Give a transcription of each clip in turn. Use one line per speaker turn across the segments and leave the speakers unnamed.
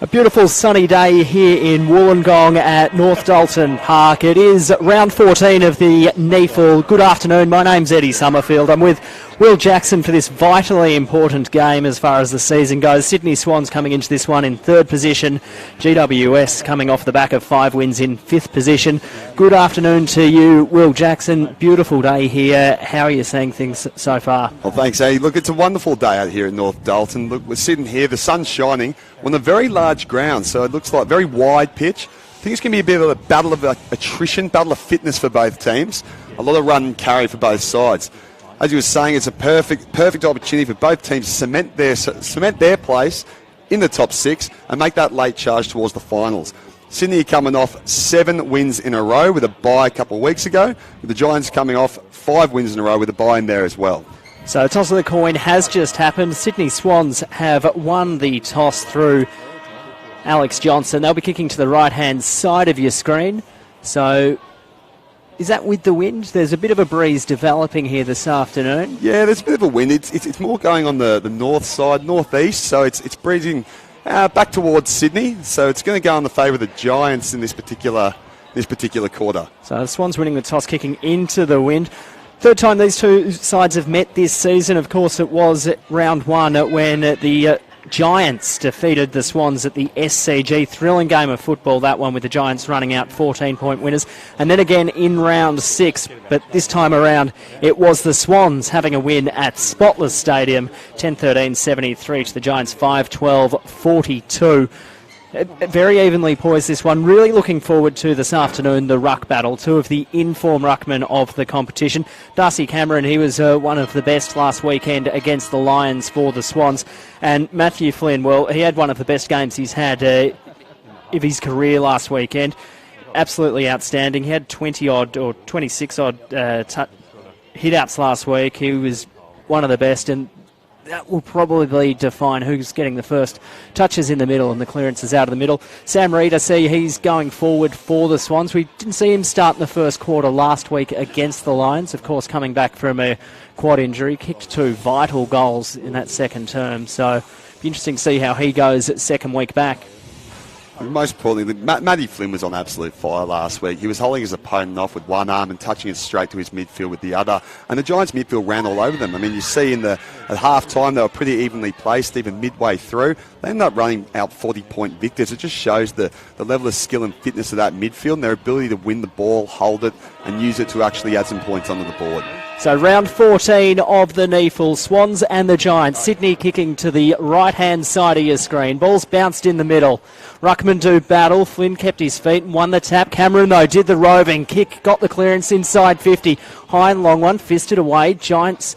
A beautiful sunny day here in Wollongong at North Dalton Park. It is round 14 of the NEAFL. Good afternoon, my name's Eddie Summerfield. I'm with Will Jackson for this vitally important game as far as the season goes. Sydney Swans coming into this one in third position. GWS coming off the back of 5 wins in fifth position. Good afternoon to you, Will Jackson. Beautiful day here. How are you seeing things so far?
Well, thanks, Eddie. Look, it's a wonderful day out here at North Dalton. Look, we're sitting here, the sun's shining on a very large ground, so it looks like a very wide pitch. I think it's going to be a bit of a battle of attrition, battle of fitness for both teams. A lot of run and carry for both sides. As you were saying, it's a perfect opportunity for both teams to cement their place in the top 6 and make that late charge towards the finals. Sydney coming off 7 wins in a row with a bye a couple of weeks ago, with the Giants coming off 5 wins in a row with a bye in there as well.
So toss of the coin has just happened. Sydney Swans have won the toss through Alex Johnson. They'll be kicking to the right-hand side of your screen. So is that with the wind? There's a bit of a breeze developing here this afternoon. Yeah,
there's a bit of a wind. It's more going on the north side, northeast, so it's breezing back towards Sydney. So it's going to go in the favour of the Giants in this particular quarter.
So the Swans winning the toss, kicking into the wind. Third time these two sides have met this season. Of course, it was round 1 when the Giants defeated the Swans at the SCG. Thrilling game of football, that one, with the Giants running out 14-point winners. And then again in round 6, but this time around it was the Swans having a win at Spotless Stadium, 10-13-73 to the Giants 5-12-42. Very evenly poised, this one. Really looking forward to this afternoon, the ruck battle. 2 of the in-form ruckmen of the competition. Darcy Cameron, he was one of the best last weekend against the Lions for the Swans. And Matthew Flynn, well, he had one of the best games he's had of his career last weekend. Absolutely outstanding. He had 20-odd or 26-odd hit-outs last week. He was one of the best, and that will probably define who's getting the first touches in the middle and the clearances out of the middle. Sam Reid, I see he's going forward for the Swans. We didn't see him start in the first quarter last week against the Lions, of course, coming back from a quad injury. Kicked 2 vital goals in that second term, so it'll be interesting to see how he goes at second week back.
Most importantly, Matty Flynn was on absolute fire last week. He was holding his opponent off with one arm and touching it straight to his midfield with the other. And the Giants' midfield ran all over them. I mean, you see at half-time they were pretty evenly placed, even midway through. They ended up running out 40-point victors. It just shows the level of skill and fitness of that midfield and their ability to win the ball, hold it, and use it to actually add some points onto the board.
So round 14 of the NEAFL, Swans and the Giants. Sydney kicking to the right-hand side of your screen. Ball's bounced in the middle. Ruckman do battle. Flynn kept his feet and won the tap. Cameron, though, did the roving kick, got the clearance inside 50. High and long one, fisted away. Giants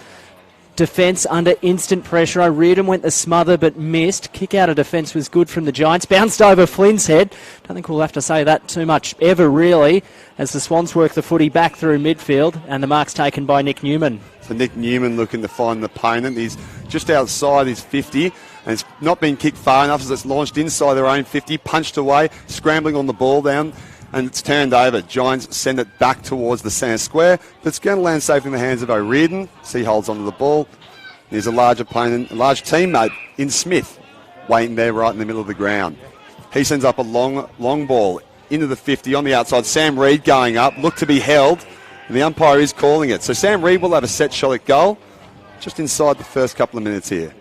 defence under instant pressure. O'Riordan went the smother but missed. Kick out of defence was good from the Giants. Bounced over Flynn's head. Don't think we'll have to say that too much ever, really, as the Swans work the footy back through midfield, and the mark's taken by Nick Newman.
So Nick Newman looking to find an opponent. He's just outside his 50, and it's not been kicked far enough as it's launched inside their own 50, punched away, scrambling on the ball down, and it's turned over. Giants send it back towards the centre square, but it's going to land safe in the hands of O'Riordan. So he holds onto the ball. There's a large opponent, a large teammate in Smith, waiting there right in the middle of the ground. He sends up a long ball into the 50 on the outside. Sam Reid going up, looked to be held, and the umpire is calling it. So Sam Reid will have a set shot at goal just inside the first couple of minutes here.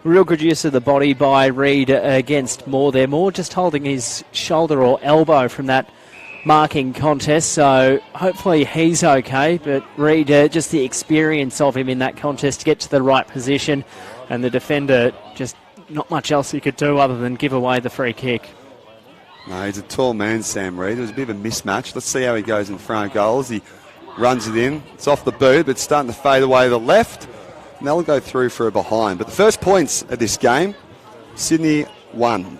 Real good use of the body by Reid against Moore there. Moore just holding his shoulder or elbow from that marking contest, so hopefully he's okay, but Reid, just the experience of him in that contest to get to the right position, and the defender, just not much else he could do other than give away the free kick.
No, he's a tall man, Sam Reid. It was a bit of a mismatch. Let's see how he goes in front of goals. He runs it in. It's off the boot, but it's starting to fade away to the left, and they'll go through for a behind. But the first points of this game, Sydney 1.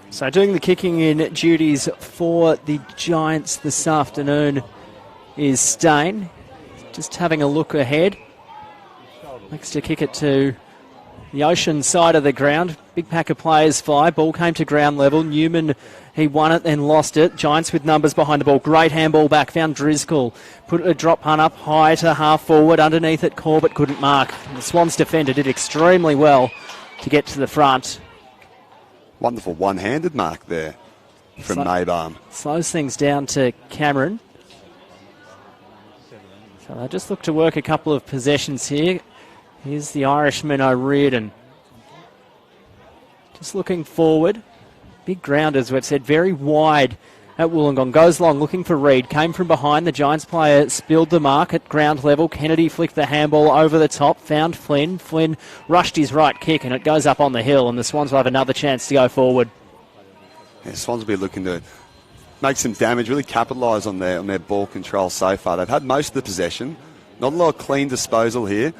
So doing the kicking in duties for the Giants this afternoon is Stain. Just having a look ahead. Likes to kick it to the Ocean side of the ground. Big pack of players fly. Ball came to ground level. Newman, he won it, then lost it. Giants with numbers behind the ball. Great handball back. Found Driscoll. Put a drop punt up high to half forward. Underneath it, Corbett couldn't mark. The Swans defender did extremely well to get to the front.
Wonderful one-handed mark there from Maybarn.
Slows things down to Cameron. So they just look to work a couple of possessions here. Here's the Irishman O'Riordan. Just looking forward. Big ground, as we've said, very wide at Wollongong. Goes long, looking for Reid. Came from behind. The Giants player spilled the mark at ground level. Kennedy flicked the handball over the top. Found Flynn. Flynn rushed his right kick, and it goes up on the hill, and the Swans will have another chance to go forward.
Yeah, Swans will be looking to make some damage, really capitalise on their ball control so far. They've had most of the possession. Not a lot of clean disposal here.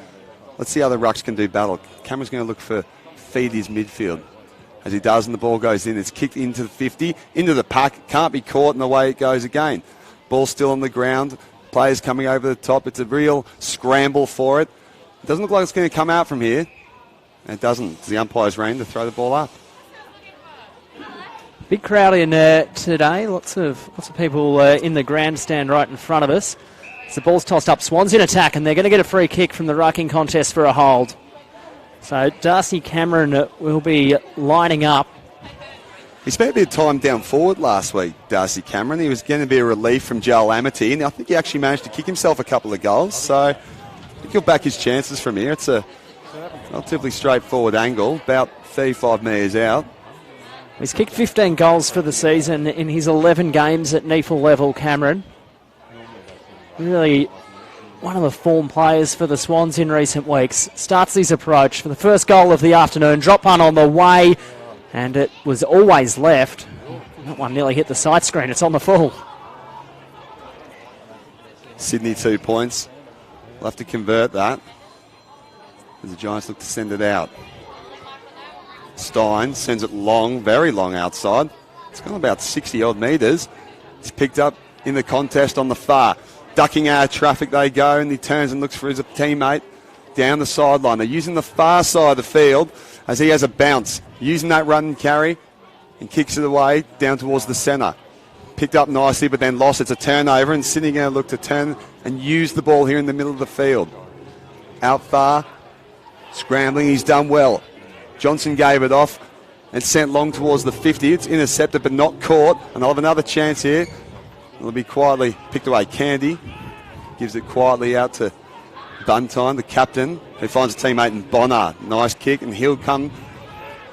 Let's see how the Rucks can do battle. Cameron's going to look for feed his midfield. As he does, and the ball goes in. It's kicked into the 50, into the pack. Can't be caught, and away it goes again. Ball still on the ground. Players coming over the top. It's a real scramble for it. It doesn't look like it's going to come out from here. And it doesn't. It's the umpire's reign to throw the ball up.
Big crowd in today. Lots of people in the grandstand right in front of us. As the ball's tossed up, Swans in attack, and they're going to get a free kick from the rucking contest for a hold. So Darcy Cameron will be lining up.
He spent a bit of time down forward last week, Darcy Cameron. He was going to be a relief from Joel Amity, and I think he actually managed to kick himself a couple of goals. So I think he'll back his chances from here. It's a relatively straightforward angle, about 35 metres out.
He's kicked 15 goals for the season in his 11 games at NEFL level, Cameron. Really one of the form players for the Swans in recent weeks. Starts his approach for the first goal of the afternoon. Drop punt on the way, and it was always left. That one nearly hit the side screen. It's on the full.
Sydney 2 points. We'll have to convert that as the Giants look to send it out. Stein sends it long, very long outside. It's gone about 60-odd metres. It's picked up in the contest on the far. Ducking out of traffic they go, and he turns and looks for his teammate down the sideline. They're using the far side of the field as he has a bounce. Using that run and carry and kicks it away down towards the centre. Picked up nicely, but then lost. It's a turnover, and Sydney going to look to turn and use the ball here in the middle of the field. Out far, scrambling, he's done well. Johnson gave it off and sent long towards the 50. It's intercepted but not caught, and they'll have another chance here. It'll be quietly picked away. Candy gives it quietly out to Buntine, the captain, who finds a teammate in Bonner. Nice kick, and he'll come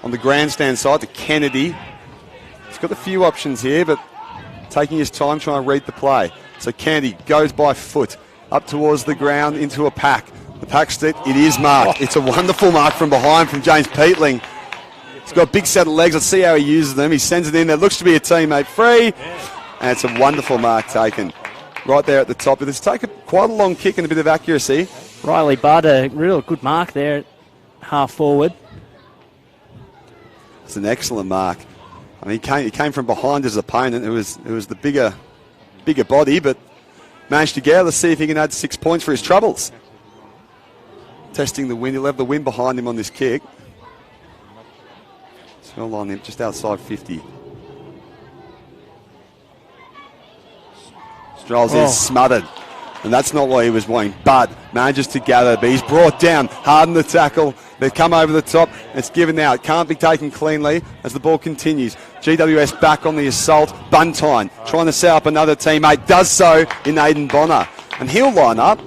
on the grandstand side to Kennedy. He's got a few options here, but taking his time trying to read the play. So Candy goes by foot up towards the ground into a pack. The pack stick, it is marked. It's a wonderful mark from behind from James Peatling. He's got a big set of legs. Let's see how he uses them. He sends it in there. Looks to be a teammate free. And it's a wonderful mark taken right there at the top. It's taken quite a long kick and a bit of accuracy.
Riley Budd, a real good mark there at half forward.
It's an excellent mark. I mean, he came from behind his opponent. It was the bigger body, but managed to get. Let's see if he can add 6 points for his troubles. Testing the wind. He'll have the wind behind him on this kick. Smell on him just outside 50. Strolls is smothered, and that's not what he was wanting, but manages to gather, but he's brought down, hard in the tackle. They come over the top, it's given out. Can't be taken cleanly as the ball continues. GWS back on the assault. Buntine trying to set up another teammate, does so in Aidan Bonner, and he'll line up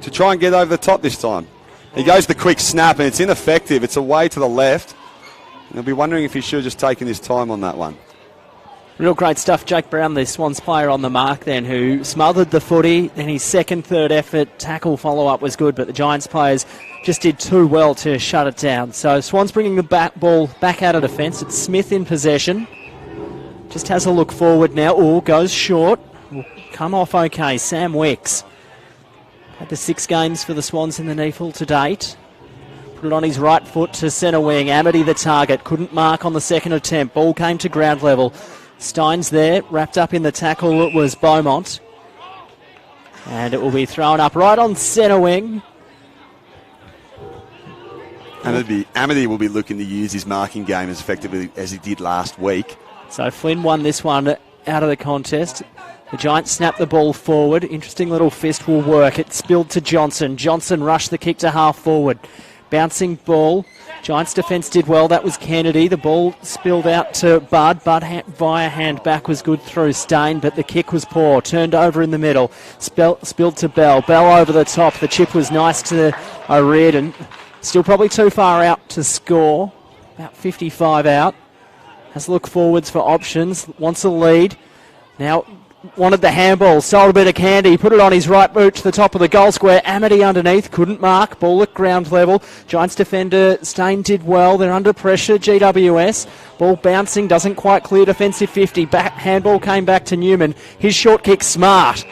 to try and get over the top this time. He goes the quick snap, and it's ineffective. It's away to the left, and he'll be wondering if he should have just taken his time on that one.
Real great stuff. Jake Brown, the Swans player on the mark then, who smothered the footy. Then his second, third effort, tackle follow-up was good, but the Giants players just did too well to shut it down. So Swans bringing the ball back out of defence. It's Smith in possession. Just has a look forward now. Oh, goes short. Will come off okay. Sam Wicks. Had the 6 games for the Swans in the NEFL to date. Put it on his right foot to centre wing. Amity the target. Couldn't mark on the second attempt. Ball came to ground level. Stein's there, wrapped up in the tackle. It was Beaumont. And it will be thrown up right on centre wing.
And Amity will be looking to use his marking game as effectively as he did last week.
So Flynn won this one out of the contest. The Giants snap the ball forward. Interesting little fist will work. It spilled to Johnson. Johnson rushed the kick to half forward. Bouncing ball Giants defence did well. That was Kennedy. The ball spilled out to Bud. Bud via hand back was good through Stain, but the kick was poor. Turned over in the middle. Spilled to Bell. Bell over the top. The chip was nice to O'Riordan. Still probably too far out to score. About 55 out. Has a look forwards for options. Wants a lead. Now wanted the handball, sold a bit of candy, put it on his right boot to the top of the goal square. Amity underneath, couldn't mark. Ball at ground level. Giants defender Stain did well. They're under pressure. GWS. Ball bouncing, doesn't quite clear defensive 50. Handball came back to Newman. His short kick smart.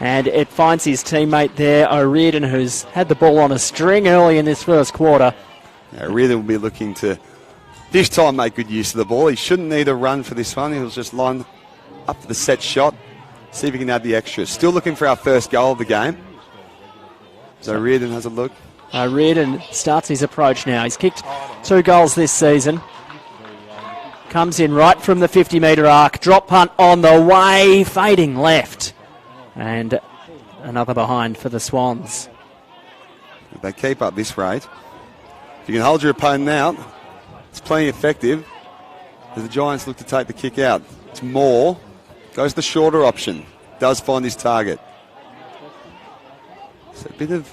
And it finds his teammate there, O'Riordan, who's had the ball on a string early in this first quarter.
Yeah, O'Riordan will be looking to this time make good use of the ball. He shouldn't need a run for this one. He'll just line up for the set shot, see if he can add the extras. Still looking for our first goal of the game. So O'Riordan has a look.
O'Riordan starts his approach now. He's kicked 2 goals this season. Comes in right from the 50-metre arc. Drop punt on the way, fading left. And another behind for the Swans.
If they keep up this rate, if you can hold your opponent out, it's plenty effective as the Giants look to take the kick out. It's Moore. Goes the shorter option. Does find his target. So a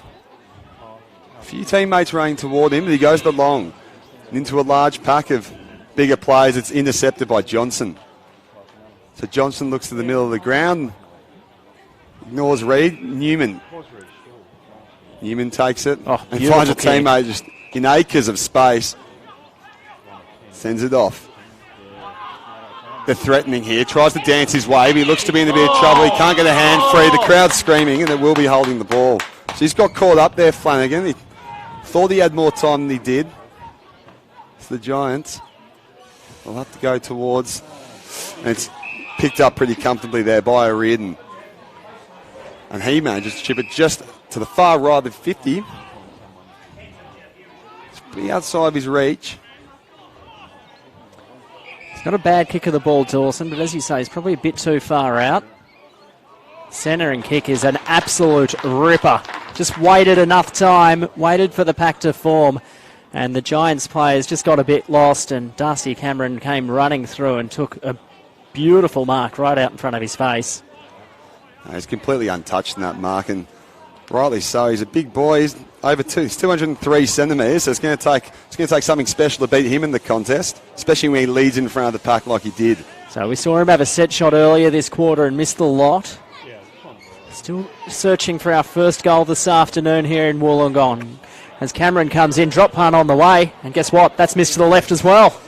few teammates running toward him, but he goes the long. And into a large pack of bigger players, it's intercepted by Johnson. So Johnson looks to the middle of the ground. Ignores Reed. Newman takes it and finds a teammate just in acres of space. Sends it off. They're threatening here. Tries to dance his way, but he looks to be in a bit of trouble. He can't get a hand free. The crowd's screaming, and they will be holding the ball. So he's got caught up there, Flanagan. He thought he had more time than he did. So the Giants will have to go towards, and it's picked up pretty comfortably there by O'Riordan. And he manages to chip it just to the far right of the 50. It's pretty outside of his reach.
It's not a bad kick of the ball, Dawson, but as you say, he's probably a bit too far out. Centering kick is an absolute ripper. Just waited enough time, waited for the pack to form, and the Giants players just got a bit lost, and Darcy Cameron came running through and took a beautiful mark right out in front of his face.
He's completely untouched in that mark, and rightly so. He's a big boy. He's he's 203 centimetres, so it's going to take something special to beat him in the contest, especially when he leads in front of the pack like he did.
So we saw him have a set shot earlier this quarter and missed the lot. Still searching for our first goal this afternoon here in Wollongong. As Cameron comes in, drop punt on the way, and guess what? That's missed to the left as well.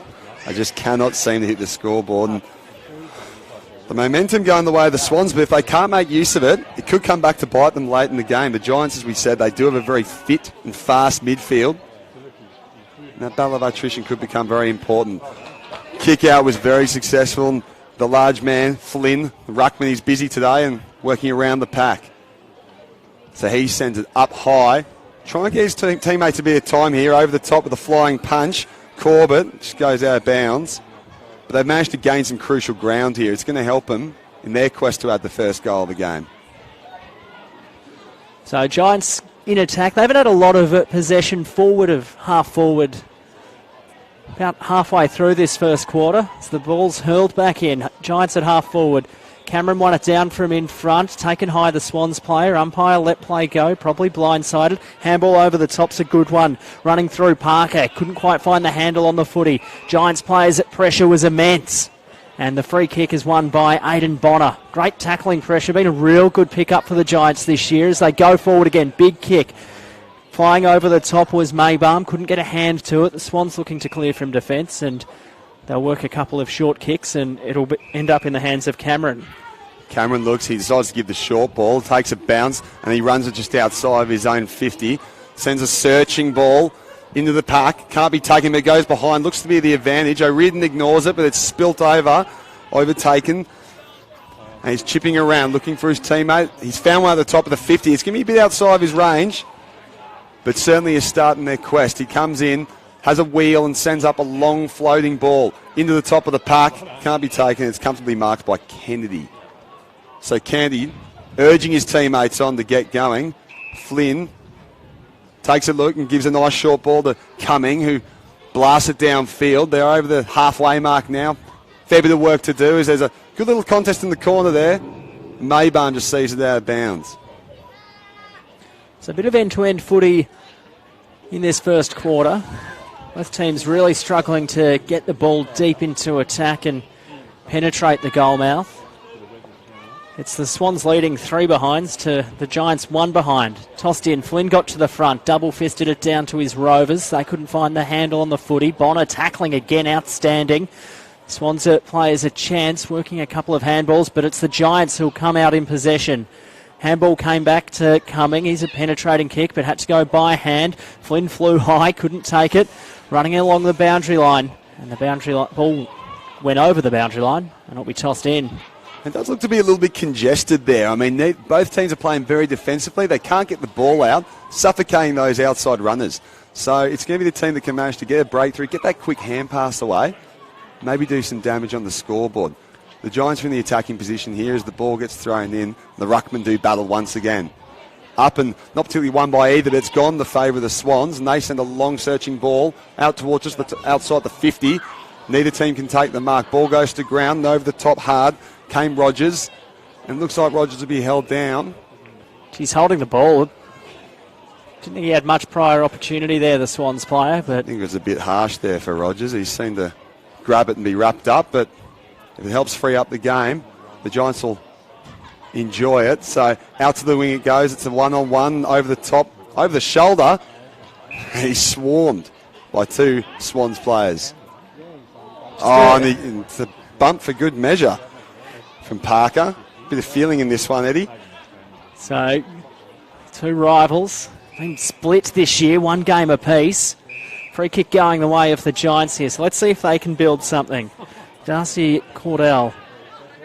I just cannot seem to hit the scoreboard. And the momentum going the way of the Swans, but if they can't make use of it, it could come back to bite them late in the game. The Giants, as we said, they do have a very fit and fast midfield. And that battle of attrition could become very important. Kick out was very successful. The large man, Flynn, the ruckman, he's busy today and working around the pack. So he sends it up high. Trying to get his teammates a bit of time here over the top with a flying punch. Corbett just goes out of bounds. But they've managed to gain some crucial ground here. It's going to help them in their quest to add the first goal of the game.
So Giants in attack. They haven't had a lot of possession forward of half forward. About halfway through this first quarter. So the ball's hurled back in. Giants at half forward. Cameron won it down from in front. Taken high the Swans player. Umpire let play go. Probably blindsided. Handball over the top's a good one. Running through Parker. Couldn't quite find the handle on the footy. Giants players' pressure was immense. And the free kick is won by Aidan Bonner. Great tackling pressure. Been a real good pick-up for the Giants this year as they go forward again. Big kick. Flying over the top was Maybaum. Couldn't get a hand to it. The Swans looking to clear from defence, and they'll work a couple of short kicks and it'll end up in the hands of Cameron.
Cameron looks, he decides to give the short ball, takes a bounce, and he runs it just outside of his own 50. Sends a searching ball into the pack. Can't be taken, but it goes behind. Looks to be the advantage. O'Riordan ignores it, but it's spilt over. Overtaken. And he's chipping around, looking for his teammate. He's found one at the top of the 50. It's going to be a bit outside of his range, but certainly a start in their quest. He comes in, has a wheel, and sends up a long floating ball into the top of the pack. Can't be taken. It's comfortably marked by Kennedy. So Kennedy urging his teammates on to get going. Flynn takes a look and gives a nice short ball to Cumming, who blast it downfield. They're over the halfway mark now. Fair bit of work to do as there's a good little contest in the corner there. Maybarn just sees it out of bounds.
It's a bit of end-to-end footy in this first quarter. Both teams really struggling to get the ball deep into attack and penetrate the goal mouth. It's the Swans leading 3 behinds to the Giants 1 behind. Tossed in, Flynn got to the front, double-fisted it down to his Rovers. They couldn't find the handle on the footy. Bonner tackling again, outstanding. Swans players a chance, working a couple of handballs, but it's the Giants who'll come out in possession. Handball came back to Cumming. He's a penetrating kick, but had to go by hand. Flynn flew high, couldn't take it. Running along the boundary line. And the boundary line ball went over the boundary line, and it'll be tossed in.
It does look to be a little bit congested there. I mean, both teams are playing very defensively. They can't get the ball out, suffocating those outside runners. So it's going to be the team that can manage to get a breakthrough, get that quick hand pass away, maybe do some damage on the scoreboard. The Giants are in the attacking position here as the ball gets thrown in. The ruckmen do battle once again. Up and not particularly won by either, but it's gone in the favour of the Swans, and they send a long searching ball out towards just outside the 50. Neither team can take the mark. Ball goes to ground, over the top hard. Came Rogers, and looks like Rogers will be held down.
He's holding the ball. Didn't think he had much prior opportunity there, the Swans player, but
I think it was a bit harsh there for Rogers. He seemed to grab it and be wrapped up, but if it helps free up the game, the Giants will enjoy it. So out to the wing it goes. It's a one-on-one over the top, over the shoulder, and he's swarmed by 2 Swans players. And it's a bump for good measure from Parker. Bit of feeling in this one, Eddie.
So 2 rivals, been split this year, 1 game apiece. Free kick going the way of the Giants here. So let's see if they can build something. Darcy Cordell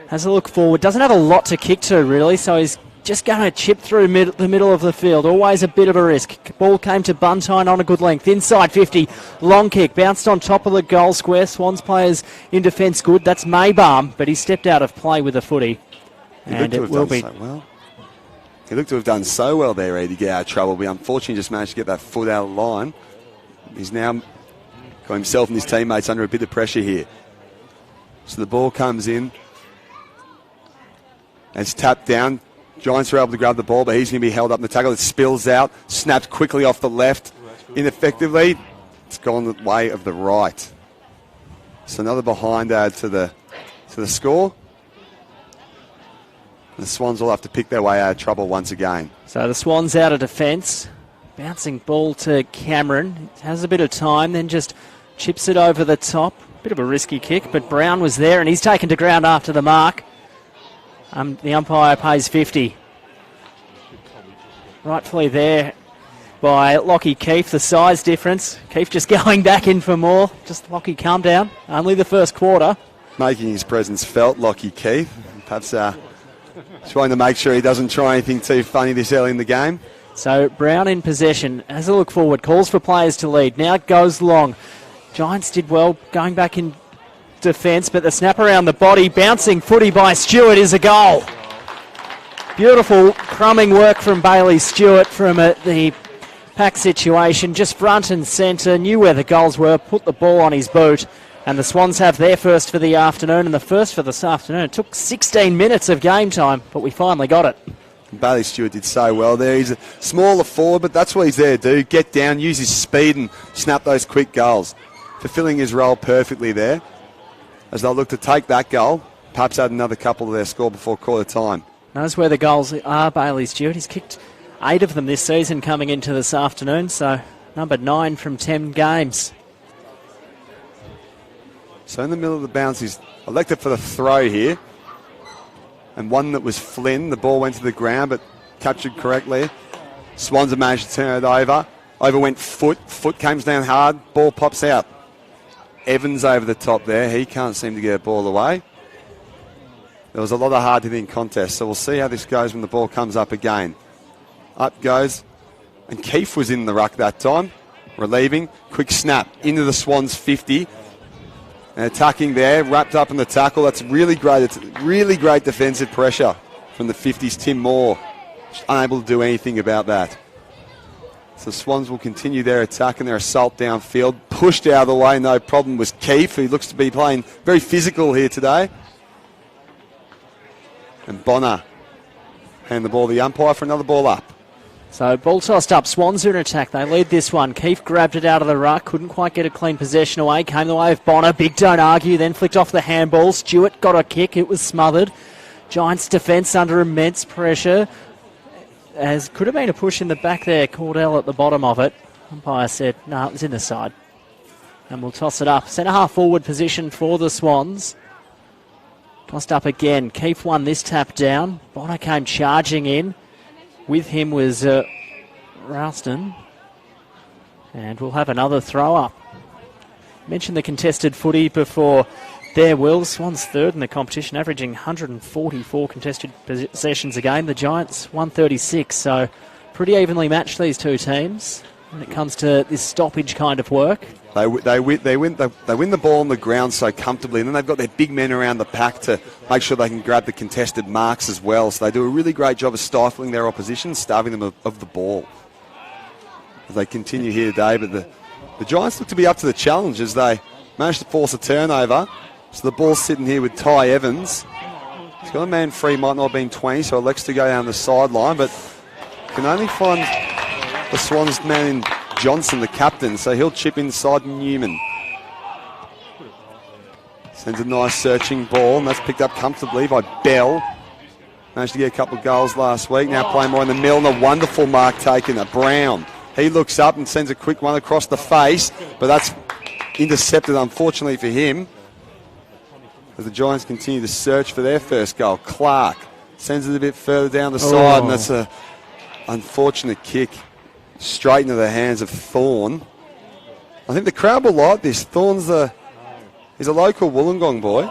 has a look forward. Doesn't have a lot to kick to, really, so he's just going to chip through the middle of the field. Always a bit of a risk. Ball came to Buntine on a good length. Inside 50. Long kick. Bounced on top of the goal square. Swans players in defence good. That's Maybarn, but he stepped out of play with the footy. And it will be...
He looked to have done so well there, Eddie, to get out of trouble. But unfortunately just managed to get that foot out of line. He's now got himself and his teammates under a bit of pressure here. So the ball comes in. And it's tapped down. Giants are able to grab the ball, but he's going to be held up in the tackle. It spills out, snapped quickly off the left. Ineffectively, it's gone the way of the right. So another behind add to the score. The Swans will have to pick their way out of trouble once again.
So the Swans out of defence. Bouncing ball to Cameron. Has a bit of time, then just chips it over the top. Bit of a risky kick, but Brown was there, and he's taken to ground after the mark. The umpire pays 50. Rightfully there by Lockie Keefe. The size difference. Keefe just going back in for more. Just Lockie, calm down. Only the first quarter.
Making his presence felt, Lockie Keefe. Perhaps trying to make sure he doesn't try anything too funny this early in the game.
So Brown in possession. Has a look forward. Calls for players to lead. Now it goes long. Giants did well going back in defence, but the snap around the body, bouncing footy by Stewart is a goal. Beautiful crumbing work from Bailey Stewart from the pack situation, just front and centre, knew where the goals were, put the ball on his boot, and the Swans have their first for the afternoon and the first for this afternoon. It took 16 minutes of game time, but we finally got it.
Bailey Stewart did so well there. He's a smaller forward, but that's what he's there to do. Get down, use his speed and snap those quick goals. Fulfilling his role perfectly there. As they'll look to take that goal, perhaps add another couple to their score before quarter time.
Knows where the goals are, Bailey Stewart. He's kicked 8 of them this season coming into this afternoon, so number 9 from 10 games.
So in the middle of the bounce, he's elected for the throw here. And one that was Flynn. The ball went to the ground, but captured correctly. Swans have managed to turn it over. Over went Foot. Foot comes down hard. Ball pops out. Evans over the top there. He can't seem to get a ball away. There was a lot of hard-hitting contests, so we'll see how this goes when the ball comes up again. Up goes. And Keefe was in the ruck that time. Relieving. Quick snap into the Swans 50. And attacking there, wrapped up in the tackle. That's really great. It's really great defensive pressure from the 50s. Tim Moore just unable to do anything about that. So Swans will continue their attack and their assault downfield. Pushed out of the way, no problem, was Keefe, who looks to be playing very physical here today. And Bonner hand the ball to the umpire for another ball up.
So ball tossed up, Swans are in attack. They lead this one. Keefe grabbed it out of the ruck, couldn't quite get a clean possession away. Came the way of Bonner, big don't argue, then flicked off the handball. Stewart got a kick, it was smothered. Giants defence under immense pressure. As could have been a push in the back there, Cordell at the bottom of it. Umpire said, no, it was in the side. And we'll toss it up. Centre half forward position for the Swans. Tossed up again. Keefe won this tap down. Bonner came charging in. With him was Ralston. And we'll have another throw up. Mentioned the contested footy before. There, Will. Swans third in the competition, averaging 144 contested possessions a game. The Giants 136, so pretty evenly matched, these two teams when it comes to this stoppage kind of work.
They win the ball on the ground so comfortably, and then they've got their big men around the pack to make sure they can grab the contested marks as well. So they do a really great job of stifling their opposition, starving them of the ball. As they continue here today, but the Giants look to be up to the challenge as they manage to force a turnover. So the ball's sitting here with Ty Evans. He's got a man free, might not have been 20, so elects to go down the sideline, but can only find the Swans man in Johnson, the captain, so he'll chip inside Newman. Sends a nice searching ball, and that's picked up comfortably by Bell. Managed to get a couple of goals last week, now playing more in the middle, and a wonderful mark taken at Brown. He looks up and sends a quick one across the face, but that's intercepted, unfortunately for him. As the Giants continue to search for their first goal. Clark sends it a bit further down the side, and that's an unfortunate kick straight into the hands of Thorne. I think the crowd will like this. Thorne's he's a local Wollongong boy.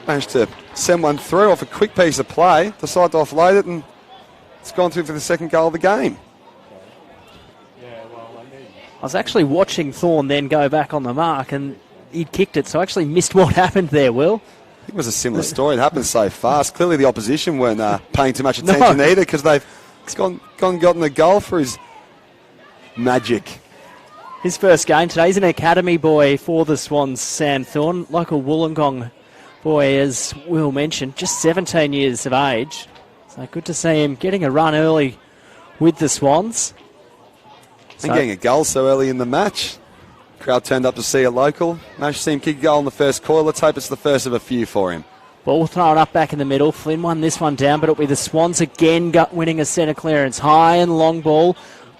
Managed to send one through off a quick piece of play, decide to offload it, and it's gone through for the second goal of the game.
I was actually watching Thorne then go back on the mark, and he'd kicked it, so I actually missed what happened there, Will.
I think it was a similar story. It happened so fast. Clearly the opposition weren't paying too much attention either, because they've gotten the goal for his magic.
His first game today. He's an academy boy for the Swans, Sam Thorne. Local Wollongong boy, as Will mentioned, just 17 years of age. So good to see him getting a run early with the Swans.
And getting a goal so early in the match. Crowd turned up to see a local. Managed to see him kick a goal in the first quarter. Let's hope it's the first of a few for him.
Ball thrown up back in the middle. Flynn won this one down, but it'll be the Swans again winning a centre clearance. High and long ball.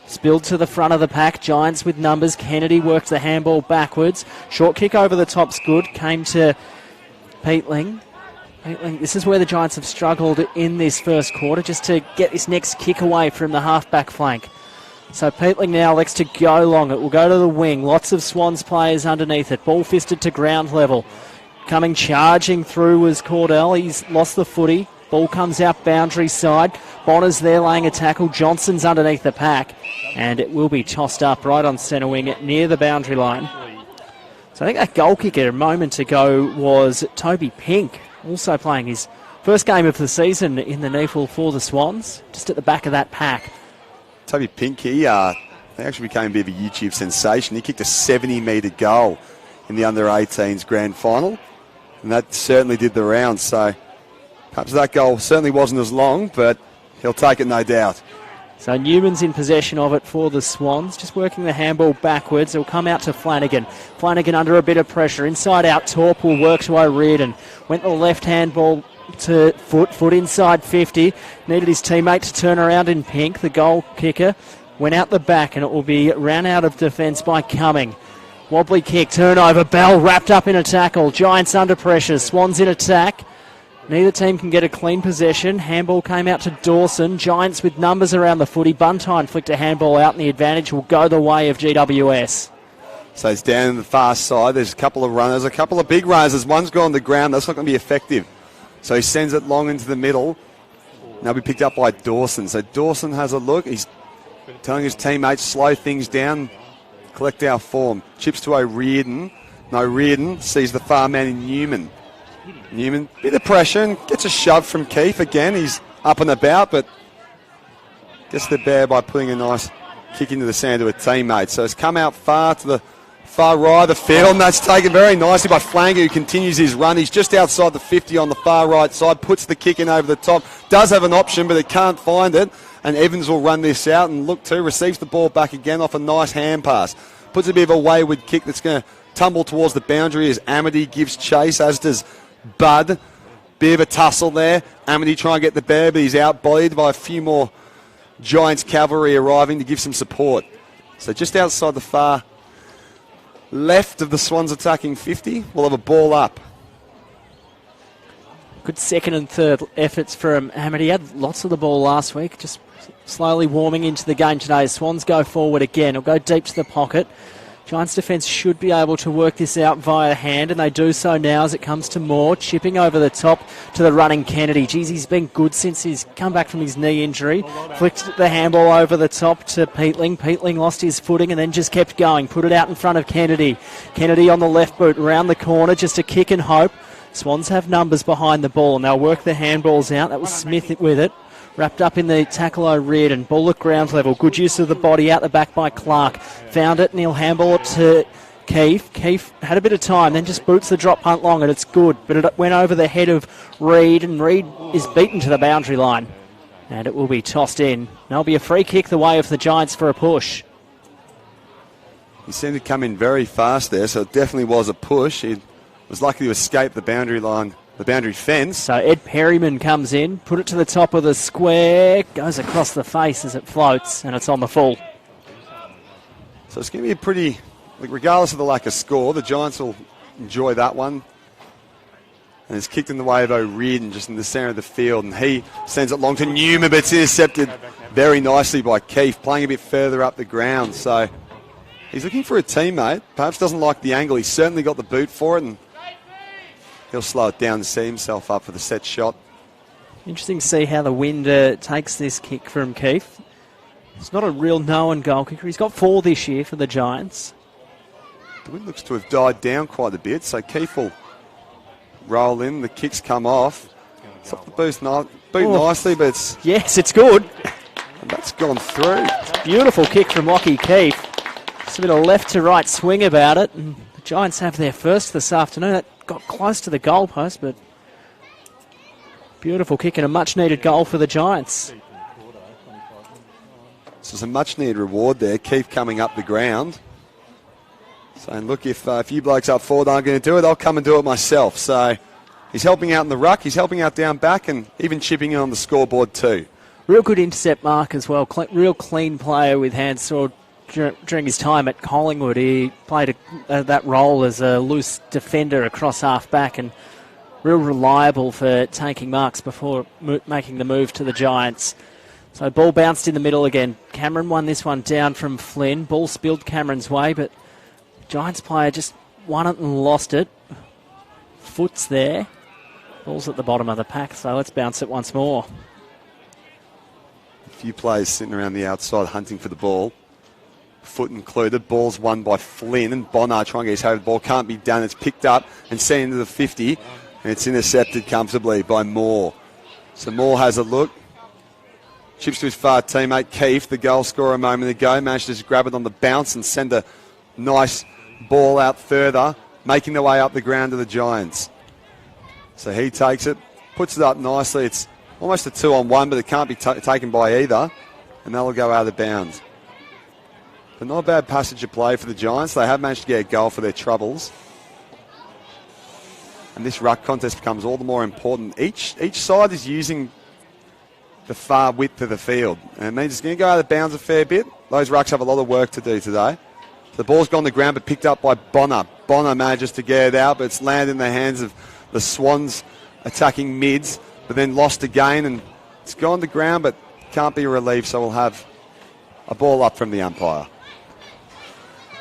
Spilled to the front of the pack. Giants with numbers. Kennedy works the handball backwards. Short kick over the top's good. Came to Peatling. This is where the Giants have struggled in this first quarter, just to get this next kick away from the half-back flank. So Peatling now elects to go long. It will go to the wing. Lots of Swans players underneath it. Ball fisted to ground level. Coming charging through was Cordell. He's lost the footy. Ball comes out boundary side. Bonner's there laying a tackle. Johnson's underneath the pack. And it will be tossed up right on centre wing near the boundary line. So I think that goal kicker a moment ago was Toby Pink, also playing his first game of the season in the NEAFL for the Swans, just at the back of that pack.
Toby Pink, he actually became a bit of a YouTube sensation. He kicked a 70-metre goal in the under-18s grand final, and that certainly did the rounds. So perhaps that goal certainly wasn't as long, but he'll take it, no doubt.
So Newman's in possession of it for the Swans, just working the handball backwards. It'll come out to Flanagan. Flanagan under a bit of pressure. Inside out, Torp will work to O'Riordan. Went the left handball to foot inside 50. Needed his teammate to turn around in Pink. The goal kicker went out the back, and it will be ran out of defence by Cumming. Wobbly kick, turnover. Bell wrapped up in a tackle. Giants under pressure. Swans in attack. Neither team can get a clean possession. Handball came out to Dawson. Giants with numbers around the footy. Buntine flicked a handball out, and the advantage will go the way of GWS.
So it's down in the far side. There's a couple of runners, a couple of big runners. As one's gone on the ground, that's not going to be effective. So he sends it long into the middle. Now be picked up by Dawson. So Dawson has a look. He's telling his teammates, slow things down, collect our form. Chips to O'Riordan. And O'Riordan sees the far man in Newman. Newman, bit of pressure and gets a shove from Keefe again. He's up and about, but gets the bear by putting a nice kick into the sand to a teammate. So it's come out far to the far right of the field, and that's taken very nicely by Flanger, who continues his run. He's just outside the 50 on the far right side, puts the kick in over the top, does have an option, but it can't find it, and Evans will run this out and look to, receives the ball back again off a nice hand pass. Puts a bit of a wayward kick that's going to tumble towards the boundary as Amity gives chase, as does Bud. Bit of a tussle there. Amity trying to get the bear, but he's outbodied by a few more Giants cavalry arriving to give some support. So just outside the far left of the Swans attacking 50, we'll have a ball up.
Good second and third efforts from Amity. He had lots of the ball last week, just slowly warming into the game today. Swans go forward again. He'll go deep to the pocket. Giants defence should be able to work this out via hand, and they do so now as it comes to Moore, chipping over the top to the running Kennedy. Geez, he's been good since he's come back from his knee injury. Flicked the handball over the top to Peatling. Peatling lost his footing and then just kept going. Put it out in front of Kennedy. Kennedy on the left boot, around the corner, just a kick and hope. Swans have numbers behind the ball, and they'll work the handballs out. That was Smith with it. Wrapped up in the tackle O'Riordan. Ball at ground level. Good use of the body out the back by Clark. Found it and he'll handball it to Keefe. Keefe had a bit of time, then just boots the drop punt long, and it's good. But it went over the head of Reed, and Reed is beaten to the boundary line. And it will be tossed in. There'll be a free kick the way of the Giants for a push.
He seemed to come in very fast there, so it definitely was a push. He was lucky to escape the boundary line, the boundary fence.
So Ed Perryman comes in, put it to the top of the square, goes across the face as it floats, and it's on the full.
So it's going to be a pretty, regardless of the lack of score, the Giants will enjoy that one. And it's kicked in the way of O'Riordan, just in the centre of the field, and he sends it long to Newman, but it's intercepted very nicely by Keefe, playing a bit further up the ground. So he's looking for a teammate, perhaps doesn't like the angle. He's certainly got the boot for it, and he'll slow it down to set himself up for the set shot.
Interesting to see how the wind takes this kick from Keefe. He's not a real known goal kicker. He's got 4 this year for the Giants.
The wind looks to have died down quite a bit, so Keefe will roll in. The kicks come off. It's off the boot nicely, but it's...
Yes, it's good.
And that's gone through.
Beautiful kick from Lachie Keefe. Just a bit of left to right swing about it. And the Giants have their first this afternoon. That got close to the goalpost, but beautiful kick and a much-needed goal for the Giants.
So it's a much-needed reward there. Keefe coming up the ground, saying, look, if you blokes up forward aren't going to do it, I'll come and do it myself. So he's helping out in the ruck, he's helping out down back, and even chipping in on the scoreboard too.
Real good intercept mark as well. Real clean player with hands. Saw during his time at Collingwood, he played that role as a loose defender across half-back, and real reliable for taking marks before making the move to the Giants. So ball bounced in the middle again. Cameron won this one down from Flynn. Ball spilled Cameron's way, but Giants player just won it and lost it. Foot's there. Ball's at the bottom of the pack, so let's bounce it once more.
A few players sitting around the outside hunting for the ball. Foot included. Ball's won by Flynn, and Bonner trying to get his head. The ball can't be done. It's picked up and sent into the 50, and it's intercepted comfortably by Moore. So Moore has a look. Chips to his far teammate Keefe, the goal scorer a moment ago. Managed to grab it on the bounce and send a nice ball out further, making their way up the ground to the Giants. So he takes it, puts it up nicely. It's almost a 2-on-1, but it can't be taken by either, and that'll go out of bounds. But not a bad passage of play for the Giants. They have managed to get a goal for their troubles. And this ruck contest becomes all the more important. Each side is using the far width of the field, and it means it's going to go out of bounds a fair bit. Those rucks have a lot of work to do today. The ball's gone to the ground, but picked up by Bonner. Bonner manages to get it out, but it's landed in the hands of the Swans attacking mids, but then lost again, and it's gone to ground, but can't be relieved, so we'll have a ball up from the umpire.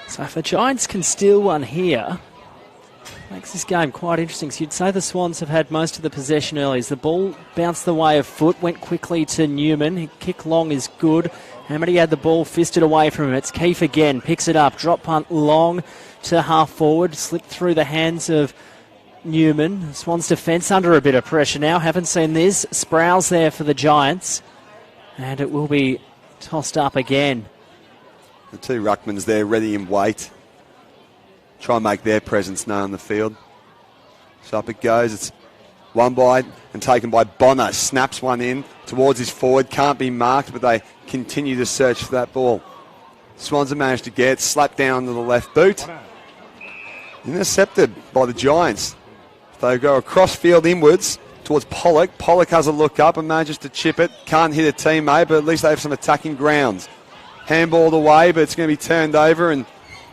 So if the Giants can steal one here, makes this game quite interesting. So you'd say the Swans have had most of the possession early. As the ball bounced the way of Foot, went quickly to Newman. His kick long is good. Hamity had the ball fisted away from him. It's Keefe again, picks it up. Drop punt long to half forward. Slipped through the hands of Newman. Swans defence under a bit of pressure now. Haven't seen this. Sprouse there for the Giants. And it will be tossed up again.
The two ruckmans there ready in wait. Try and make their presence known on the field. So up it goes. It's won by and taken by Bonner. Snaps one in towards his forward. Can't be marked, but they continue to search for that ball. Swans have managed to get slapped down to the left boot. Intercepted by the Giants. They go across field inwards towards Pollock. Pollock has a look up and manages to chip it. Can't hit a teammate, but at least they have some attacking grounds. Handballed away, but it's going to be turned over, and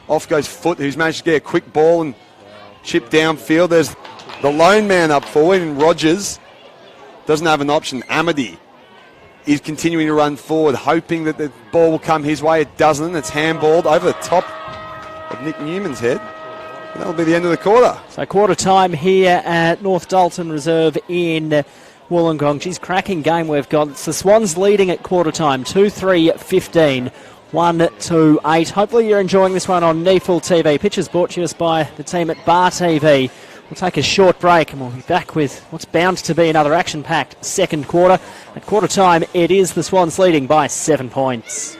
off goes Foot, who's managed to get a quick ball and chip downfield. There's the lone man up forward, and Rogers doesn't have an option. Amity is continuing to run forward, hoping that the ball will come his way. It doesn't. It's handballed over the top of Nick Newman's head. And that'll be the end of the quarter.
So quarter time here at North Dalton Reserve in Wollongong. Geez, cracking game we've got. It's the Swans leading at quarter time, 2-3-15, 1-2-8. Hopefully you're enjoying this one on NEFL TV. Pictures brought to us by the team at Bar TV. We'll take a short break and we'll be back with what's bound to be another action-packed second quarter. At quarter time, it is the Swans leading by 7 points.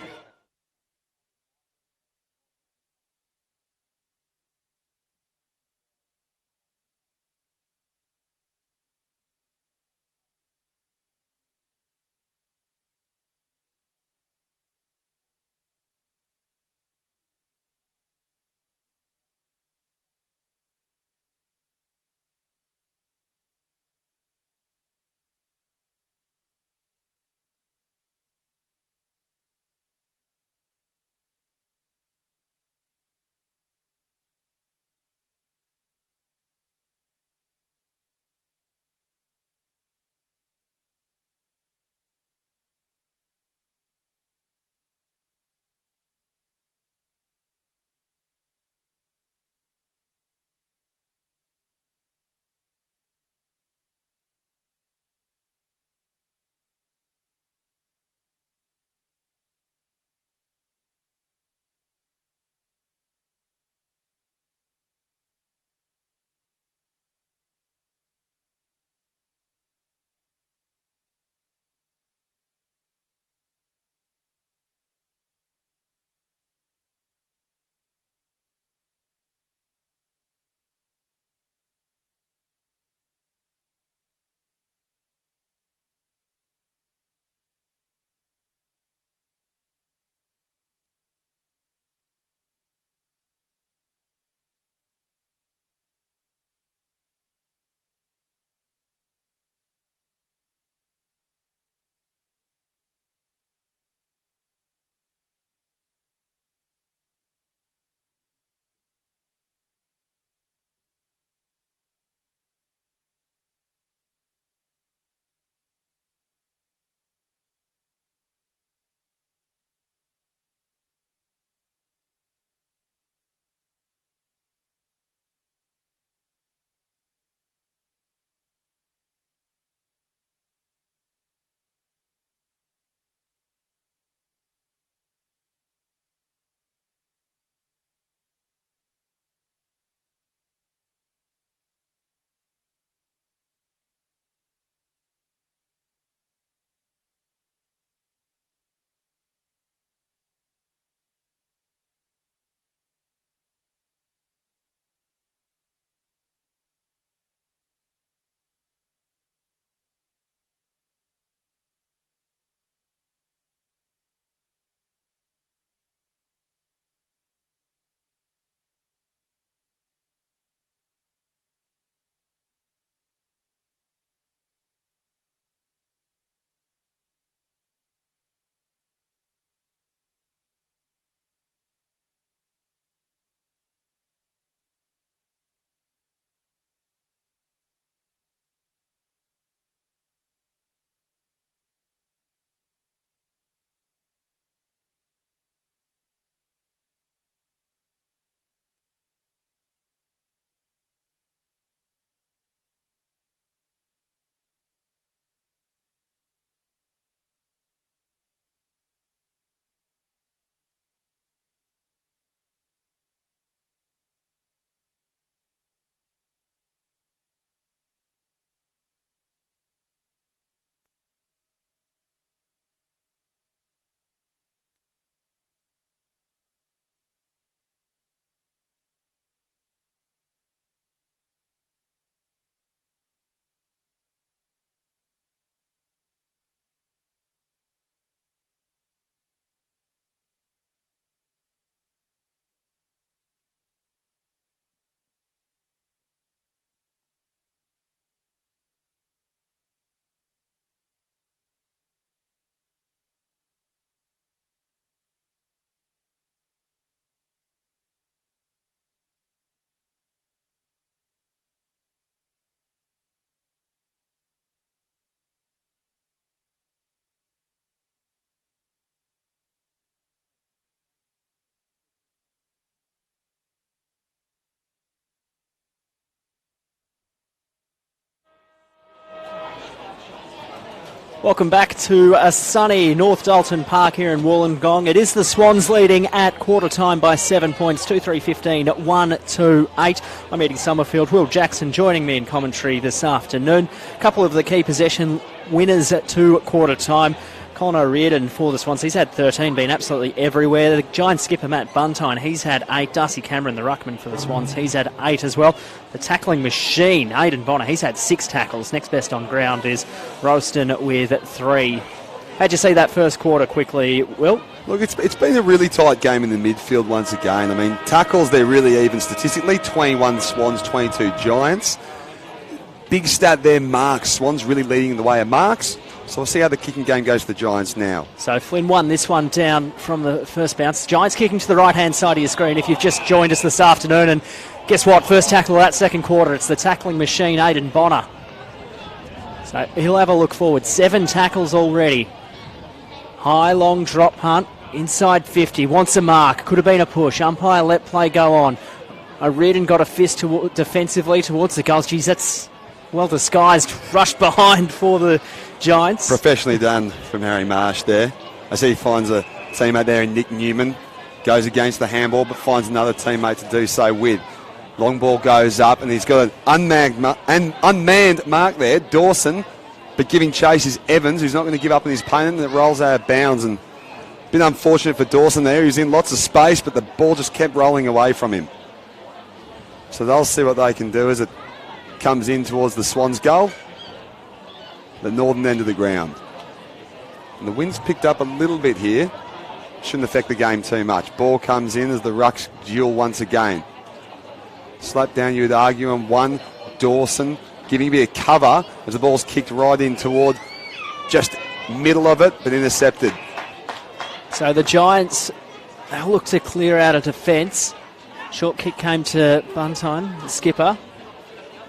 Welcome back to a sunny North Dalton Park here in Wollongong. It is the Swans leading at quarter time by 7 points, 2-3-15, 1-2-8. I'm Eddie Summerfield. Will Jackson joining me in commentary this afternoon. A couple of the key possession winners at quarter time. Colin O'Riordan for the Swans, he's had 13, been absolutely everywhere. The Giant skipper Matt Buntine, he's had 8. Darcy Cameron, the ruckman for the Swans, he's had 8 as well. The tackling machine, Aidan Bonner, he's had 6 tackles. Next best on ground is Ralston with 3. How'd you see that first quarter quickly, Will?
Look, it's been a really tight game in the midfield once again. I mean, tackles, they're really even statistically. 21 Swans, 22 Giants. Big stat there, marks. Swans really leading the way of marks. So we'll see how the kicking game goes for the Giants now.
So Flynn won this one down from the first bounce. Giants kicking to the right-hand side of your screen if you've just joined us this afternoon. And guess what? First tackle of that second quarter. It's the tackling machine, Aidan Bonner. So he'll have a look forward. 7 tackles already. High, long drop punt. Inside 50. Wants a mark. Could have been a push. Umpire let play go on. O'Riordan got a fist defensively towards the goals. Geez, that's well disguised. Rushed behind for the Giants.
Professionally done from Harry Marsh there. I see he finds a teammate there in Nick Newman. Goes against the handball but finds another teammate to do so with. Long ball goes up and he's got an unmanned mark there, Dawson. But giving chase is Evans, who's not going to give up on his opponent, and it rolls out of bounds. And a bit unfortunate for Dawson there. He was in lots of space but the ball just kept rolling away from him. So they'll see what they can do as it comes in towards the Swans' goal. The northern end of the ground. And the wind's picked up a little bit here. Shouldn't affect the game too much. Ball comes in as the rucks duel once again. Slope down, you would argue, on one. Dawson giving a bit of cover as the ball's kicked right in toward just middle of it, but intercepted.
So the Giants, they'll look to clear out a defence. Short kick came to Buntine, the skipper.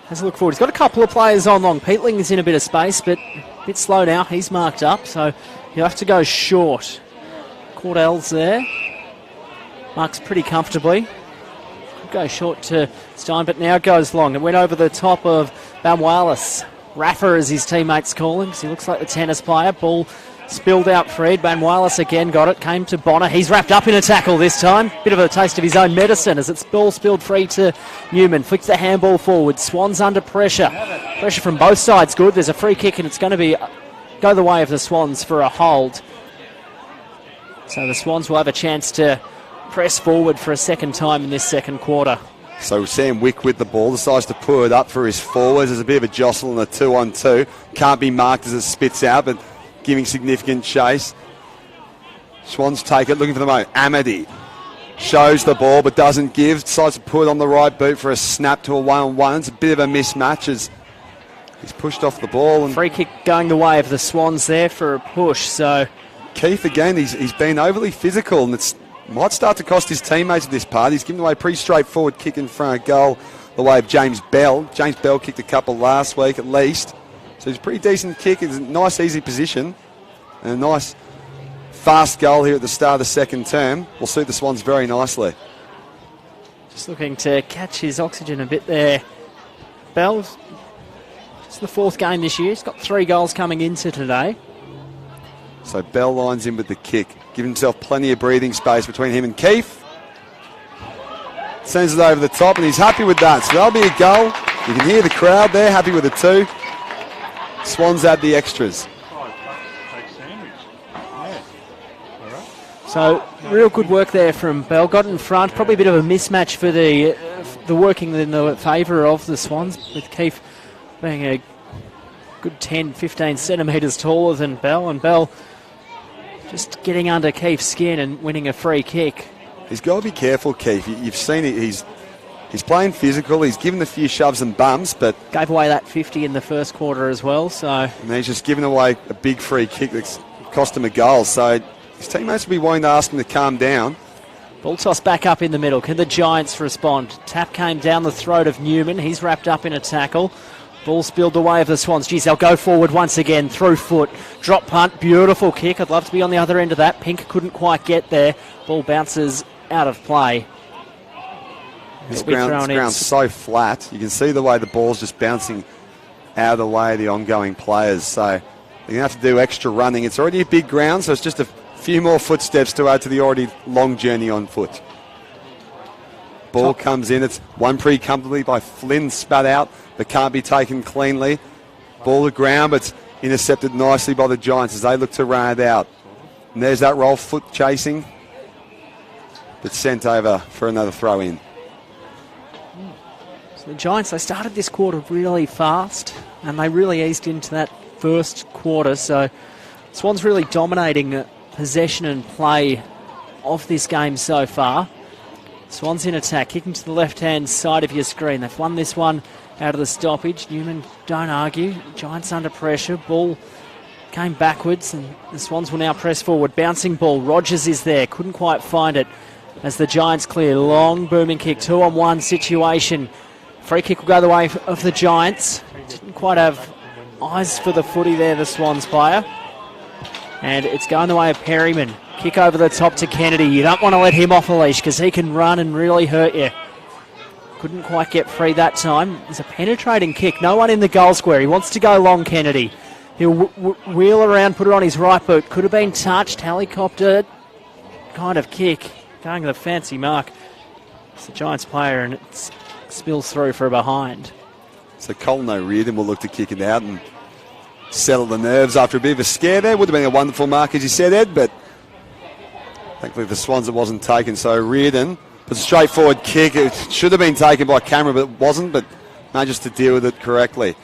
Has a look forward. He's got a couple of players on long. Peatling is in a bit of space, but a bit slow now. He's marked up, so he'll have to go short. Cordell's there. Marks pretty comfortably. Could go short to Stein, but now goes long. It went over the top of Banwalis. Raffer, as his teammates call him, because he looks like the tennis player. Ball spilled out Fred. Banwalis again got it. Came to Bonner. He's wrapped up in a tackle this time. Bit of a taste of his own medicine as it's ball spilled free to Newman. Flicks the handball forward. Swans under pressure. Pressure from both sides good. There's a free kick and it's going to go the way of the Swans for a hold. So the Swans will have a chance to press forward for a second time in this second quarter.
So Sam Wick with the ball decides to pull it up for his forwards. There's a bit of a jostle and a 2-on-2. Can't be marked as it spits out, but giving significant chase. Swans take it, looking for the moment. Amity shows the ball but doesn't give. Decides to put it on the right boot for a snap to a 1-on-1. It's a bit of a mismatch as he's pushed off the ball. And
free kick going the way of the Swans there for a push. So
Keith again, he's been overly physical and it might start to cost his teammates at this part. He's given away a pretty straightforward kick in front of goal the way of James Bell. James Bell kicked a couple last week at least. So it's a pretty decent kick. It's a nice, easy position. And a nice, fast goal here at the start of the second term will suit the Swans very nicely.
Just looking to catch his oxygen a bit there. Bell, it's the 4th game this year. He's got 3 goals coming into today.
So Bell lines in with the kick. Giving himself plenty of breathing space between him and Keith. Sends it over the top and he's happy with that. So that'll be a goal. You can hear the crowd there, happy with the 2. Swans add the extras.
So real good work there from Bell. Got in front. Probably a bit of a mismatch for the working in the favour of the Swans, with Keith being a good 10, 15 centimetres taller than Bell. And Bell just getting under Keith's skin and winning a free kick.
He's got to be careful, Keith. You've seen it. He's playing physical. He's given a few shoves and bumps, but
gave away that 50 in the first quarter as well. So
and he's just given away a big free kick that's cost him a goal. So his teammates will be wanting to ask him to calm down.
Ball toss back up in the middle. Can the Giants respond? Tap came down the throat of Newman. He's wrapped up in a tackle. Ball spilled away of the Swans. Geez, they'll go forward once again through foot. Drop punt, beautiful kick. I'd love to be on the other end of that. Pink couldn't quite get there. Ball bounces out of play.
This ground's so flat. You can see the way the ball's just bouncing out of the way of the ongoing players. So They're going to have to do extra running. It's already a big ground, so it's just a few more footsteps to add to the already long journey on foot. Ball comes in. It's won pretty comfortably by Flynn, spat out, but can't be taken cleanly. Ball to ground, but it's intercepted nicely by the Giants as they look to run it out. And there's that roll, foot chasing, but sent over for another throw in.
So the Giants, they started this quarter really fast, and they really eased into that first quarter. So Swans really dominating possession and play of this game so far. Swans in attack, kicking to the left-hand side of your screen. They've won this one out of the stoppage. Newman, don't argue. Giants under pressure. Ball came backwards, and the Swans will now press forward. Bouncing ball. Rogers is there. Couldn't quite find it as the Giants clear. Long booming kick. 2-on-1 situation. Free kick will go the way of the Giants. Didn't quite have eyes for the footy there, the Swans player. And it's going the way of Perryman. Kick over the top to Kennedy. You don't want to let him off a leash because he can run and really hurt you. Couldn't quite get free that time. It's a penetrating kick. No one in the goal square. He wants to go long, Kennedy. He'll wheel around, put it on his right boot. Could have been touched. Helicopter kind of kick. Going to the fancy mark. It's the Giants player and it spills through for a behind.
So Colin O'Riordan will look to kick it out and settle the nerves after a bit of a scare there. Would have been a wonderful mark, as you said, Ed, but thankfully the Swans it wasn't taken. So O'Riordan, but a straightforward kick. It should have been taken by camera, but it wasn't, but manages to deal with it correctly.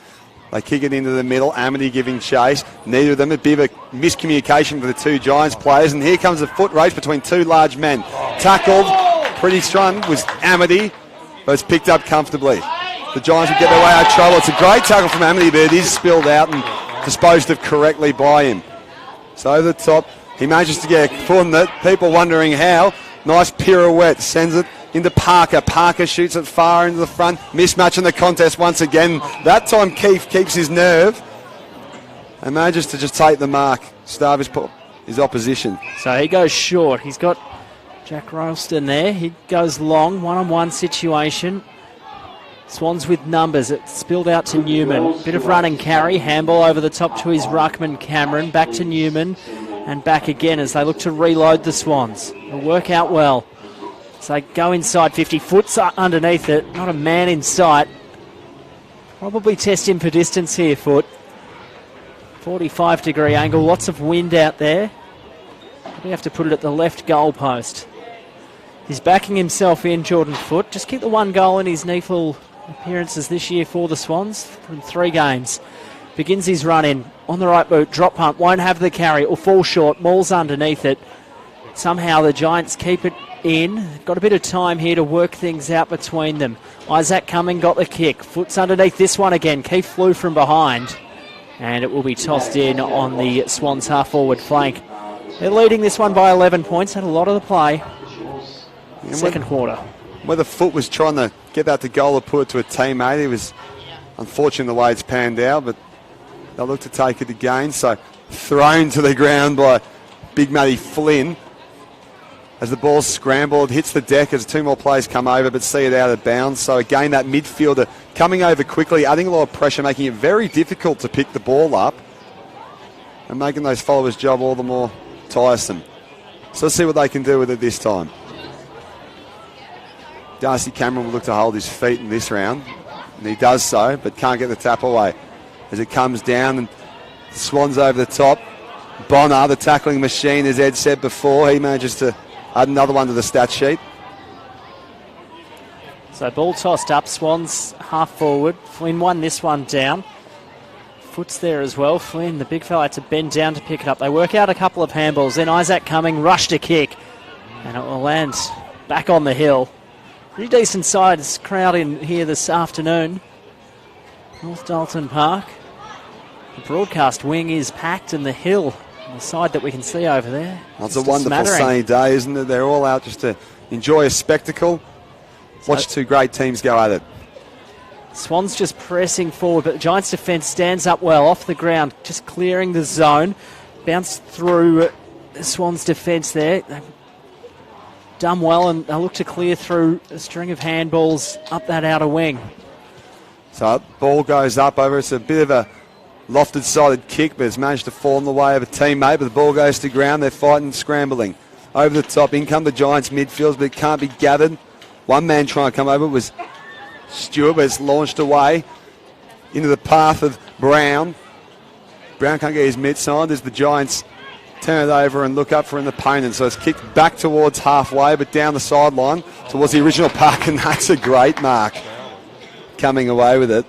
They kick it into the middle. Amity giving chase. Neither of them. A bit of a miscommunication for the two Giants players. And here comes a foot race between two large men. Tackled, pretty strong, was Amity, but it's picked up comfortably. The Giants will get their way out of trouble. It's a great tackle from Amity, but it is spilled out and disposed of correctly by him. So over the top, he manages to get a foot in it. People wondering how. Nice pirouette, sends it into Parker. Parker shoots it far into the front. Mismatch in the contest once again. That time Keefe keeps his nerve and manages to just take the mark, starve his opposition.
So he goes short. He's got Jack Ralston there. He goes long, one-on-one situation. Swans with numbers. It spilled out to Newman. Bit of run and carry. Handball over the top to his ruckman Cameron. Back to Newman and back again as they look to reload the Swans. It'll work out well. So they go inside 50. Foot's underneath it. Not a man in sight. Probably test him for distance here, Foot. 45-degree angle. Lots of wind out there. We have to put it at the left goal post. He's backing himself in, Jordan Foot. Just keep the one goal in his NEAFL appearances this year for the Swans from 3 games. Begins his run in on the right boot. Drop punt. Won't have the carry. Or fall short. Maul's underneath it. Somehow the Giants keep it in. Got a bit of time here to work things out between them. Isaac Cumming got the kick. Foot's underneath this one again. Keith flew from behind. And it will be tossed in on the Swans half-forward flank. They're leading this one by 11 points. Had a lot of the play. Second quarter.
Whether Foot was trying to get that to goal or put it to a teammate, it was unfortunate the way it's panned out, but they'll look to take it again. So thrown to the ground by Big Matty Flynn as the ball's scrambled, hits the deck as 2 more players come over but see it out of bounds. So again, that midfielder coming over quickly, adding a lot of pressure, making it very difficult to pick the ball up and making those followers' job all the more tiresome. So let's see what they can do with it this time. Darcy Cameron will look to hold his feet in this round, and he does so, but can't get the tap away. As it comes down, and the Swans over the top. Bonner, the tackling machine, as Ed said before, he manages to add another one to the stat sheet.
So ball tossed up, Swans half forward. Flynn won this one down. Foot's there as well. Flynn, the big fella, had to bend down to pick it up. They work out a couple of handballs. Then Isaac Cumming rushed a kick, and it will land back on the hill. Pretty decent size crowd in here this afternoon. North Dalton Park. The broadcast wing is packed, and the hill, the side that we can see over there.
It's a wonderful sunny day, isn't it? They're all out just to enjoy a spectacle. Watch 2 great teams go at it.
Swans just pressing forward, but the Giants' defence stands up well off the ground, just clearing the zone. Bounced through the Swans' defence there. They've done well, and they'll look to clear through a string of handballs up that outer wing.
So ball goes up over. It's a bit of a lofted sided kick, but has managed to fall in the way of a teammate, but the ball goes to ground. They're fighting, scrambling. Over the top, in come the Giants midfields, but it can't be gathered. One man trying to come over was Stewart, but it's launched away into the path of Brown. Brown can't get his mid signed as the Giants turn it over and look up for an opponent. So it's kicked back towards halfway, but down the sideline towards the original park, and that's a great mark. Coming away with it.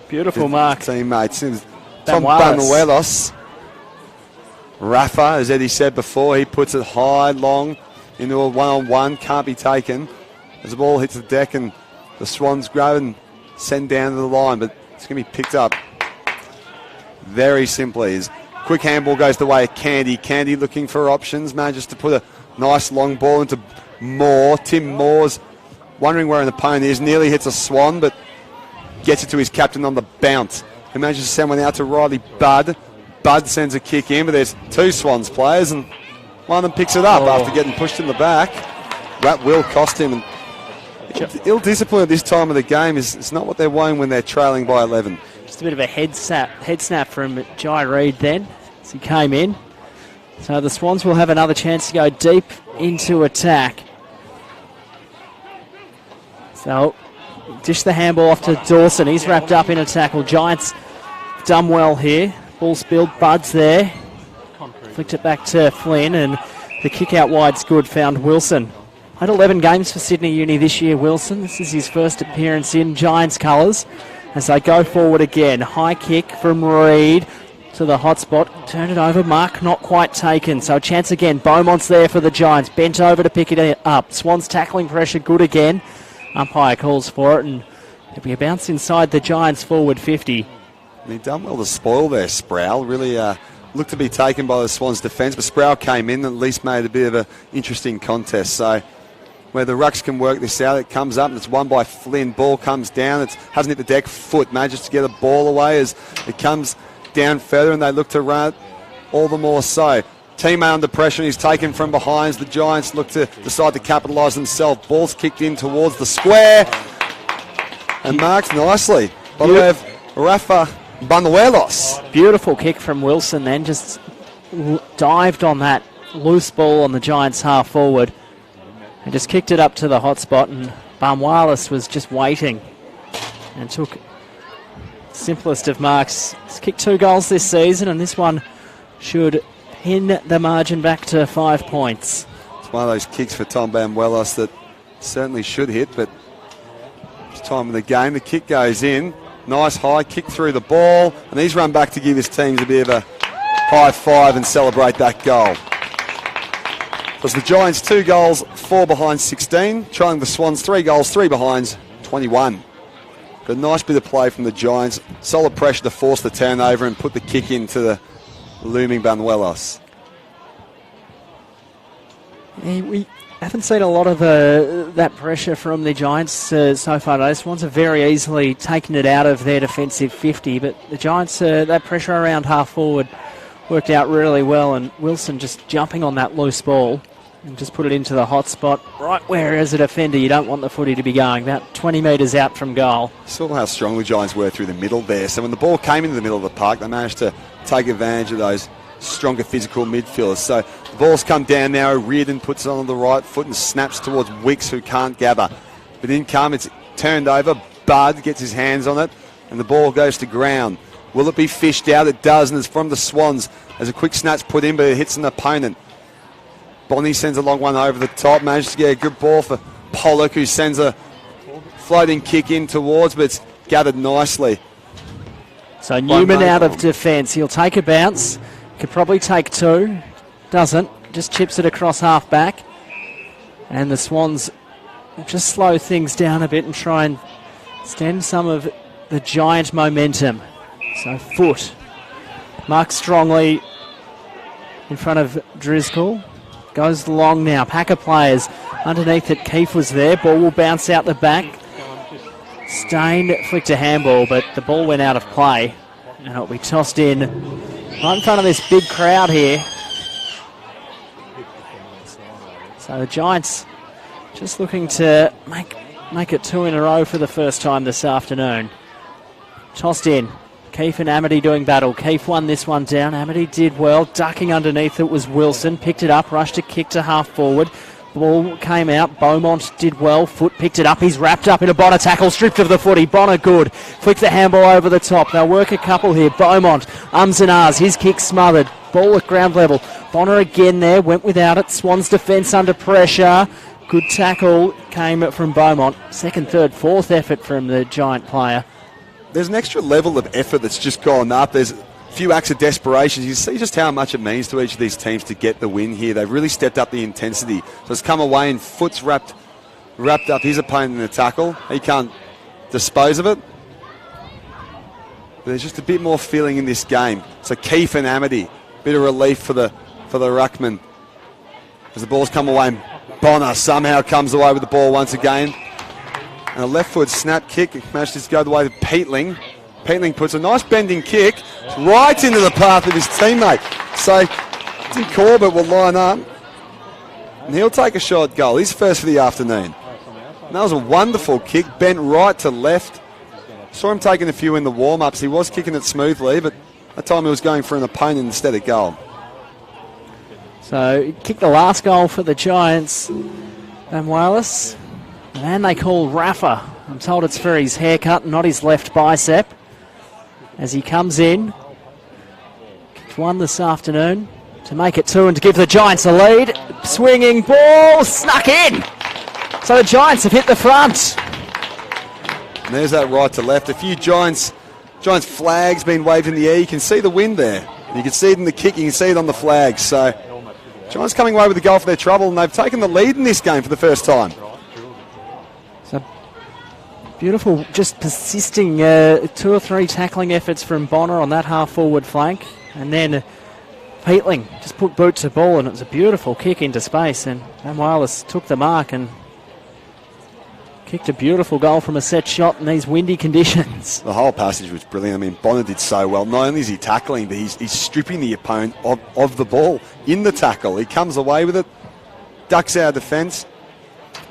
Beautiful mark.
Teammates. Tom Banuelos. Rafa, as Eddie said before, he puts it high, long, into a one-on-one. Can't be taken. As the ball hits the deck and the Swans grab and send down to the line, but it's going to be picked up very simply. As quick handball goes the way of Candy. Candy looking for options, manages to put a nice long ball into Moore. Tim Moore's wondering where an opponent is. Nearly hits a Swan, but gets it to his captain on the bounce. He manages to send one out to Riley Budd. Budd sends a kick in, but there's two Swans players, and one of them picks it up after getting pushed in the back. That will cost him. And ill discipline at this time of the game is not what they're wanting when they're trailing by 11.
Just a bit of a head snap from Jai Reid then as he came in. So the Swans will have another chance to go deep into attack. So dish the handball off to Dawson. He's wrapped up in a tackle. Giants done well here. Ball spilled. Bud's there. Flicked it back to Flynn, and the kick out wide's good. Found Wilson. Had 11 games for Sydney Uni this year, Wilson. This is his first appearance in Giants colours as they go forward again. High kick from Reid to the hot spot. Turn it over. Mark not quite taken. So a chance again. Beaumont's there for the Giants. Bent over to pick it up. Swans tackling pressure good again. Umpire calls for it, and there'll be a bounce inside the Giants forward 50.
And he done well to spoil there, Sproul. Really looked to be taken by the Swans' defence, but Sproul came in and at least made a bit of an interesting contest. So where the Rucks can work this out, it comes up and it's won by Flynn. Ball comes down. It hasn't hit the deck. Foot manages to get a ball away as it comes down further, and they look to run it all the more so. Teammate under pressure, and he's taken from behind. The Giants look to decide to capitalise themselves. Ball's kicked in towards the square and marked nicely by the way of Rafa Banuelos.
Beautiful kick from Wilson then, just dived on that loose ball on the Giants half forward and just kicked it up to the hot spot, and Banuelos was just waiting and took simplest of marks. He's kicked 2 goals this season, and this one should pin the margin back to 5 points.
It's one of those kicks for Tom Banuelos that certainly should hit, but it's time of the game. The kick goes in. Nice high kick through the ball, and he's run back to give his teams a bit of a high five and celebrate that goal. It was the Giants 2 goals, 4 behind 16, trailing the Swans 3 goals, 3 behinds, 21. But a nice bit of play from the Giants. Solid pressure to force the turnover and put the kick into the looming Banuelos.
Yeah, we haven't seen a lot of that pressure from the Giants so far. The Swans have very easily taken it out of their defensive 50, but the Giants, that pressure around half forward worked out really well, and Wilson just jumping on that loose ball and just put it into the hot spot right where, as a defender, you don't want the footy to be going, about 20 metres out from goal.
Saw how strong the Giants were through the middle there. So when the ball came into the middle of the park, they managed to take advantage of those stronger physical midfielders. So the ball's come down now. Reardon puts it on the right foot and snaps towards Wicks, who can't gather. But in come, it's turned over. Bud gets his hands on it, and the ball goes to ground. Will it be fished out? It does, and it's from the Swans as a quick snatch put in, but it hits an opponent. Bonnie sends a long one over the top, manages to get a good ball for Pollock, who sends a floating kick in towards, but it's gathered nicely.
So Newman out of defence. He'll take a bounce. Could probably take 2. Doesn't. Just chips it across half back. And the Swans just slow things down a bit and try and stem some of the Giant momentum. So Foot marks strongly in front of Driscoll. Goes long now. Pack of players underneath it. Keefe was there. Ball will bounce out the back. Stain flicked a handball, but the ball went out of play. And it'll be tossed in right in front of this big crowd here. So the Giants just looking to make it 2 in a row for the first time this afternoon. Tossed in. Keefe and Amity doing battle. Keefe won this one down. Amity did well. Ducking underneath it was Wilson. Picked it up, rushed a kick to half forward. Ball came out. Beaumont did well. Foot picked it up. He's wrapped up in a Bonner tackle. Stripped of the footy. Bonner good. Flicked the handball over the top. They'll work a couple here. Beaumont, ums and ahs. His kick smothered. Ball at ground level. Bonner again there. Went without it. Swans defence under pressure. Good tackle came from Beaumont. Second, third, fourth effort from the Giant player.
There's an extra level of effort that's just gone up. There's a few acts of desperation. You see just how much it means to each of these teams to get the win here. They've really stepped up the intensity. So it's come away and Foot's wrapped up his opponent in the tackle. He can't dispose of it. But there's just a bit more feeling in this game. So Keefe and Amity, bit of relief for the ruckman. As the ball's come away, and Bonner somehow comes away with the ball once again. And a left foot snap kick managed to go the way of Peatling. Peatling puts a nice bending kick right into the path of his teammate. So Tim Corbett will line up and he'll take a shot goal. His first for the afternoon. And that was a wonderful kick, bent right to left. Saw him taking a few in the warm-ups. He was kicking it smoothly, but that time he was going for an opponent instead of goal.
So kicked the last goal for the Giants. And Wallace, the man they call Rafa. I'm told it's for his haircut, not his left bicep. As he comes in, kicked one this afternoon to make it two and to give the Giants a lead. Swinging ball, snuck in. So the Giants have hit the front.
And there's that right to left. A few Giants flags being waved in the air. You can see the wind there. You can see it in the kick, you can see it on the flags. So Giants coming away with the goal for their trouble, and they've taken the lead in this game for the first time.
So beautiful, just persisting 2 or 3 tackling efforts from Bonner on that half-forward flank. And then Peatling just put boot to ball, and it was a beautiful kick into space. And Wireless took the mark and kicked a beautiful goal from a set shot in these windy conditions.
The whole passage was brilliant. I mean, Bonner did so well. Not only is he tackling, but he's stripping the opponent of the ball in the tackle. He comes away with it, ducks out of defence,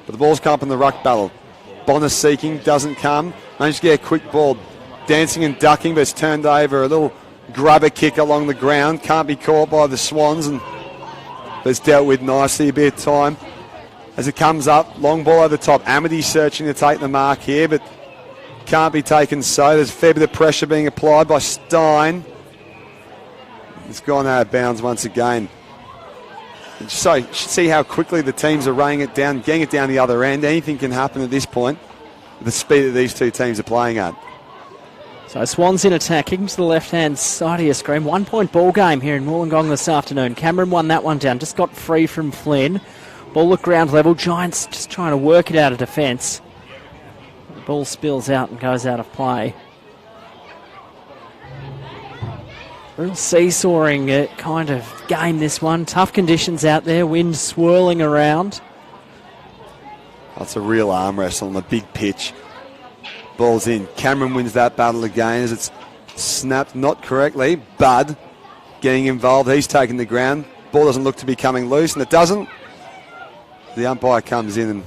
but the ball's come up in the ruck battle. Bonner seeking, doesn't come. Managed to get a quick ball, dancing and ducking, but it's turned over. A little grubber kick along the ground. Can't be caught by the Swans, and but it's dealt with nicely. A bit of time as it comes up. Long ball over the top. Amity searching to take the mark here, but can't be taken so. There's a fair bit of pressure being applied by Stein. It's gone out of bounds once again. So you should see how quickly the teams are raining it down, getting it down the other end. Anything can happen at this point with the speed that these two teams are playing at.
So Swans in attack, kicking to the left-hand side of your screen. 1 point ball game here in Wollongong this afternoon. Cameron won that one down, just got free from Flynn. Ball at ground level, Giants just trying to work it out of defence. The ball spills out and goes out of play. Real seesawing kind of game, this one. Tough conditions out there, wind swirling around.
That's a real arm wrestle on a big pitch. Ball's in. Cameron wins that battle again as it's snapped not correctly. Bud getting involved. He's taking the ground. Ball doesn't look to be coming loose, and it doesn't. The umpire comes in and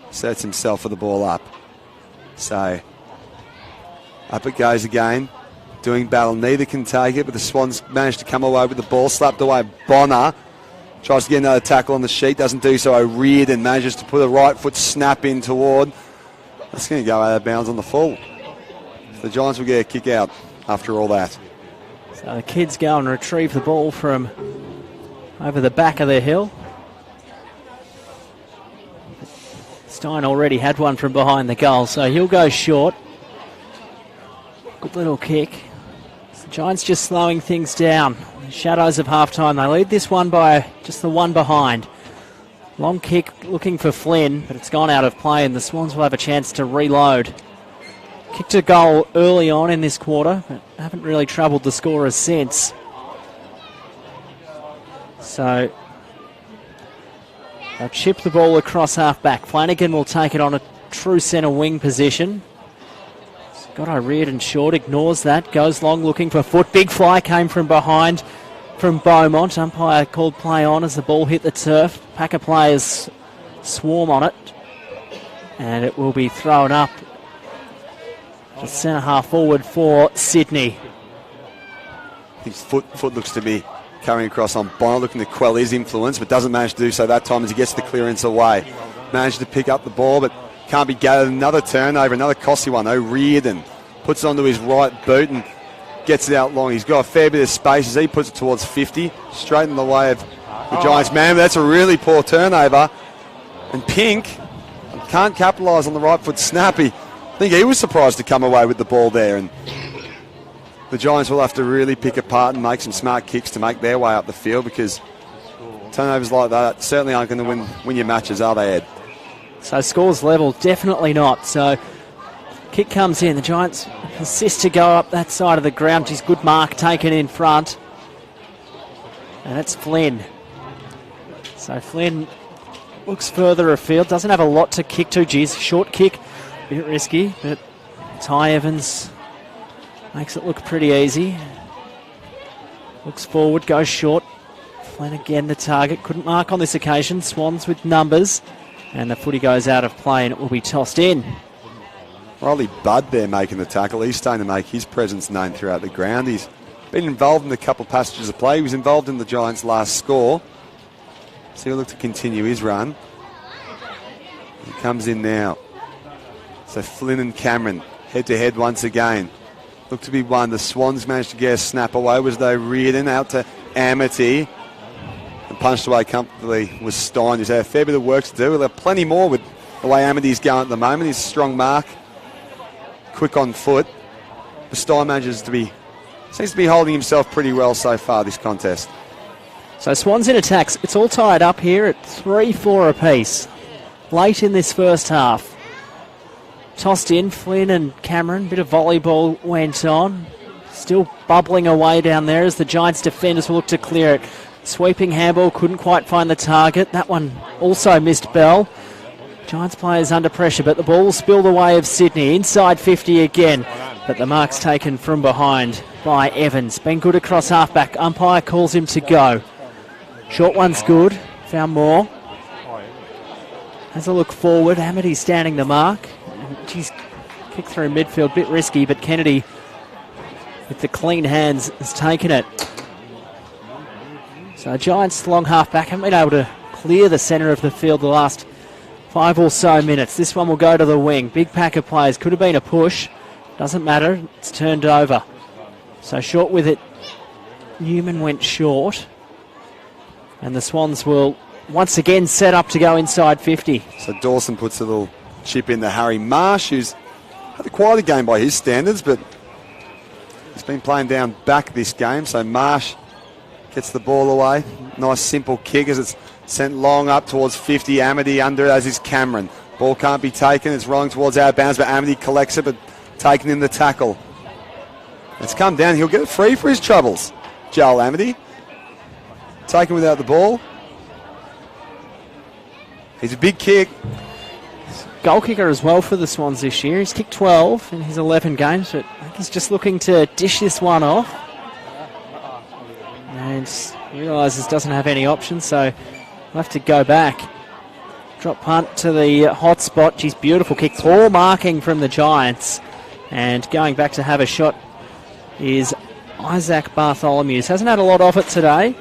sets himself for the ball up. So up it goes again. Doing battle, neither can take it, but the Swans managed to come away with the ball, slapped away. Bonner tries to get another tackle on the sheet, doesn't do so. O'Riordan manages to put a right foot snap in toward. That's going to go out of bounds on the full. The Giants will get a kick out after all that.
So the kids go and retrieve the ball from over the back of the hill. Stein already had one from behind the goal, so he'll go short. Good little kick. The Giants just slowing things down. The shadows of half-time. They lead this one by just the one behind. Long kick looking for Flynn, but it's gone out of play, and the Swans will have a chance to reload. Kicked a goal early on in this quarter, but haven't really troubled the scorers since. So they'll chip the ball across half-back. Flanagan will take it on a true centre wing position. Got O'Riordan short, ignores that, goes long looking for Foot. Big fly came from behind from Beaumont. Umpire called play on as the ball hit the turf. Pack of players swarm on it, and it will be thrown up to centre half forward for Sydney.
His foot looks to be carrying across on Bonner, looking to quell his influence, but doesn't manage to do so that time as he gets the clearance away. Managed to pick up the ball, but can't be gathered. Another turnover, another costly one. O'Riordan puts it onto his right boot and gets it out long. He's got a fair bit of space as he puts it towards 50, straight in the way of the Giants man. But that's a really poor turnover. And Pink can't capitalise on the right foot snap. I think he was surprised to come away with the ball there. And the Giants will have to really pick apart and make some smart kicks to make their way up the field, because turnovers like that certainly aren't going to win your matches, are they, Ed?
So scores level, definitely not. So kick comes in. The Giants insist to go up that side of the ground. Geez, good mark taken in front. And that's Flynn. So Flynn looks further afield. Doesn't have a lot to kick to. Geez, short kick. A bit risky, but Ty Evans makes it look pretty easy. Looks forward, goes short. Flynn again the target. Couldn't mark on this occasion. Swans with numbers. And the footy goes out of play and it will be tossed in.
Riley Budd there making the tackle. He's starting to make his presence known throughout the ground. He's been involved in a couple of passages of play. He was involved in the Giants' last score. So he'll look to continue his run. He comes in now. So Flynn and Cameron head-to-head once again. Look to be one. The Swans managed to get a snap away. Was though Reardon out to Amity. And punched away comfortably was Stein. He's had a fair bit of work to do. We'll have plenty more with the way Amity's going at the moment. He's a strong mark. Quick on foot. But Stein seems to be holding himself pretty well so far this contest.
So Swans in attacks. It's all tied up here at 3-4 apiece. Late in this first half. Tossed in, Flynn and Cameron. Bit of volleyball went on. Still bubbling away down there as the Giants defenders will look to clear it. Sweeping handball, couldn't quite find the target. That one also missed Bell. Giants players under pressure, but the ball will spill the way of Sydney. Inside 50 again, but the mark's taken from behind by Evans. Been good across halfback. Umpire calls him to go. Short one's good. Found more. Has a look forward. Amity standing the mark. He's kicked through midfield, bit risky, but Kennedy with the clean hands has taken it. So Giants long halfback haven't been able to clear the centre of the field the last 5 or so minutes. This one will go to the wing. Big pack of players. Could have been a push. Doesn't matter. It's turned over. So short with it. Newman went short. And the Swans will once again set up to go inside 50.
So Dawson puts a little chip in to Harry Marsh, who's had a quality game by his standards, but he's been playing down back this game. So Marsh gets the ball away. Nice simple kick as it's sent long up towards 50. Amity under it, as is Cameron. Ball can't be taken. It's rolling towards out of bounds, but Amity collects it, but taken in the tackle. It's come down. He'll get it free for his troubles. Joel Amity. Taken without the ball. He's a big kick.
Goal kicker as well for the Swans this year. He's kicked 12 in his 11 games, but I think he's just looking to dish this one off. And realises doesn't have any options, so we'll have to go back. Drop punt to the hot spot. She's beautiful kick. Poor marking from the Giants. And going back to have a shot is Isaac Bartholomew. Hasn't had a lot of it today.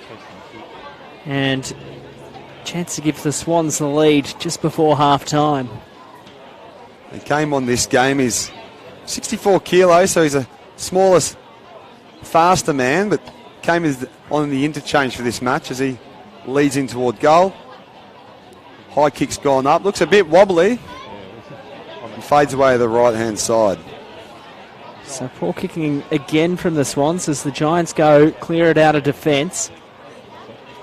And chance to give the Swans the lead just before half time.
He came on this game. He's 64 kilos, so he's a smallest, faster man, but came on the interchange for this match as he leads in toward goal. High kick's gone up. Looks a bit wobbly. And fades away to the right-hand side.
So poor kicking again from the Swans as the Giants go clear it out of defence.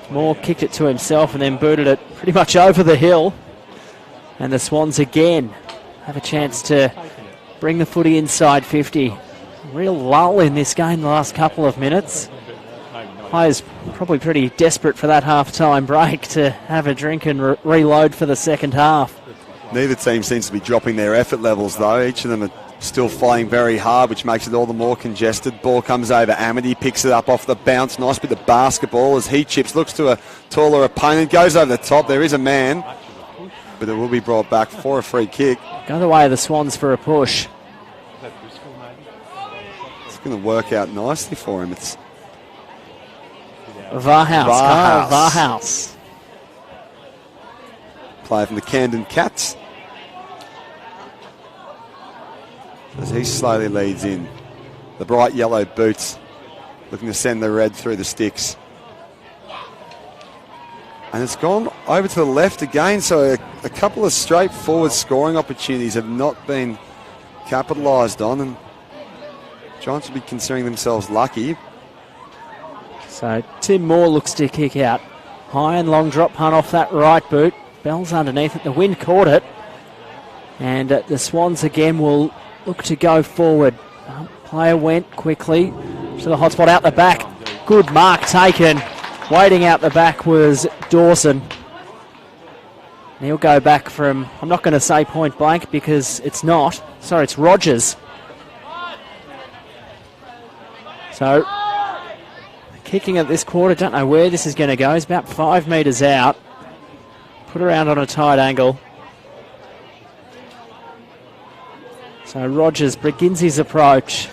Moore kicked it to himself and then booted it pretty much over the hill. And the Swans again have a chance to bring the footy inside 50. Real lull in this game the last couple of minutes. Players probably pretty desperate for that half-time break to have a drink and reload for the second half.
Neither team seems to be dropping their effort levels, though. Each of them are still fighting very hard, which makes it all the more congested. Ball comes over. Amity picks it up off the bounce. Nice bit of basketball as he chips. Looks to a taller opponent. Goes over the top. There is a man, but it will be brought back for a free kick.
Go the way of the Swans for a push.
It's going to work out nicely for him. It's
Kyle Varhouse.
Player from the Camden Cats. As he slowly leads in. The bright yellow boots looking to send the red through the sticks. And it's gone over to the left again, so a couple of straightforward scoring opportunities have not been capitalised on, and Giants will be considering themselves lucky.
So Tim Moore looks to kick out. High and long drop punt off that right boot. Bell's underneath it. The wind caught it. And the Swans again will look to go forward. Player went quickly to the hotspot out the back. Good mark taken. Waiting out the back was Dawson. And he'll go back from, I'm not going to say point blank because it's not. Sorry, it's Rogers. So, kicking at this quarter, don't know where this is going to go. He's about 5 metres out. Put around on a tight angle. So Rogers begins his approach.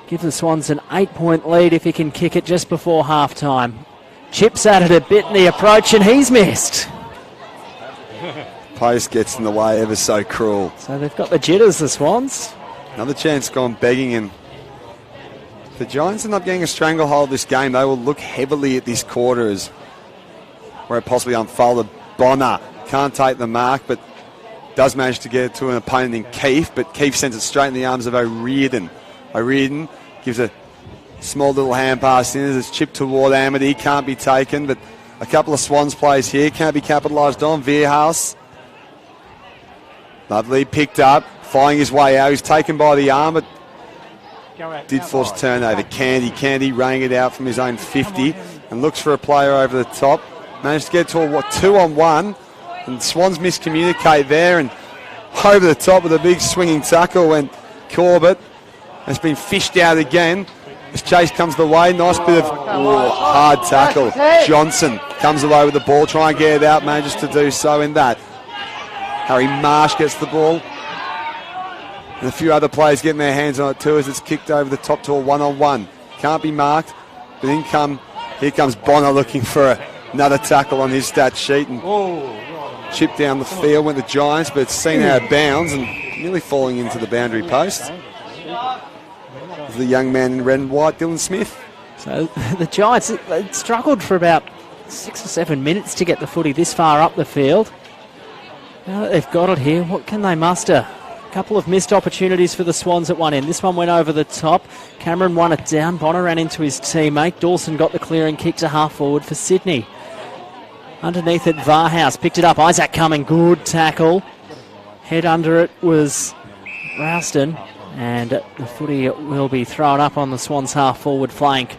Give the Swans an 8-point lead if he can kick it just before half-time. Chips at it a bit in the approach and he's missed.
Post gets in the way ever so cruel.
So they've got the jitters, the Swans.
Another chance gone begging, and if the Giants end up getting a stranglehold of this game, they will look heavily at this quarter as where it possibly unfolded. Bonner can't take the mark, but does manage to get it to an opponent in Keefe, but Keefe sends it straight in the arms of O'Riordan. O'Riordan gives a small little hand pass in as it's chipped toward Amity, can't be taken, but a couple of Swans plays here, can't be capitalised on. Veerhouse, lovely, picked up, finding his way out. He's taken by the arm, but did force a turnover. Candy rang it out from his own 50 and looks for a player over the top. Managed to get to a 2-on-1, and Swans miscommunicate there, and over the top with a big swinging tackle went Corbett. It's been fished out again as Chase comes the way. Nice bit of hard tackle. Johnson comes away with the ball, try and get it out, manages to do so in that. Harry Marsh gets the ball. And a few other players getting their hands on it too as it's kicked over the top to a 1-on-1. Can't be marked, but here comes Bonner looking for another tackle on his stat sheet, and chipped down the field, went the Giants, but it's seen out of bounds and nearly falling into the boundary post. The young man in red and white, Dylan Smith.
So the Giants struggled for about 6 or 7 minutes to get the footy this far up the field. Now that they've got it here, what can they muster? A couple of missed opportunities for the Swans at one end. This one went over the top. Cameron won it down. Bonner ran into his teammate. Dawson got the clearing kick to half forward for Sydney. Underneath it, Varhouse picked it up. Isaac Cumming, good tackle. Head under it was Rouston. And the footy will be thrown up on the Swans' half-forward flank.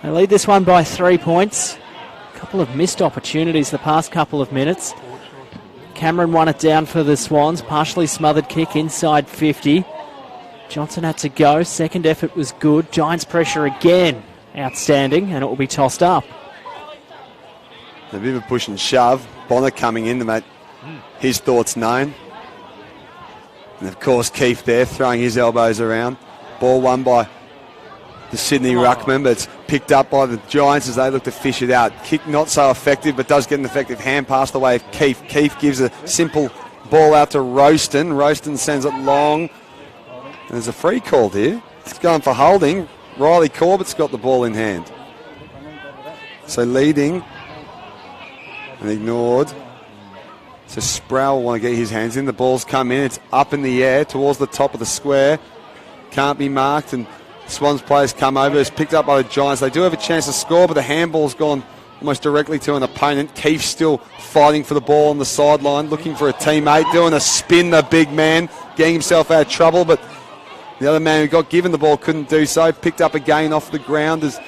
They lead this one by 3 points. A couple of missed opportunities the past couple of minutes. Cameron won it down for the Swans. Partially smothered kick inside 50. Johnson had to go. Second effort was good. Giants pressure again. Outstanding, and it will be tossed up.
A bit of a push and shove. Bonner coming in to make his thoughts known. And of course Keefe there throwing his elbows around. Ball won by the Sydney Ruckman, but it's picked up by the Giants as they look to fish it out. Kick not so effective, but does get an effective hand pass the way of Keefe. Keefe gives a simple ball out to Roaston. Roaston sends it long. And there's a free called here. It's going for holding. Riley Corbett's got the ball in hand. So leading and ignored. So Sproul will want to get his hands in. The ball's come in. It's up in the air towards the top of the square. Can't be marked, and Swans players come over. It's picked up by the Giants. They do have a chance to score, but the handball's gone almost directly to an opponent. Keefe still fighting for the ball on the sideline, looking for a teammate, doing a spin, the big man, getting himself out of trouble, but the other man who got given the ball couldn't do so. Picked up again off the ground as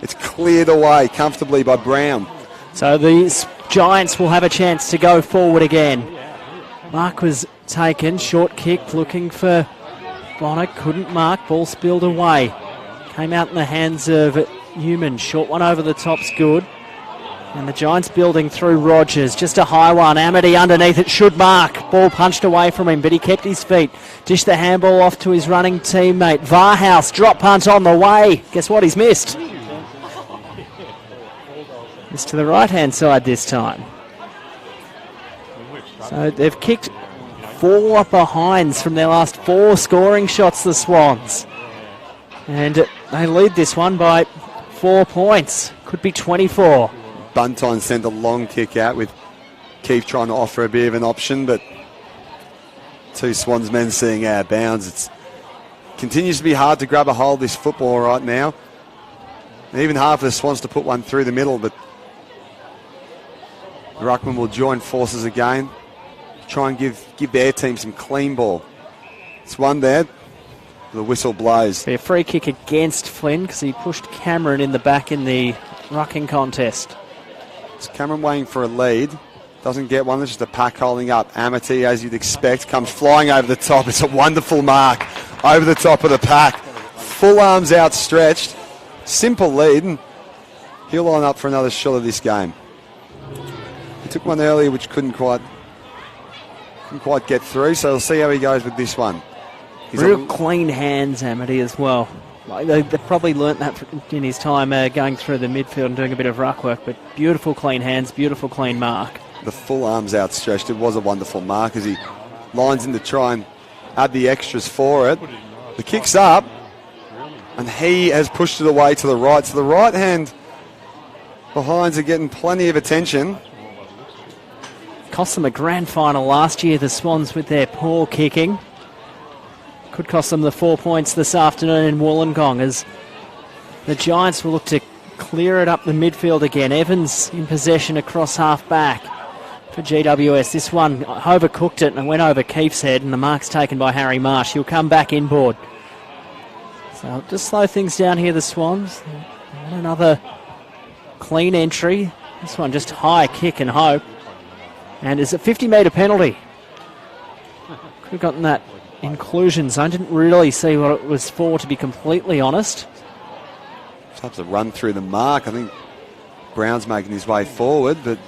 it's cleared away comfortably by Brown.
So the Giants will have a chance to go forward again. Mark was taken, short kick, looking for Bonner, couldn't mark, ball spilled away. Came out in the hands of Newman, short one over the top's good. And the Giants building through Rogers, just a high one, Amity underneath it, should mark. Ball punched away from him, but he kept his feet. Dished the handball off to his running teammate. Varhouse, drop punt on the way. Guess what, he's missed. It's to the right-hand side this time. So they've kicked 4 behinds from their last 4 scoring shots, the Swans. And they lead this one by 4 points. Could be 24.
Buntine sent a long kick out with Keith trying to offer a bit of an option, but 2 Swans men seeing out of bounds. It continues to be hard to grab a hold of this football right now. And even hard for the Swans to put one through the middle, but the Ruckman will join forces again. Try and give their team some clean ball. It's one there. The whistle blows.
Be a free kick against Flynn because he pushed Cameron in the back in the rucking contest.
It's Cameron waiting for a lead. Doesn't get one. It's just a pack holding up. Amity, as you'd expect, comes flying over the top. It's a wonderful mark over the top of the pack. Full arms outstretched. Simple lead. And he'll line up for another shot of this game. He took one earlier which couldn't quite get through, so we'll see how he goes with this one. He's
Real clean hands, Amity, as well. Like they probably learnt that in his time going through the midfield and doing a bit of ruck work, but beautiful clean hands, beautiful clean mark.
The full arms outstretched. It was a wonderful mark as he lines in to try and add the extras for it. The kick's up, and he has pushed it away to the right. So the right hand behinds are getting plenty of attention.
Cost them a grand final last year, the Swans, with their poor kicking. Could cost them the 4 points this afternoon in Wollongong as the Giants will look to clear it up the midfield again. Evans in possession across half back for GWS. This one overcooked it and went over Keefe's head, and the mark's taken by Harry Marsh. He'll come back inboard. So just slow things down here, the Swans. And another clean entry. This one just high kick and hope. And is a 50-metre penalty. Could have gotten that inclusion zone. Didn't really see what it was for, to be completely honest.
Types of run through the mark. I think Brown's making his way forward, but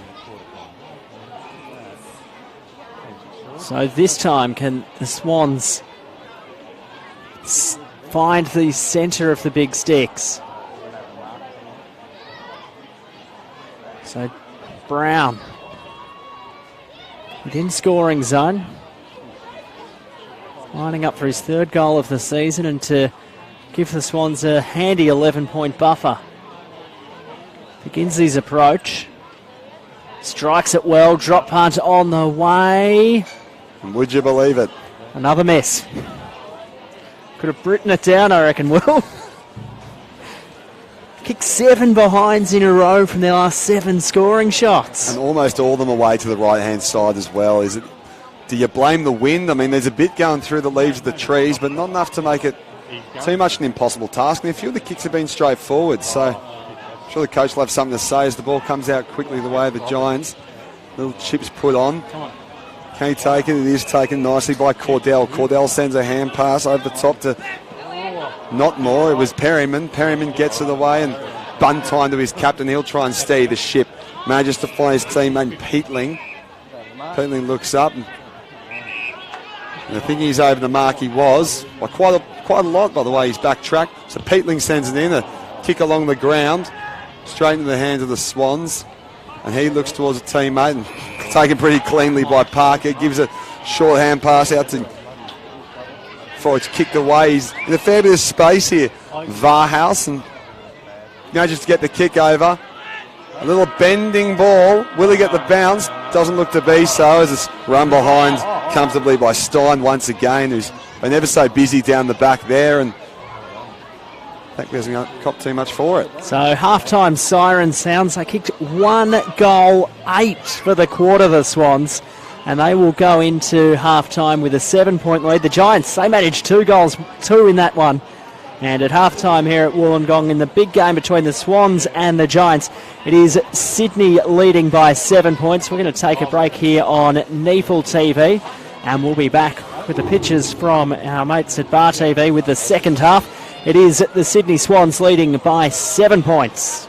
so this time, can the Swans find the centre of the big sticks? So Brown within scoring zone, lining up for his 3rd goal of the season and to give the Swans a handy 11-point buffer. Begins his approach, strikes it well, drop punt on the way.
Would you believe it?
Another miss. Could have written it down, I reckon, Will. Kicked 7 behinds in a row from their last 7 scoring shots.
And almost all of them away to the right-hand side as well. Do you blame the wind? I mean, there's a bit going through the leaves of the trees, but not enough to make it too much an impossible task. And a few of the kicks have been straightforward, so I'm sure the coach will have something to say as the ball comes out quickly the way of the Giants. Little chips put on. Can he take it? It is taken nicely by Cordell. Cordell sends a hand pass over the top to not more. It was Perryman. Perryman gets it away and Buntine to his captain. He'll try and steady the ship. Manages to find his teammate Peatling. Peatling looks up and I think he's over the mark. He was by quite a lot, by the way. He's backtracked. So Peatling sends it in, a kick along the ground, straight into the hands of the Swans. And he looks towards a teammate and taken pretty cleanly by Parker. Gives a short hand pass out to before it's kicked away. He's in a fair bit of space here. Varhouse, and just to get the kick over. A little bending ball. Will he get the bounce? Doesn't look to be so, as it's run behind comfortably by Stein once again, who's been ever so busy down the back there, and I think he hasn't cop too much for it.
So half-time siren sounds. They kicked 1 goal, 8 for the quarter, the Swans, and they will go into half-time with a 7-point lead. The Giants, they managed 2 goals, 2 in that one. And at half-time here at Wollongong, in the big game between the Swans and the Giants, it is Sydney leading by 7 points. We're going to take a break here on NEFL TV, and we'll be back with the pictures from our mates at Bar TV with the second half. It is the Sydney Swans leading by 7 points.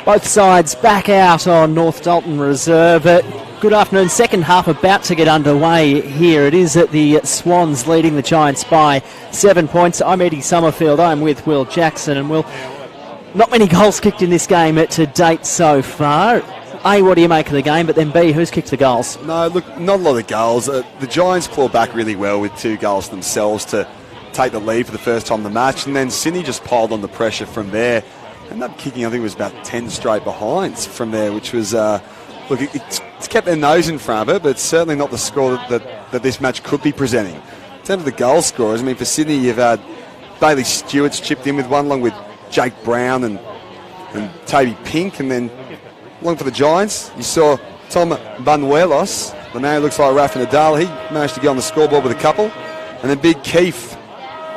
Both sides back out on North Dalton Reserve. Good afternoon. Second half about to get underway here. It is at the Swans leading the Giants by 7 points. I'm Eddie Summerfield. I'm with Will Jackson. And Will, not many goals kicked in this game to date so far. A, what do you make of the game? But then B, who's kicked the goals?
No, look, not a lot of goals. The Giants clawed back really well with 2 goals themselves to take the lead for the first time in the match. And then Sydney just piled on the pressure from there. Ended up kicking, I think it was about 10 straight behinds from there, which was, look, it's kept their nose in front of it, but it's certainly not the score that this match could be presenting. In terms of the goal scorers, I mean, for Sydney, you've had Bailey Stewart's chipped in with one, along with Jake Brown and Toby Pink, and then along for the Giants, you saw Tom Banuelos, the man who looks like Rafa Nadal. He managed to get on the scoreboard with a couple, and then Big Keith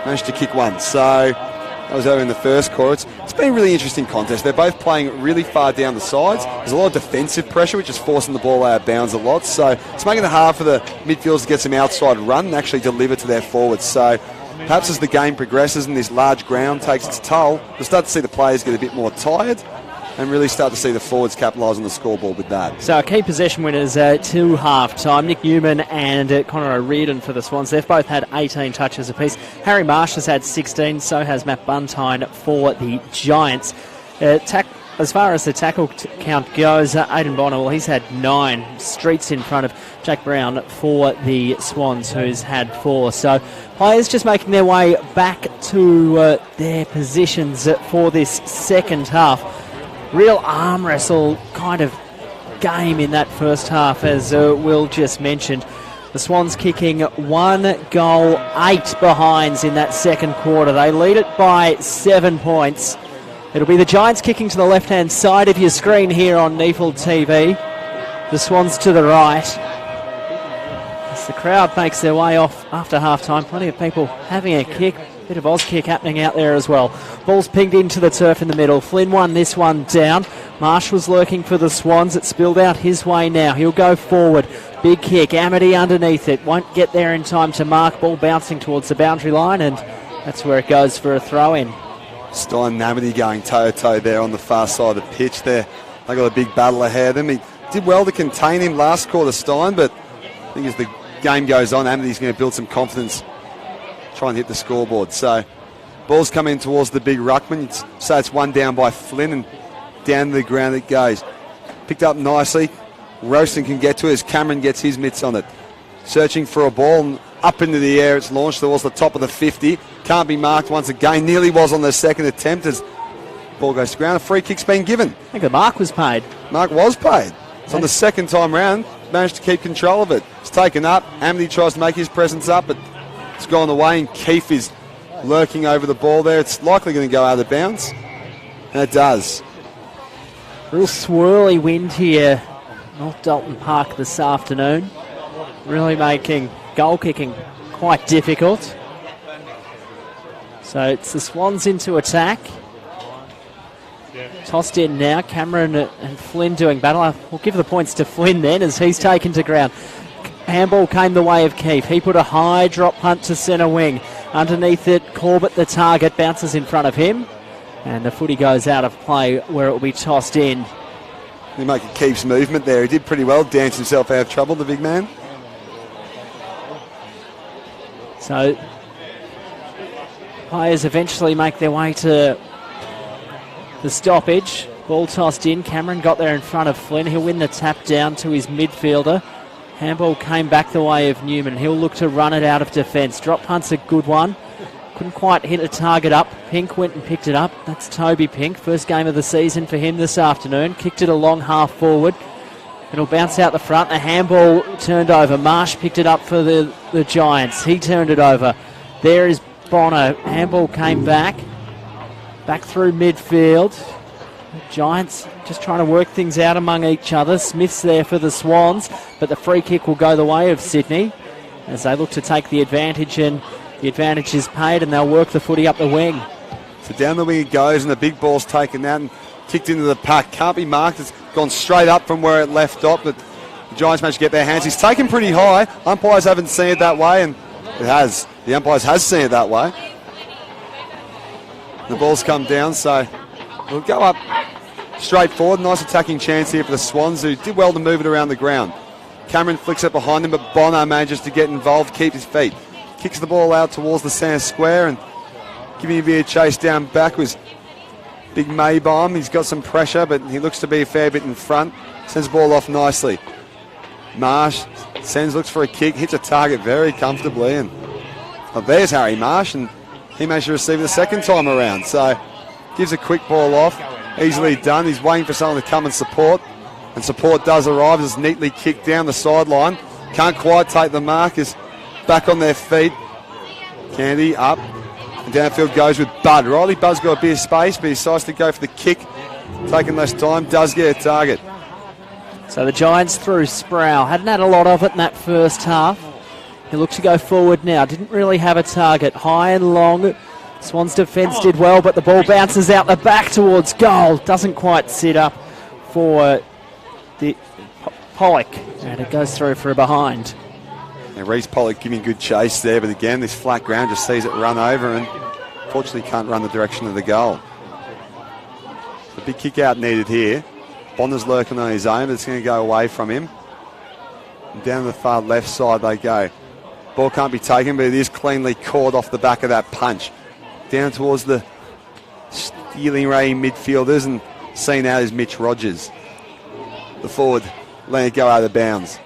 managed to kick one. So that was over in the first quarter. It's been a really interesting contest. They're both playing really far down the sides. There's a lot of defensive pressure, which is forcing the ball out of bounds a lot. So it's making it hard for the midfielders to get some outside run and actually deliver to their forwards. So perhaps as the game progresses and this large ground takes its toll, we'll start to see the players get a bit more tired and really start to see the forwards capitalise on the scoreboard with that.
So our key possession winners to half-time. Nick Newman and Connor O'Riordan for the Swans. They've both had 18 touches apiece. Harry Marsh has had 16, so has Matt Buntine for the Giants. As far as the tackle count goes, Aidan Bonner, well, he's had 9 streets in front of Jack Brown for the Swans, who's had 4. So players just making their way back to their positions for this second half. Real arm wrestle kind of game in that first half, as Will just mentioned. The Swans kicking 1 goal, 8 behinds in that second quarter. They lead it by 7 points. It'll be the Giants kicking to the left-hand side of your screen here on Neefeld TV. The Swans to the right. As the crowd makes their way off after half-time, plenty of people having a kick. Bit of Oz kick happening out there as well. Ball's pinged into the turf in the middle. Flynn won this one down. Marsh was lurking for the Swans. It spilled out his way now. He'll go forward. Big kick. Amity underneath it. Won't get there in time to mark. Ball bouncing towards the boundary line, and that's where it goes for a throw-in.
Stein and Amity going toe-to-toe there on the far side of the pitch there. They got a big battle ahead of them. He did well to contain him last quarter, Stein, but I think as the game goes on, Amity's going to build some confidence, try and hit the scoreboard. So ball's coming towards the big ruckman. So it's one down by Flynn, and down to the ground it goes. Picked up nicely. Roaston can get to it as Cameron gets his mitts on it. Searching for a ball, and up into the air it's launched towards the top of the 50. Can't be marked once again. Nearly was on the second attempt as ball goes to ground. A free kick's been given.
I think the mark was paid.
Mark was paid. It's on the second time round. Managed to keep control of it. It's taken up. Amity tries to make his presence up, but it's gone away, and Keefe is lurking over the ball there. It's likely going to go out of bounds, and it does.
Real swirly wind here, North Dalton Park this afternoon. Really making goal kicking quite difficult. So it's the Swans into attack. Tossed in now. Cameron and Flynn doing battle. We'll give the points to Flynn then, as he's taken to ground. Handball came the way of Keefe. He put a high drop punt to centre wing. Underneath it, Corbett, the target, bounces in front of him. And the footy goes out of play where it will be tossed in.
He make Keefe's movement there. He did pretty well, danced himself out of trouble, the big man.
So players eventually make their way to the stoppage. Ball tossed in. Cameron got there in front of Flynn. He'll win the tap down to his midfielder. Handball came back the way of Newman. He'll look to run it out of defence. Drop punt's a good one. Couldn't quite hit a target up. Pink went and picked it up. That's Toby Pink. First game of the season for him this afternoon. Kicked it a long half forward. It'll bounce out the front. The handball turned over. Marsh picked it up for the Giants. He turned it over. There is Bono. Handball came back. Back through midfield. The Giants just trying to work things out among each other. Smith's there for the Swans, but the free kick will go the way of Sydney as they look to take the advantage, and the advantage is paid, and they'll work the footy up the wing.
So down the wing it goes, and the big ball's taken out and kicked into the pack. Can't be marked. It's gone straight up from where it left off, but the Giants managed to get their hands. He's taken pretty high. Umpires haven't seen it that way, and it has. The umpires has seen it that way. The ball's come down, so it'll go up straightforward. Nice attacking chance here for the Swans, who did well to move it around the ground. Cameron flicks it behind him, but Bonner manages to get involved, keep his feet. Kicks the ball out towards the centre square and giving a bit of chase down backwards. Big Maybomb, he's got some pressure, but he looks to be a fair bit in front. Sends the ball off nicely. Marsh looks for a kick, hits a target very comfortably, and there's Harry Marsh, and he managed to receive it the second time around. So gives a quick ball off, easily done. He's waiting for someone to come and support does arrive. It's neatly kicked down the sideline. Can't quite take the mark. Is back on their feet. Candy up. And downfield goes with Bud. Riley Bud's got a bit of space, but he decides to go for the kick. Taking less time, does get a target.
So the Giants through Sproul. Hadn't had a lot of it in that first half. He looks to go forward now. Didn't really have a target. High and long. Swans defence did well, but the ball bounces out the back towards goal. Doesn't quite sit up for the Pollock. And it goes through for a behind.
And Reece Pollock giving good chase there, but again, this flat ground just sees it run over and fortunately can't run the direction of the goal. A big kick out needed here. Bonner's lurking on his own, but it's going to go away from him. And down the far left side they go. Ball can't be taken, but it is cleanly caught off the back of that punch. Down towards the stealing Ray midfielders, and seen out is Mitch Rogers. The forward letting it go out of bounds.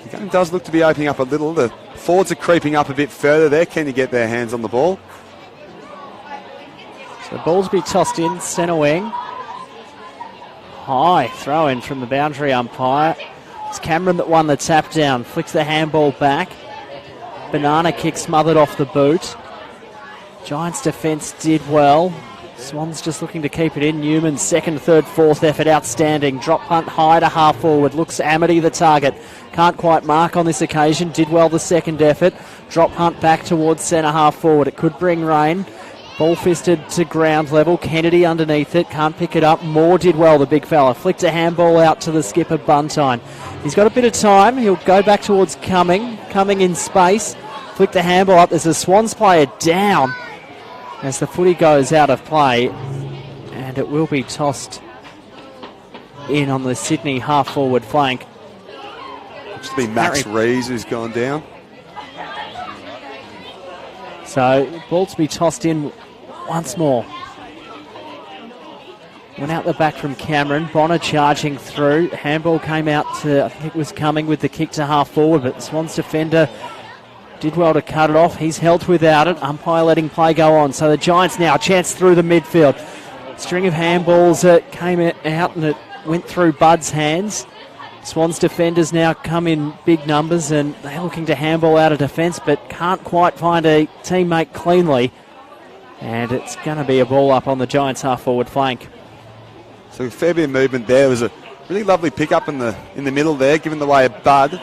The game does look to be opening up a little. The forwards are creeping up a bit further there. Can you get their hands on the ball?
So the ball's be tossed in, centre wing. High throw in from the boundary umpire. It's Cameron that won the tap down. Flicks the handball back. Banana kick smothered off the boot. Giants defence did well. Swans just looking to keep it in. Newman's second, third, fourth effort outstanding. Drop punt high to half forward. Looks Amity the target. Can't quite mark on this occasion. Did well the second effort. Drop punt back towards centre half forward. It could bring rain. Ball fisted to ground level. Kennedy underneath it. Can't pick it up. Moore did well, the big fella. Flicked a handball out to the skipper, Buntine. He's got a bit of time. He'll go back towards Cumming. Cumming in space. Flick the handball up. There's a Swans player down as the footy goes out of play. And it will be tossed in on the Sydney half-forward flank.
Looks to be Max Rees who's gone down.
So, ball to be tossed in once more. Went out the back from Cameron. Bonner charging through. Handball came out to, I think it was Cumming with the kick to half forward, but the Swans defender did well to cut it off. He's held without it. Umpire letting play go on. So the Giants now, a chance through the midfield. String of handballs came out and it went through Bud's hands. Swans defenders now come in big numbers and they're looking to handball out of defence but can't quite find a teammate cleanly. And it's going to be a ball up on the Giants half-forward flank.
So a fair bit of movement there. It was a really lovely pick-up in the middle there, giving the way of Bud.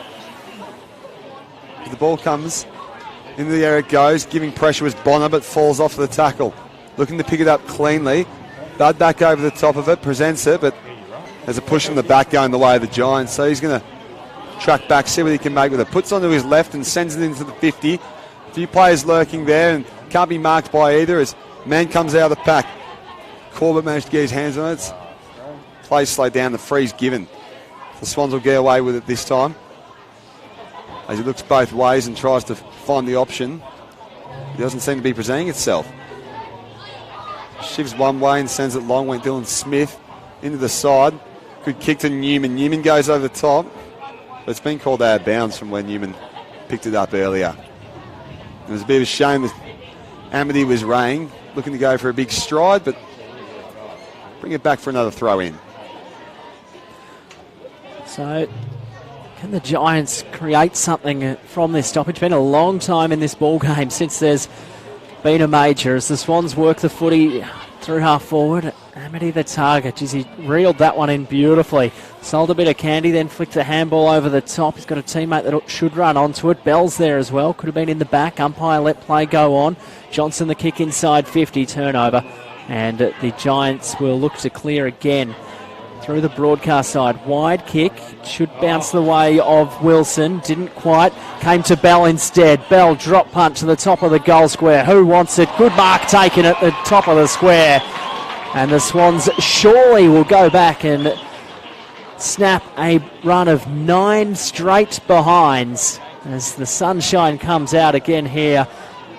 The ball comes, into the air it goes, giving pressure was Bonner but falls off the tackle. Looking to pick it up cleanly. Bud back over the top of it, presents it, but there's a push in the back going the way of the Giants, so he's going to track back, see what he can make with it. Puts onto his left and sends it into the 50. A few players lurking there and can't be marked by either as man comes out of the pack. Corbett managed to get his hands on it. Play slowed down, the free's given. The Swans will get away with it this time as he looks both ways and tries to find the option. It doesn't seem to be presenting itself. Shifts one way and sends it long. Went Dylan Smith into the side. Good kick to Newman. Newman goes over the top, but it's been called out of bounds from when Newman picked it up earlier. It was a bit of a shame that Amity was raying, looking to go for a big stride, but bring it back for another throw in.
So, can the Giants create something from this stoppage? It's been a long time in this ball game since there's been a major as the Swans work the footy through half forward. Amity the target. Geez, he reeled that one in beautifully. Sold a bit of candy, then flicked the handball over the top. He's got a teammate that should run onto it. Bell's there as well. Could have been in the back. Umpire let play go on. Johnson the kick inside 50. Turnover. And the Giants will look to clear again through the broadcast side. Wide kick. Should bounce the way of Wilson. Didn't quite. Came to Bell instead. Bell drop punt to the top of the goal square. Who wants it? Good mark taken at the top of the square. And the Swans surely will go back and snap a run of 9 straight behinds as the sunshine comes out again here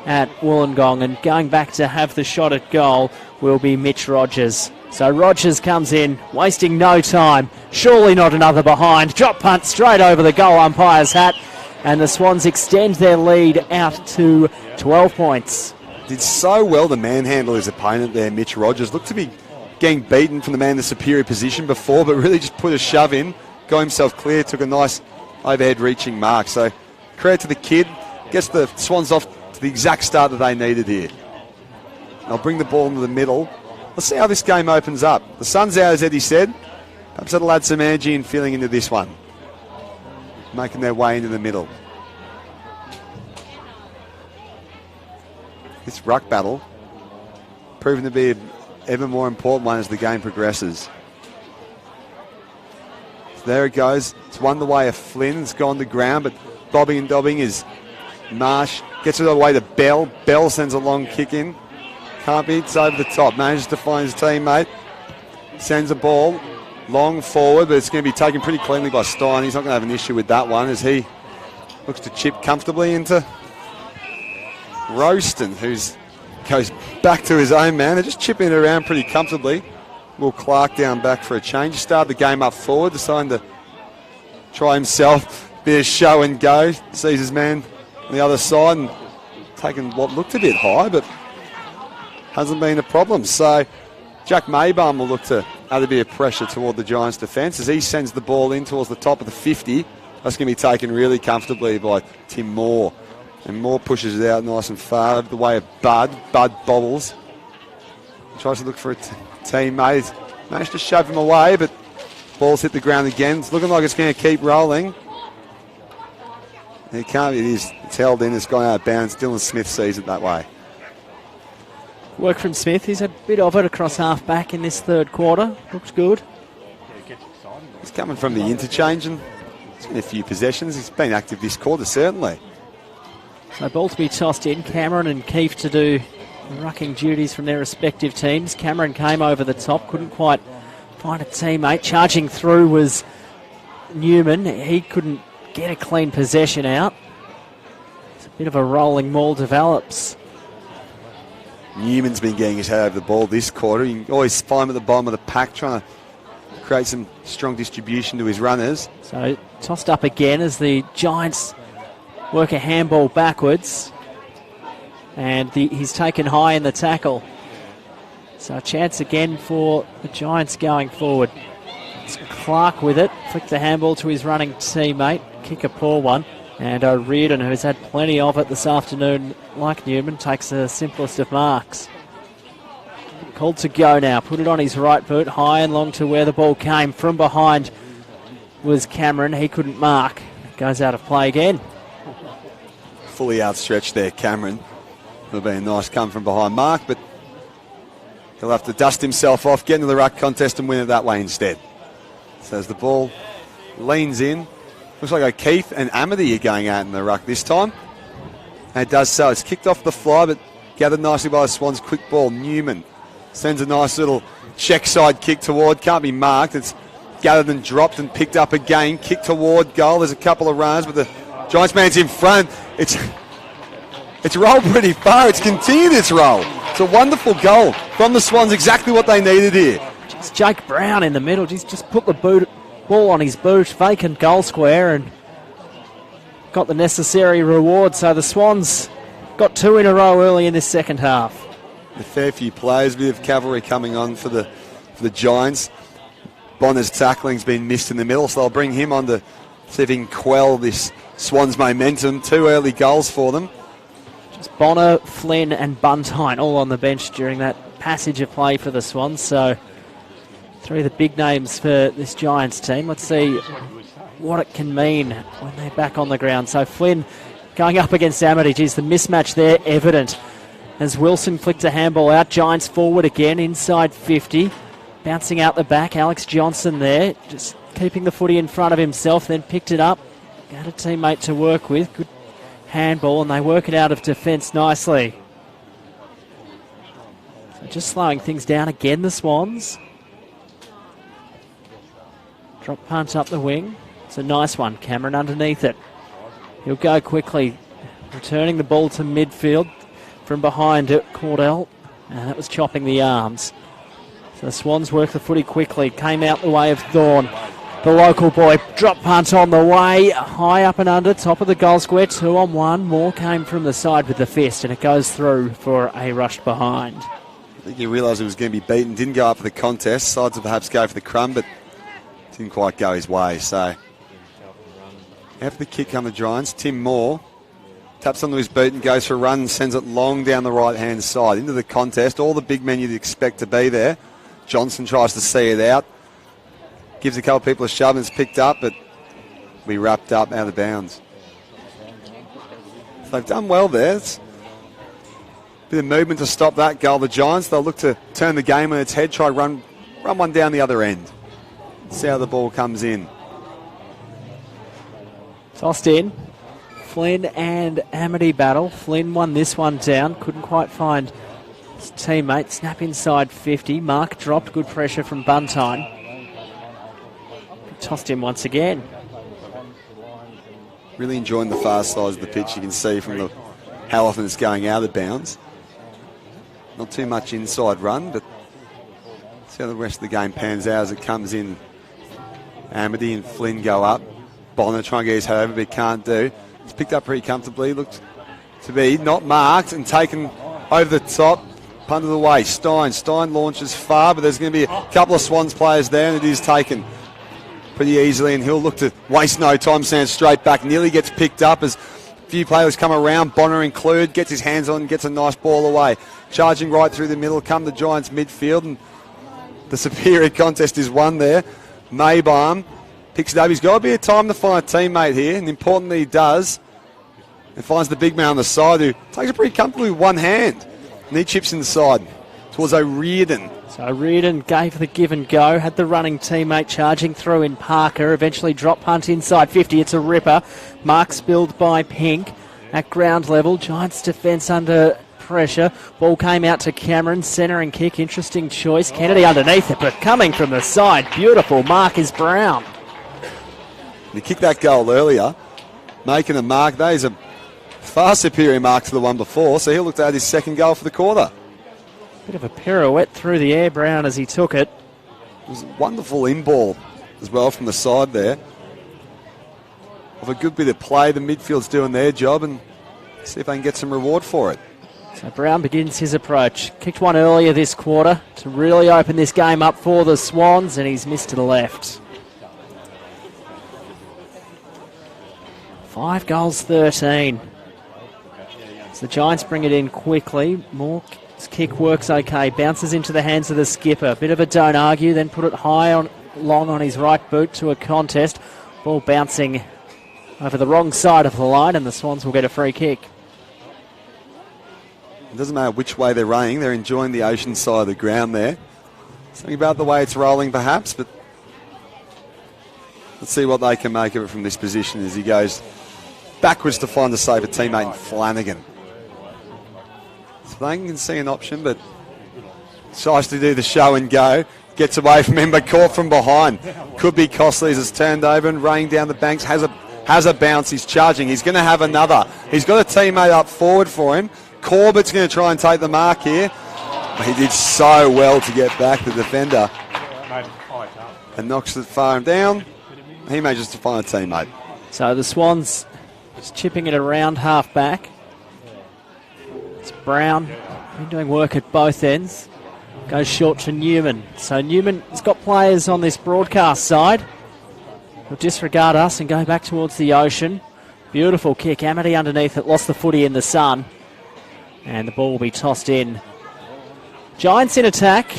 at Wollongong. And going back to have the shot at goal will be Mitch Rogers. So Rogers comes in, wasting no time. Surely not another behind. Drop punt straight over the goal umpire's hat. And the Swans extend their lead out to 12 points.
Did so well to manhandle his opponent there, Mitch Rogers. Looked to be getting beaten from the man in the superior position before, but really just put a shove in, got himself clear, took a nice overhead reaching mark. So credit to the kid. Gets the Swans off to the exact start that they needed here. They'll bring the ball into the middle. Let's see how this game opens up. The sun's out, as Eddie said. Perhaps that'll add some energy and feeling into this one. Making their way into the middle. This ruck battle proving to be an ever more important one as the game progresses. So there it goes. It's won the way of Flynn. It's gone to ground, but bobbing and dobbing is Marsh. Gets it all the way to Bell. Bell sends a long kick in. Can't be. It's over the top. Manages to find his teammate. Sends a ball long forward, but it's going to be taken pretty cleanly by Stein. He's not going to have an issue with that one as he looks to chip comfortably into Roaston, who goes back to his own man. They're just chipping it around pretty comfortably. Will Clark down back for a change. Start the game up forward, deciding to try himself. Bit of show and go. Sees his man on the other side and taking what looked a bit high, but hasn't been a problem. So Jack Maybaum will look to add a bit of pressure toward the Giants' defence as he sends the ball in towards the top of the 50. That's going to be taken really comfortably by Tim Moore. And Moore pushes it out nice and far over the way of Bud. Bud bobbles. Tries to look for a teammate. Managed to shove him away, but ball's hit the ground again. It's looking like it's going to keep rolling. It can't. It is. It's held in. It's gone out of bounds. Dylan Smith sees it that way.
Work from Smith. He's had a bit of it across half back in this third quarter. Looks good.
He's coming from the interchange and it's been a few possessions. He's been active this quarter, certainly.
So ball to be tossed in. Cameron and Keefe to do rucking duties from their respective teams. Cameron came over the top, couldn't quite find a teammate. Charging through was Newman. He couldn't get a clean possession out. It's a bit of a rolling maul develops.
Newman's been getting his head over the ball this quarter. You can always find him at the bottom of the pack trying to create some strong distribution to his runners.
So tossed up again as the Giants work a handball backwards. And he's taken high in the tackle. So a chance again for the Giants going forward. It's Clark with it. Flick the handball to his running teammate. Kick a poor one. And Reardon, who's had plenty of it this afternoon, like Newman, takes the simplest of marks. Called to go now. Put it on his right boot. High and long to where the ball came. From behind was Cameron. He couldn't mark. Goes out of play again.
Fully outstretched there, Cameron. It'll be a nice come from behind mark, but he'll have to dust himself off, get into the ruck contest and win it that way instead. So as the ball leans in, looks like O'Keefe and Amity are going out in the ruck this time. And it does so. It's kicked off the fly, but gathered nicely by the Swans. Quick ball. Newman sends a nice little check side kick toward. Can't be marked. It's gathered and dropped and picked up again. Kick toward goal. There's a couple of runners, but the Giants man's in front. It's rolled pretty far. It's continued its roll. It's a wonderful goal from the Swans. Exactly what they needed here.
Just Jake Brown in the middle. Just put the ball on his boot. Vacant goal square and got the necessary reward. So the Swans got 2 in a row early in this second half.
A fair few players. A bit of cavalry coming on for the Giants. Bonner's tackling's been missed in the middle, so they'll bring him on to see if he can quell this Swans momentum. 2 early goals for them.
Bonner, Flynn and Buntine all on the bench during that passage of play for the Swans. So 3 of the big names for this Giants team. Let's see what it can mean when they're back on the ground. So Flynn going up against Amity. Geez, the mismatch there evident as Wilson flicked a handball out. Giants forward again inside 50. Bouncing out the back. Alex Johnson there just keeping the footy in front of himself, then picked it up. Got a teammate to work with. Good handball, and they work it out of defence nicely. So just slowing things down again, the Swans. Drop punt up the wing. It's a nice one. Cameron underneath it. He'll go quickly, returning the ball to midfield from behind Cordell. And that was chopping the arms. So the Swans work the footy quickly. Came out the way of Thorne. The local boy, drop punt on the way. High up and under, top of the goal square. 2-on-1. Moore came from the side with the fist, and it goes through for a rushed behind.
I think he realised he was going to be beaten. Didn't go up for the contest. Sides will perhaps go for the crumb, but didn't quite go his way. So after the kick come the Giants. Tim Moore taps onto his boot and goes for a run and sends it long down the right-hand side into the contest. All the big men you'd expect to be there. Johnson tries to see it out. Gives a couple of people a shove and it's picked up, but we wrapped up out of bounds. So they've done well there. It's a bit of movement to stop that goal. The Giants, they'll look to turn the game on its head, try run one down the other end. See how the ball comes in.
Tossed in. Flynn and Amity battle. Flynn won this one down. Couldn't quite find his teammate. Snap inside 50. Mark dropped. Good pressure from Buntine. Tossed him once again.
Really enjoying the far sides of the pitch. You can see from how often it's going out of bounds. Not too much inside run, but see how the rest of the game pans out as it comes in. Amity and Flynn go up. Bonner trying to get his head over, but he can't do. It's picked up pretty comfortably. Looked to be not marked and taken over the top. Punted away. Stein launches far, but there's going to be a couple of Swans players there, and it is taken pretty easily, and he'll look to waste no time, stands straight back. Nearly gets picked up as a few players come around, Bonner included, gets his hands on, gets a nice ball away. Charging right through the middle, come the Giants midfield, and the superior contest is won there. Maybaum picks it up. He's got a bit of time to find a teammate here, and importantly he does. And finds the big man on the side who takes it pretty comfortably with one hand. And he chips inside towards O'Riordan.
So O'Riordan gave the give and go, had the running teammate charging through in Parker, eventually drop punt inside 50. It's a ripper. Mark spilled by Pink at ground level. Giants defence under pressure. Ball came out to Cameron, centre and kick. Interesting choice. Kennedy underneath it, but coming from the side. Beautiful mark is Brown.
He kicked that goal earlier, making a mark. That is a far superior mark to the one before, so he'll look to add his second goal for the quarter.
Bit of a pirouette through the air, Brown, as he took it.
It was a wonderful in-ball as well from the side there. Of a good bit of play, the midfield's doing their job, and see if they can get some reward for it.
So Brown begins his approach. Kicked one earlier this quarter to really open this game up for the Swans, and he's missed to the left. 5 goals, 13. So the Giants bring it in quickly. Moore's kick works okay. Bounces into the hands of the skipper. Bit of a don't argue, then put it long on his right boot to a contest. Ball bouncing over the wrong side of the line, and the Swans will get a free kick.
It doesn't matter which way they're running. They're enjoying the ocean side of the ground there. Something about the way it's rolling perhaps, but let's see what they can make of it from this position as he goes backwards to find a safer teammate in Flanagan. Flanagan can see an option, but tries to do the show and go. Gets away from him, but caught from behind. Could be costly as it's turned over and raining down the banks. Has a bounce. He's charging. He's going to have another. He's got a teammate up forward for him. Corbett's going to try and take the mark here. He did so well to get back, the defender. And knocks it far down. He manages to find a teammate.
So the Swans just chipping it around half back. It's Brown, been doing work at both ends. Goes short to Newman. So Newman has got players on this broadcast side. He'll disregard us and go back towards the ocean. Beautiful kick. Amity underneath it. Lost the footy in the sun. And the ball will be tossed in. Giants in attack.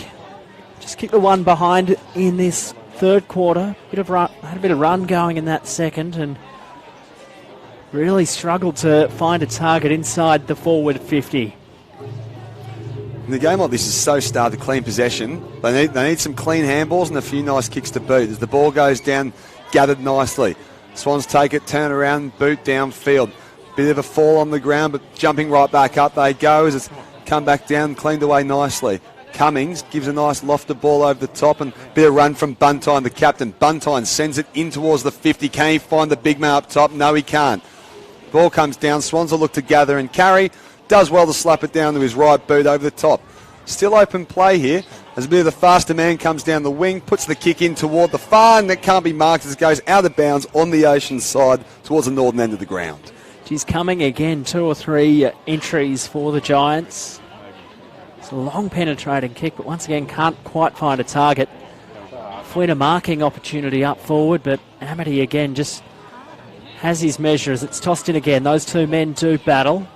Just kick the one behind in this third quarter. Had a bit of run going in that second and really struggled to find a target inside the forward 50.
In a game like this is so starved to clean possession. They need some clean handballs and a few nice kicks to boot. As the ball goes down, gathered nicely. Swans take it, turn around, boot downfield. Bit of a fall on the ground, but jumping right back up they go as it's come back down, cleaned away nicely. Cummings gives a nice lofted ball over the top and a bit of run from Buntine, the captain. Buntine sends it in towards the 50. Can he find the big man up top? No, he can't. Ball comes down. Swans will look to gather and carry. Does well to slap it down to his right boot over the top. Still open play here. As a bit of the faster man comes down the wing, puts the kick in toward the far, and that can't be marked as it goes out of bounds on the ocean side towards the northern end of the ground.
She's coming again, 2 or 3 entries for the Giants. It's a long penetrating kick, but once again can't quite find a target. Flynn a marking opportunity up forward, but Amity again just has his measure as it's tossed in again. Those two men do battle.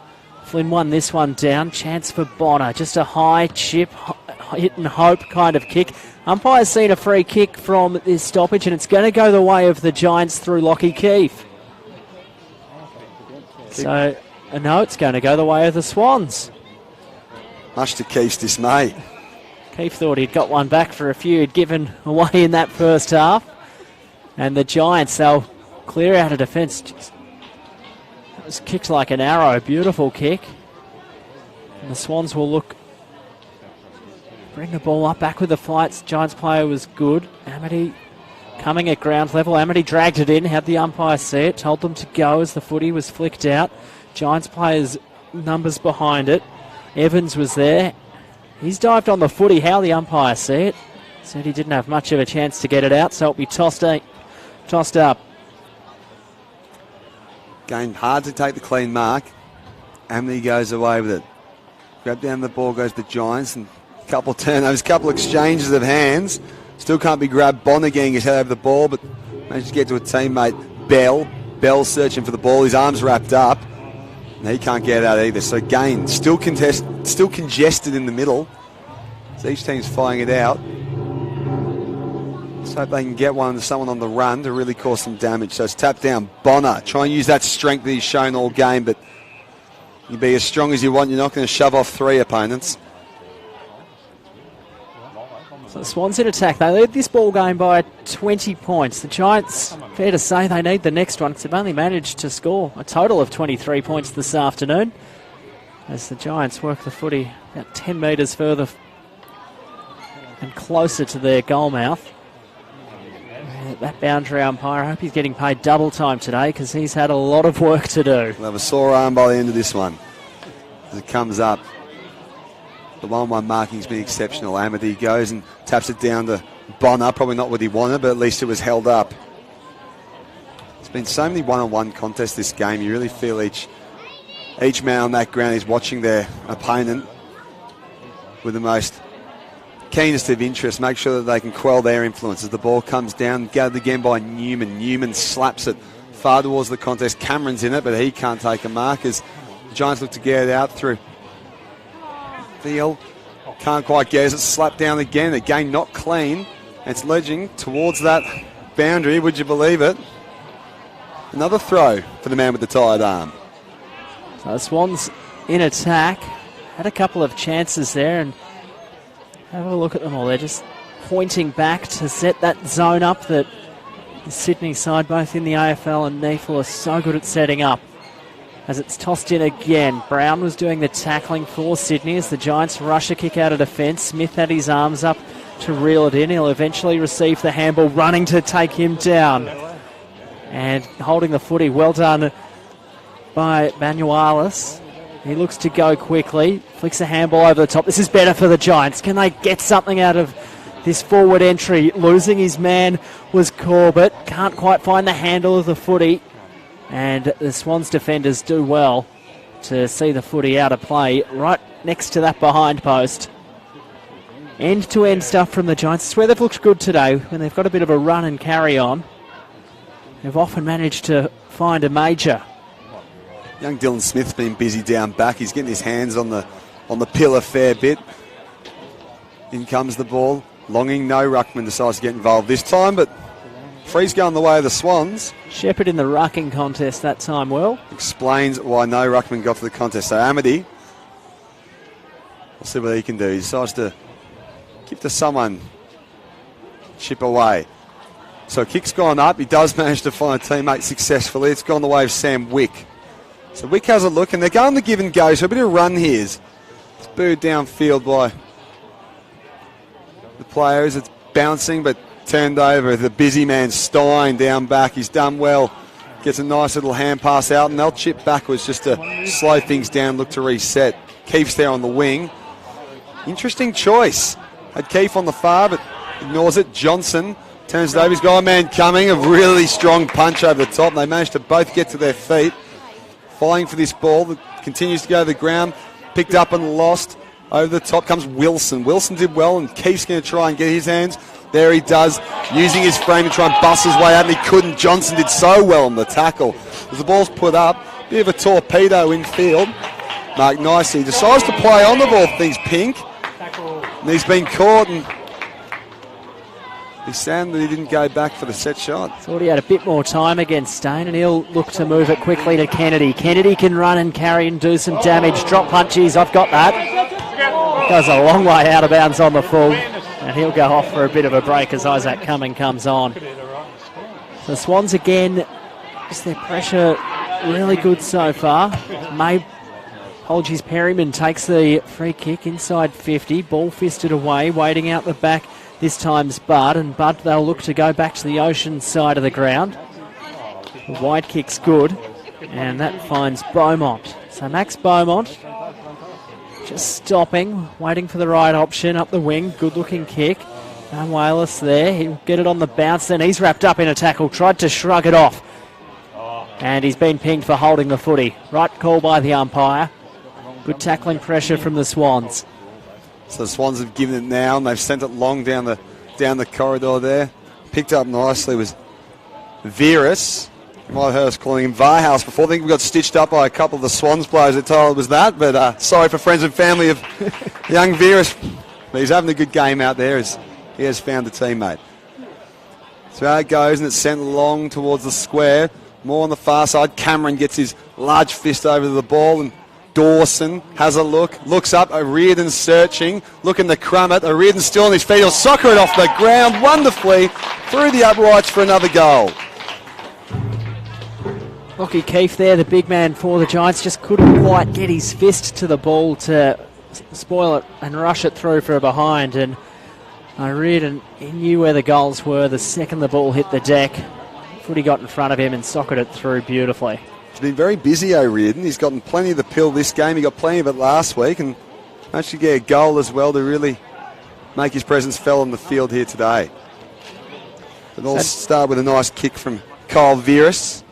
Flynn won this one down. Chance for Bonner. Just a high chip, hit and hope kind of kick. Umpire's seen a free kick from this stoppage, and it's going to go the way of the Giants through Lockie Keefe. So, no, it's going to go the way of the Swans.
Much to Keefe's dismay.
Keefe thought he'd got one back for a few he'd given away in that first half. And the Giants, they'll clear out of defence. It was kicked like an arrow. Beautiful kick. And the Swans will look, bring the ball up, back with the flights. Giants player was good. Amity coming at ground level. Amity dragged it in, had the umpire see it, told them to go as the footy was flicked out. Giants players' numbers behind it. Evans was there. He's dived on the footy. How the umpire see it? Said he didn't have much of a chance to get it out, so it'll be tossed up.
Again, hard to take the clean mark. Amity goes away with it. Grab down the ball goes the Giants, and a couple of turnovers, a couple of exchanges of hands. Still can't be grabbed. Bonner getting his head over the ball, but managed to get to a teammate, Bell. Bell searching for the ball. His arms wrapped up. And he can't get out either. So again, still congested in the middle. So each team's firing it out. Let's hope they can get one to someone on the run to really cause some damage. So it's tapped down. Bonner, try and use that strength that he's shown all game, but you be as strong as you want. You're not going to shove off 3 opponents.
So the Swans in attack. They lead this ball game by 20 points. The Giants, fair to say, they need the next one because they've only managed to score a total of 23 points this afternoon. As the Giants work the footy about 10 metres further and closer to their goal mouth. That boundary umpire, I hope he's getting paid double time today because he's had a lot of work to do.
We'll have a sore arm by the end of this one as it comes up. The 1-1 marking's been exceptional. Amity goes and taps it down to Bonner. Probably not what he wanted, but at least it was held up. There's been so many one-on-one contests this game. You really feel each man on that ground is watching their opponent with the most keenest of interest. Make sure that they can quell their influence. As the ball comes down, gathered again by Newman. Newman slaps it far towards the contest. Cameron's in it, but he can't take a mark as the Giants look to get it out through Thiel. Can't quite get it. It's slapped down again. Again, not clean. It's ledging towards that boundary. Would you believe it? Another throw for the man with the tired arm.
So the Swans in attack. Had a couple of chances there, and have a look at them all. They're just pointing back to set that zone up that the Sydney side, both in the AFL and NEFL, are so good at setting up. As it's tossed in again. Brown was doing the tackling for Sydney as the Giants rush a kick out of defence. Smith had his arms up to reel it in. He'll eventually receive the handball, running to take him down. And holding the footy, well done by Manualis. He looks to go quickly, flicks a handball over the top. This is better for the Giants. Can they get something out of this forward entry? Losing his man was Corbett. Can't quite find the handle of the footy. And the Swans defenders do well to see the footy out of play right next to that behind post. End-to-end stuff from the Giants. It's where they've looked good today when they've got a bit of a run and carry on. They've often managed to find a major.
Young Dylan Smith's been busy down back. He's getting his hands on the pill a fair bit. In comes the ball. Longing, no ruckman decides to get involved this time, but free's going the way of the Swans.
Shepherd in the rucking contest that time, well.
Explains why no ruckman got to the contest. So Amity, we'll see what he can do. He decides to give to someone, chip away. So kick's gone up. He does manage to find a teammate successfully. It's gone the way of Sam Wick. So Wick has a look, and they're going to give and go. So a bit of run here. It's booed downfield by the players. It's bouncing, but turned over. The busy man, Stein, down back. He's done well. Gets a nice little hand pass out, and they'll chip backwards just to slow things down, look to reset. Keefe's there on the wing. Interesting choice. Had Keefe on the far, but ignores it. Johnson turns it over. He's got a man coming. A really strong punch over the top. They managed to both get to their feet. Fighting for this ball that continues to go to the ground. Picked up and lost. Over the top comes Wilson. Wilson did well, and Keefe's going to try and get his hands. There he does, using his frame to try and bust his way out, and he couldn't. Johnson did so well on the tackle. As the ball's put up, bit of a torpedo infield. Mark Nicey decides to play on the ball, things pink. And he's been caught, and he's sad that he didn't go back for the set shot.
Thought he had a bit more time against Stain, and he'll look to move it quickly to Kennedy. Kennedy can run and carry and do some damage. Drop punches, I've got that. Goes a long way out of bounds on the full. And he'll go off for a bit of a break as Isaac Cumming comes on. So Swans again, just their pressure really good so far. Apologies, Perryman takes the free kick inside 50. Ball fisted away, waiting out the back. This time's Bud, and Bud they'll look to go back to the Ocean side of the ground. The wide kick's good, and that finds Beaumont. So Max Beaumont just stopping, waiting for the right option up the wing. Good looking kick. No Wallace there. He'll get it on the bounce. Then he's wrapped up in a tackle. Tried to shrug it off. And he's been pinged for holding the footy. Right call by the umpire. Good tackling pressure from the Swans.
So the Swans have given it now, and they've sent it long down the corridor there. Picked up nicely was Virus. You might have heard us calling him Varhouse before. I think we got stitched up by a couple of the Swans players that told it was that, but sorry for friends and family of young Virus. But he's having a good game out there as he has found a teammate. So out it goes, and it's sent long towards the square. More on the far side. Cameron gets his large fist over the ball, and Dawson has a look, looks up. O'Riordan searching, looking to crumb it. O'Riordan still on his feet. He'll soccer it off the ground wonderfully through the uprights for another goal.
Lockie Keefe there, the big man for the Giants, just couldn't quite get his fist to the ball to spoil it and rush it through for a behind. And O'Riordan, he knew where the goals were the second the ball hit the deck. Footy got in front of him and sockered it through beautifully.
He's been very busy, O'Riordan. He's gotten plenty of the pill this game. He got plenty of it last week, and actually get a goal as well to really make his presence felt on the field here today. But all start with a nice kick from Kyle Virus.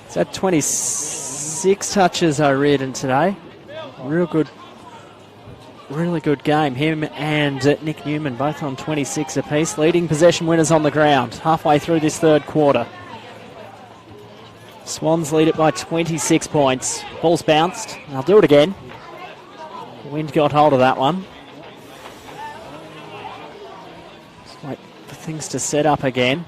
He's had 26 touches, O'Riordan, today. Really good game. Him and Nick Newman both on 26 apiece. Leading possession winners on the ground halfway through this third quarter. Swans lead it by 26 points. Ball's bounced. They'll do it again. Wind got hold of that one. Just wait for things to set up again.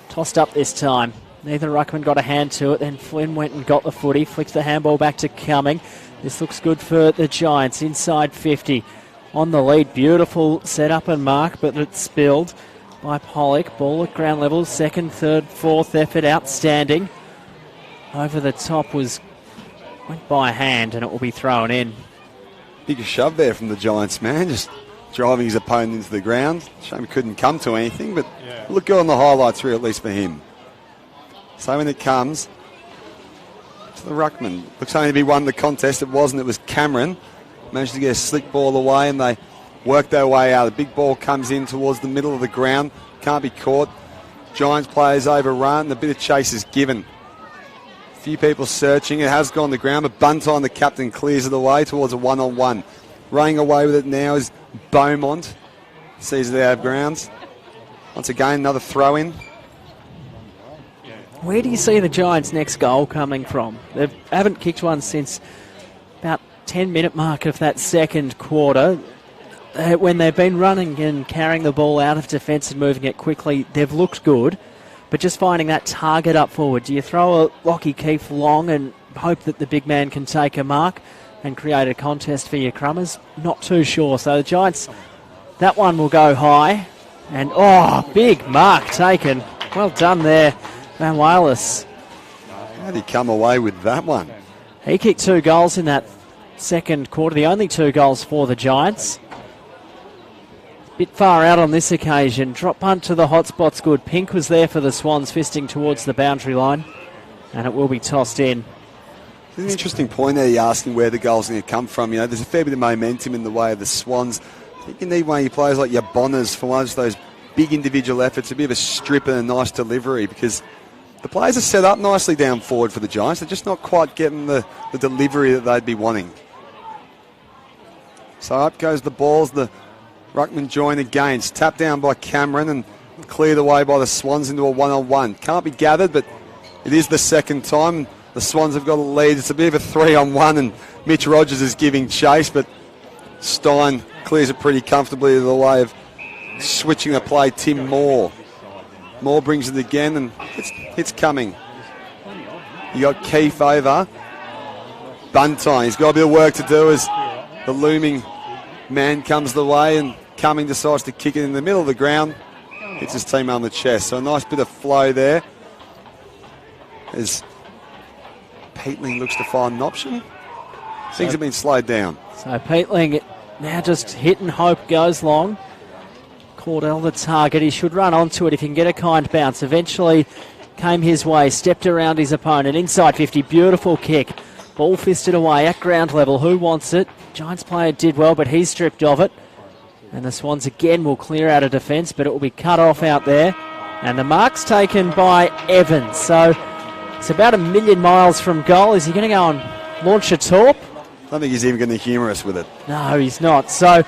Tossed up this time. Neither ruckman got a hand to it. Then Flynn went and got the footy. Flicked the handball back to Cumming. This looks good for the Giants. Inside 50. On the lead. Beautiful setup and mark, but it's spilled by Pollock. Ball at ground level. Second, third, fourth effort. Outstanding. Over the top went by a hand, and it will be thrown in.
Big shove there from the Giants, man. Just driving his opponent into the ground. Shame he couldn't come to anything, but look good on the highlights reel, at least for him. So when it comes to the ruckman, looks only to be won the contest. It wasn't. It was Cameron. Managed to get a slick ball away, and they worked their way out. A big ball comes in towards the middle of the ground. Can't be caught. Giants players overrun. A bit of chase is given. A few people searching. It has gone to the ground, but Buntine, the captain, clears it away towards a one-on-one. Running away with it now is Beaumont. Sees it out of grounds. Once again, another throw-in.
Where do you see the Giants' next goal coming from? They haven't kicked one since about 10-minute mark of that second quarter. When they've been running and carrying the ball out of defence and moving it quickly, they've looked good. But just finding that target up forward, do you throw a Lockie Keefe long and hope that the big man can take a mark and create a contest for your crummers? Not too sure. So the Giants, that one will go high. And, big mark taken. Well done there, Van Wallace.
How did he come away with that one?
He kicked 2 goals in that second quarter, the only 2 goals for the Giants. Bit far out on this occasion. Drop punt to the hot spot's good. Pink was there for the Swans, fisting towards the boundary line. And it will be tossed in.
There's an interesting point there. You're asking where the goal's going to come from. You know, there's a fair bit of momentum in the way of the Swans. I think you need one of your players like your Bonners for one of those big individual efforts, a bit of a strip and a nice delivery, because the players are set up nicely down forward for the Giants. They're just not quite getting the delivery that they'd be wanting. So up goes the balls. The ruckman join again. It's tapped down by Cameron and cleared away by the Swans into a one-on-one. Can't be gathered, but it is the second time. The Swans have got a lead. It's a bit of a 3-on-1, and Mitch Rogers is giving chase, but Stein clears it pretty comfortably to the way of switching the play. Tim Moore. Moore brings it again, and it's coming. You got Keefe over. Buntine. He's got a bit of work to do as the looming man comes the way, and Cumming decides to kick it in the middle of the ground. Hits his team on the chest. So a nice bit of flow there as Peatling looks to find an option. Things have been slowed down.
So Peatling now just hit and hope goes long. Cordell the target. He should run onto it if he can get a kind bounce. Eventually came his way, stepped around his opponent. Inside 50, beautiful kick. Ball fisted away at ground level. Who wants it? Giants player did well, but he's stripped of it. And the Swans again will clear out of defence, but it will be cut off out there. And the mark's taken by Evans. So it's about 1,000,000 miles from goal. Is he going to go and launch a torp?
I don't think he's even going to humour us with it.
No, he's not. So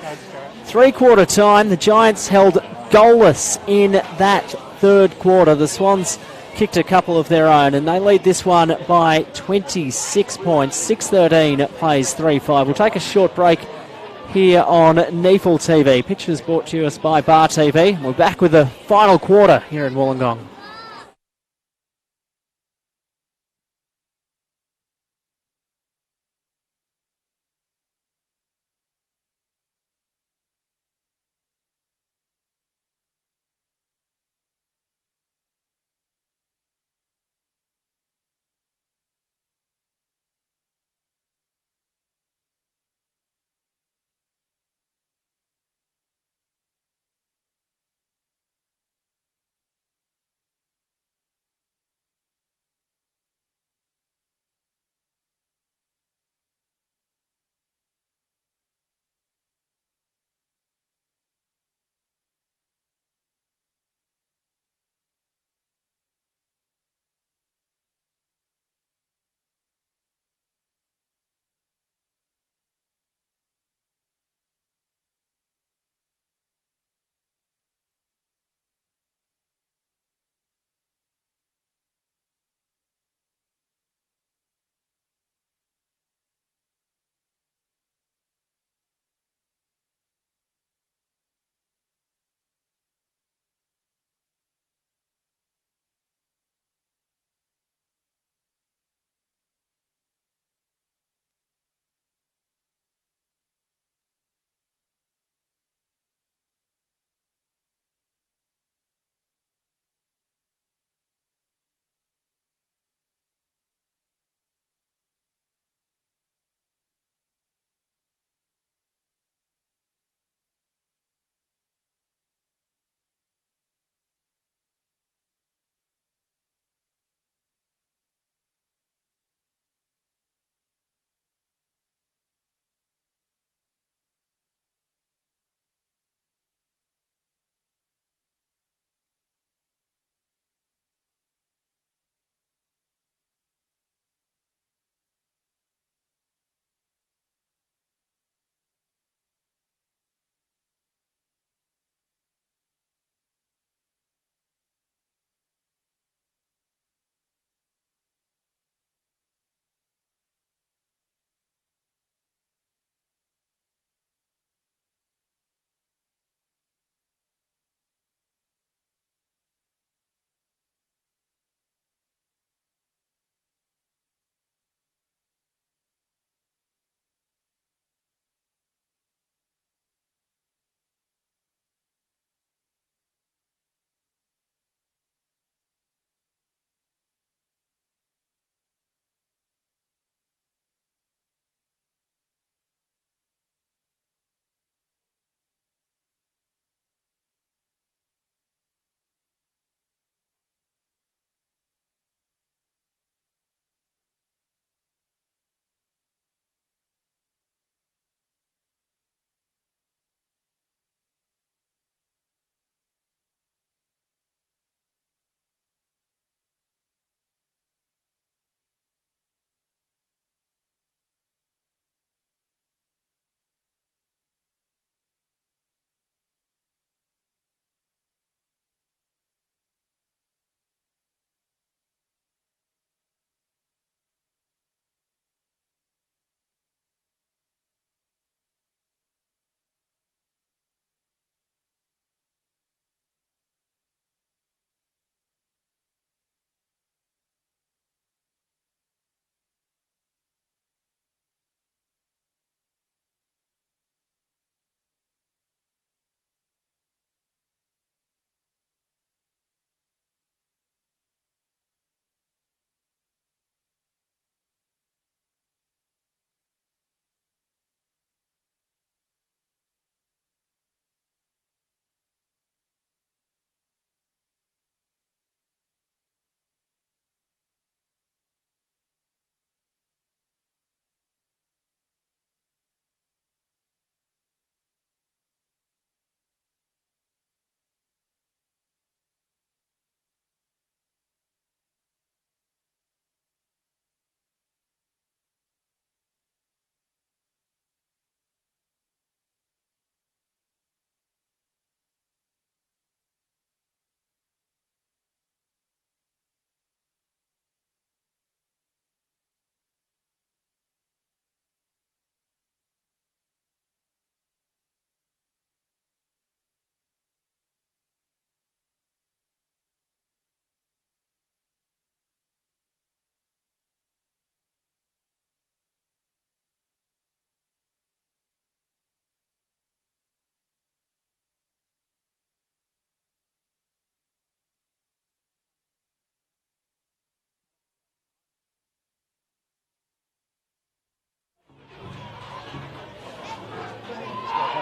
three-quarter time, the Giants held goalless in that third quarter. The Swans kicked a couple of their own, and they lead this one by 26 points. 6:13 plays 3-5. We'll take a short break here on NEFL TV. Pictures brought to us by Bar TV. We're back with the final quarter here in Wollongong.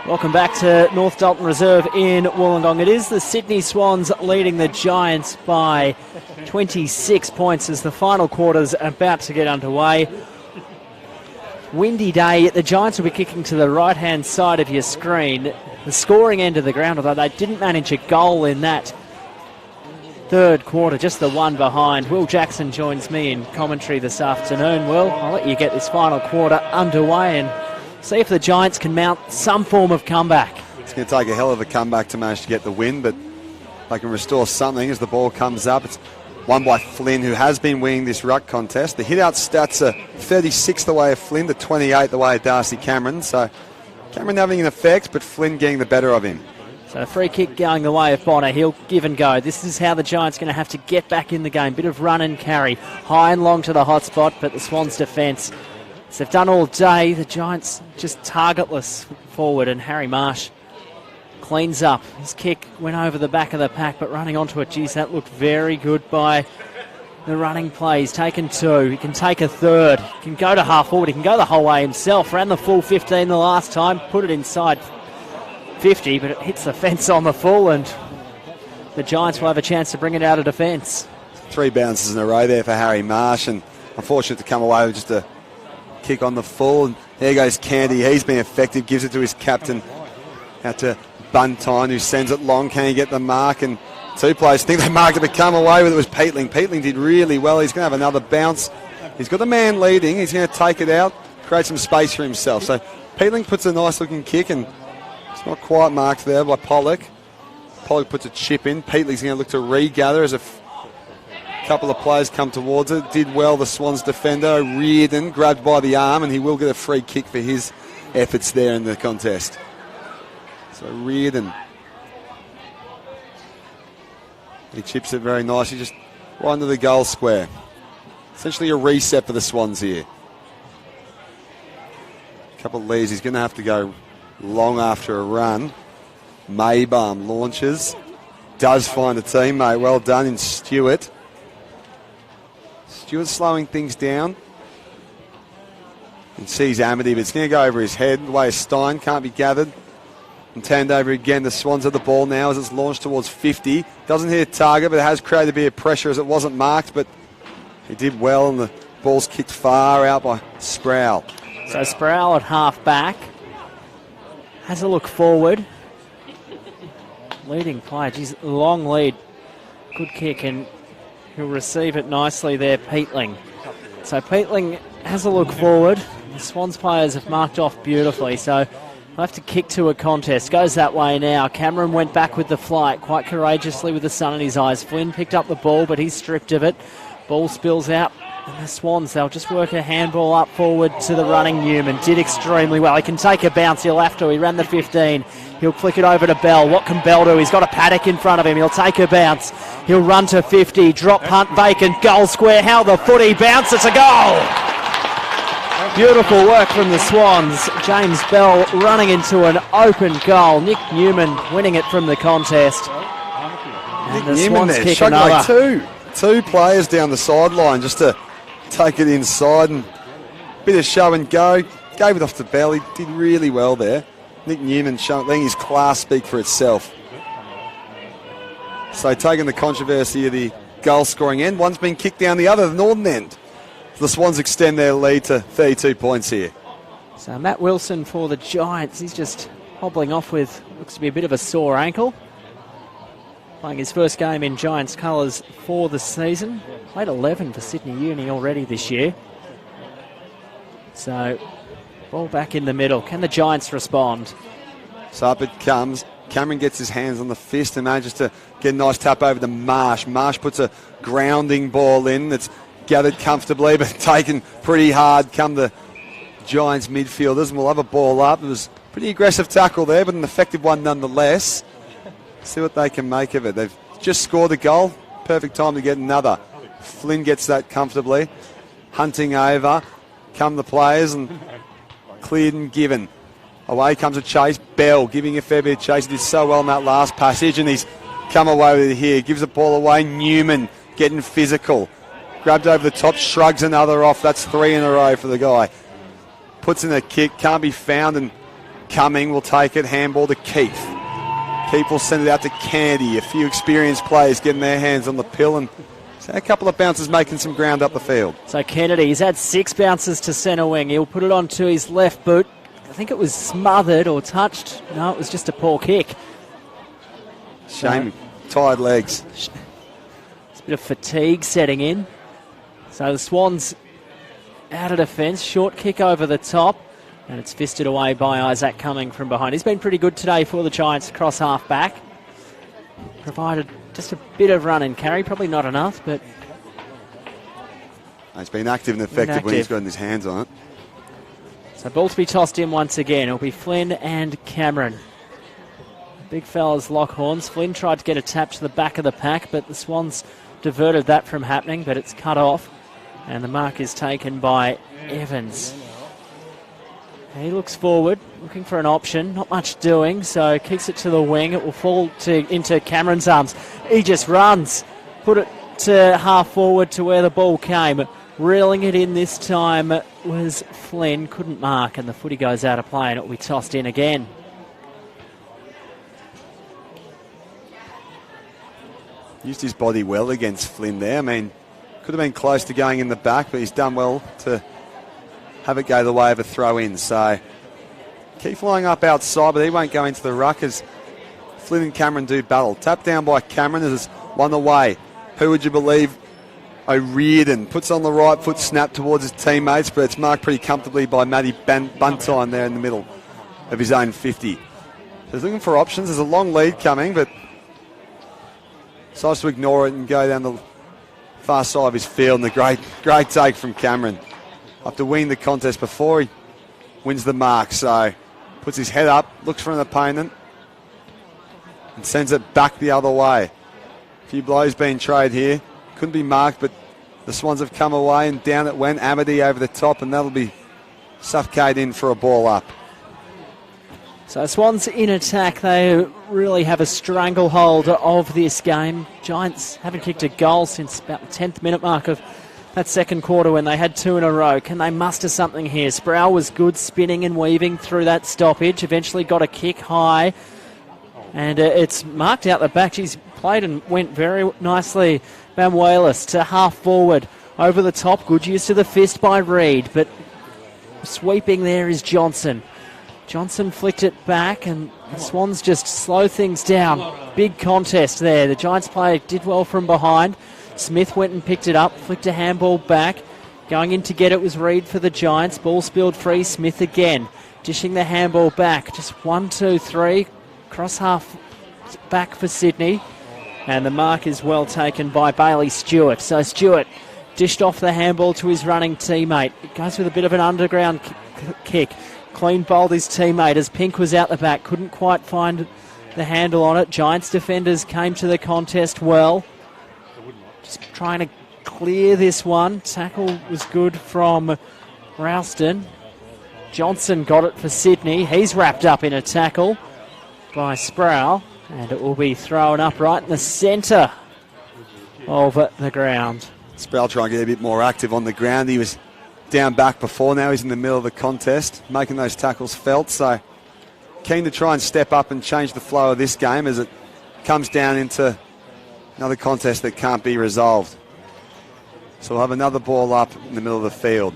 Welcome back to North Dalton Reserve in Wollongong. It is the Sydney Swans leading the Giants by 26 points as the final quarter's about to get underway. Windy day. The Giants will be kicking to the right-hand side of your screen, the scoring end of the ground, although they didn't manage a goal in that third quarter, just the one behind. Will Jackson joins me in commentary this afternoon. Will, I'll let you get this final quarter underway and see if the Giants can mount some form of comeback.
It's going to take a hell of a comeback to manage to get the win, but they can restore something as the ball comes up. It's won by Flynn, who has been winning this ruck contest. The hit-out stats are 36 the way of Flynn to 28 the way of Darcy Cameron. So Cameron having an effect, but Flynn getting the better of him.
So a free kick going the way of Bonner. He'll give and go. This is how the Giants are going to have to get back in the game. Bit of run and carry. High and long to the hot spot, but the Swans' defence, as they've done all day, the Giants just targetless forward, and Harry Marsh cleans up. His kick went over the back of the pack, but running onto it, geez, that looked very good by the running play. He's taken two. He can take a third. He can go to half forward. He can go the whole way himself. Ran the full 15 the last time, put it inside 50, but it hits the fence on the full, and the Giants will have a chance to bring it out of defence.
3 bounces in a row there for Harry Marsh, and unfortunate to come away with just a kick on the full. And there goes Candy. He's been effective, gives it to his captain out to Buntine, who sends it long. Can he get the mark? And 2 players think they marked it but come away with it. Was Peatling. Peatling did really well. He's going to have another bounce. He's got the man leading. He's going to take it out, create some space for himself. So Peatling puts a nice looking kick, and it's not quite marked there by Pollock. Pollock puts a chip in. Peatling's going to look to regather as a couple of players come towards it. Did well, the Swans defender. Reardon grabbed by the arm, and he will get a free kick for his efforts there in the contest. So Reardon, he chips it very nicely, just right into the goal square. Essentially a reset for the Swans here. A couple of leads. He's going to have to go long after a run. Maybaum launches. Does find a teammate. Well done in Stewart. Stewart's slowing things down. And sees Amity, but it's going to go over his head. The way of Stein can't be gathered. And turned over again. The Swans have the ball now as it's launched towards 50. Doesn't hit a target, but it has created a bit of pressure as it wasn't marked, but he did well, and the ball's kicked far out by Sproul.
So Sproul at half back. Has a look forward. Leading player. Geez, long lead. Good kick, and he'll receive it nicely there, Peatling. So Peatling has a look forward. The Swans players have marked off beautifully, so they'll have to kick to a contest. Goes that way now. Cameron went back with the flight quite courageously with the sun in his eyes. Flynn picked up the ball, but he's stripped of it. Ball spills out. And the Swans, they'll just work a handball up forward to the running Newman. Did extremely well. He can take a bounce. He'll have to. He ran the 15. He'll flick it over to Bell. What can Bell do? He's got a paddock in front of him. He'll take a bounce. He'll run to 50. Drop punt vacant. Goal square. How the footy bounce. It's a goal. Beautiful work from the Swans. James Bell running into an open goal. Nick Newman winning it from the contest. And the Swans kick another.
Like two players down the sideline just to take it inside, and bit of show and go. Gave it off to Bell. He did really well there. Nick Newman letting his class speak for itself. So taking the controversy of the goal scoring end, one's been kicked down the other, the northern end. The Swans extend their lead to 32 points here.
So Matt Wilson for the Giants. He's just hobbling off with, looks to be a bit of a sore ankle. Playing his first game in Giants colours for the season. Played 11 for Sydney Uni already this year. So, ball back in the middle. Can the Giants respond?
So up it comes. Cameron gets his hands on the fist and manages to get a nice tap over to Marsh. Marsh puts a grounding ball in that's gathered comfortably but taken pretty hard come the Giants midfielders, and we'll have a ball up. It was a pretty aggressive tackle there, but an effective one nonetheless. See what they can make of it. They've just scored a goal. Perfect time to get another. Flynn gets that comfortably. Hunting over. Come the players, and cleared and given. Away comes a chase. Bell giving a fair bit of chase. He did so well in that last passage, and he's come away with it here. Gives the ball away. Newman getting physical. Grabbed over the top. Shrugs another off. That's 3 in a row for the guy. Puts in a kick. Can't be found, and Cumming will take it, handball to Keith. Keith will send it out to Candy. A few experienced players getting their hands on the pill, and a couple of bounces making some ground up the field.
So Kennedy, he's had 6 bounces to centre wing. He'll put it onto his left boot. I think it was smothered or touched. No, it was just a poor kick.
Shame, tired legs.
It's a bit of fatigue setting in. So the Swans out of defence, short kick over the top, and it's fisted away by Isaac Cumming from behind. He's been pretty good today for the Giants across half back. Provided just a bit of run and carry, probably not enough, but
he's been active and effective when he's gotten his hands on it.
So ball to be tossed in once again. It'll be Flynn and Cameron. Big fellas lock horns. Flynn tried to get a tap to the back of the pack, but the Swans diverted that from happening, but it's cut off. And the mark is taken by Evans. He looks forward, looking for an option. Not much doing, so kicks it to the wing. It will fall into Cameron's arms. He just runs. Put it to half forward to where the ball came. Reeling it in this time was Flynn. Couldn't mark, and the footy goes out of play, and it will be tossed in again.
Used his body well against Flynn there. I mean, could have been close to going in the back, but he's done well to have it go the way of a throw-in. So keep flying up outside, but he won't go into the ruck as Flynn and Cameron do battle. Tap down by Cameron as it's one away. Who would you believe? O'Riordan puts on the right foot, snap towards his teammates, but it's marked pretty comfortably by Matty Buntine there in the middle of his own 50. So he's looking for options. There's a long lead coming, but decides to ignore it and go down the far side of his field. And a great take from Cameron. After winning the contest before, he wins the mark. So puts his head up, looks for an opponent, and sends it back the other way. A few blows being traded here. Couldn't be marked, but the Swans have come away, and down it went. Amity over the top, and that'll be suffocated in for a ball up.
So Swans in attack. They really have a stranglehold of this game. Giants haven't kicked a goal since about the 10th minute mark of that second quarter when they had 2 in a row. Can they muster something here? Sproul was good spinning and weaving through that stoppage. Eventually got a kick high, and it's marked out the back. She's played and went very nicely. Goalless to half forward. Over the top. Good use to the fist by Reid, but sweeping there is Johnson. Johnson flicked it back, and the Swans just slow things down. Big contest there. The Giants player did well from behind. Smith went and picked it up, flicked a handball back. Going in to get it was Reid for the Giants. Ball spilled free. Smith again. Dishing the handball back. Just 1, 2, 3. Cross half back for Sydney. And the mark is well taken by Bailey Stewart. So Stewart dished off the handball to his running teammate. It goes with a bit of an underground kick. Clean bowled his teammate as Pink was out the back. Couldn't quite find the handle on it. Giants defenders came to the contest well. Just trying to clear this one. Tackle was good from Ralston. Johnson got it for Sydney. He's wrapped up in a tackle by Sproul. And it will be thrown up right in the centre of the ground.
Sproul trying to get a bit more active on the ground. He was down back before. Now he's in the middle of the contest, making those tackles felt. So keen to try and step up and change the flow of this game as it comes down into another contest that can't be resolved. So we'll have another ball up in the middle of the field.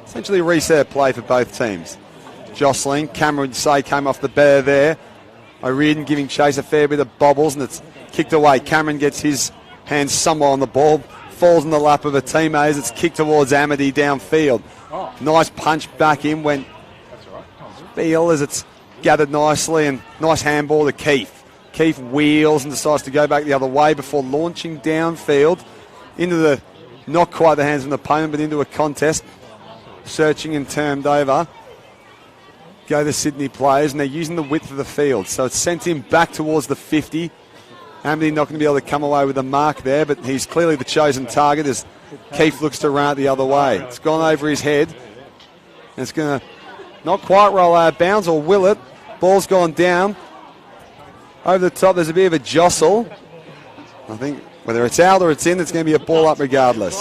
Essentially a reset of play for both teams. Jostling, Cameron would say, came off the better there. O'Riordan giving chase a fair bit of bobbles, and it's kicked away. Cameron gets his hands somewhere on the ball, falls in the lap of a teammate as it's kicked towards Amity downfield. Nice punch back in, went field as it's gathered nicely, and nice handball to Keith. Keith wheels and decides to go back the other way before launching downfield into the, not quite the hands of an opponent, but into a contest. Searching and turned over. Go the Sydney players, and they're using the width of the field. So it's sent him back towards the 50. Amity not going to be able to come away with a mark there, but he's clearly the chosen target as Keith looks to run it the other way. It's gone over his head. And it's going to not quite roll out of bounds, or will it? Ball's gone down. Over the top, there's a bit of a jostle. I think whether it's out or it's in, it's going to be a ball up regardless.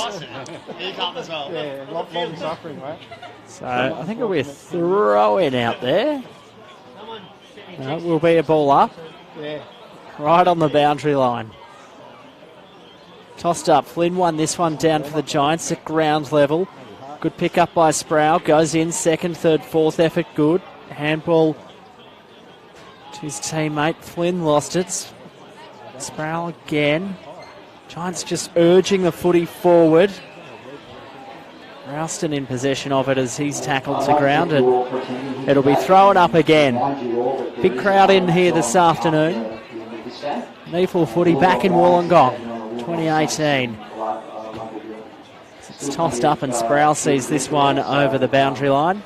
So I think it'll be a throw-in out there. It will be a ball up. Right on the boundary line. Tossed up. Flynn won this one down for the Giants at ground level. Good pick up by Sproul. Goes in. Second, third, fourth effort good. Handball to his teammate. Flynn lost it. Sproul again. Giants just urging the footy forward. Ralston in possession of it as he's tackled to ground, and it'll be thrown up again. Big crowd in here this afternoon. Neefle footy back in Wollongong, 2018. It's tossed up and Sproul sees this one over the boundary line.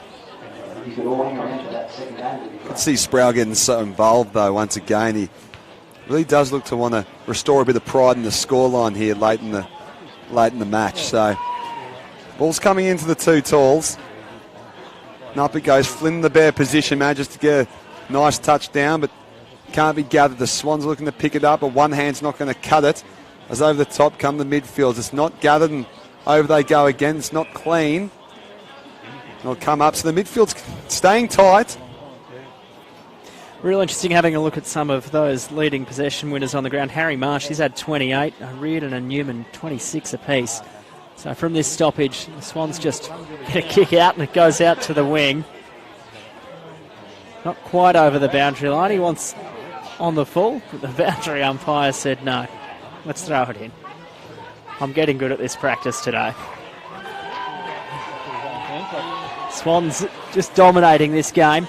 I can see Sproul getting so involved though once again. He really does look to want to restore a bit of pride in the scoreline here late in the match. So ball's coming into the two talls. And up it goes. Flynn in the bare position, manages to get a nice touchdown, but can't be gathered. The Swans are looking to pick it up, but one hand's not going to cut it. As over the top come the midfields. It's not gathered, and over they go again. It's not clean. It'll come up. So the midfield's staying tight.
Real interesting having a look at some of those leading possession winners on the ground. Harry Marsh, he's had 28. Reardon and Newman, 26 apiece. So from this stoppage, the Swans just get a kick out and it goes out to the wing. Not quite over the boundary line. He wants on the full, but the boundary umpire said no. Let's throw it in. I'm getting good at this practice today. Swans just dominating this game.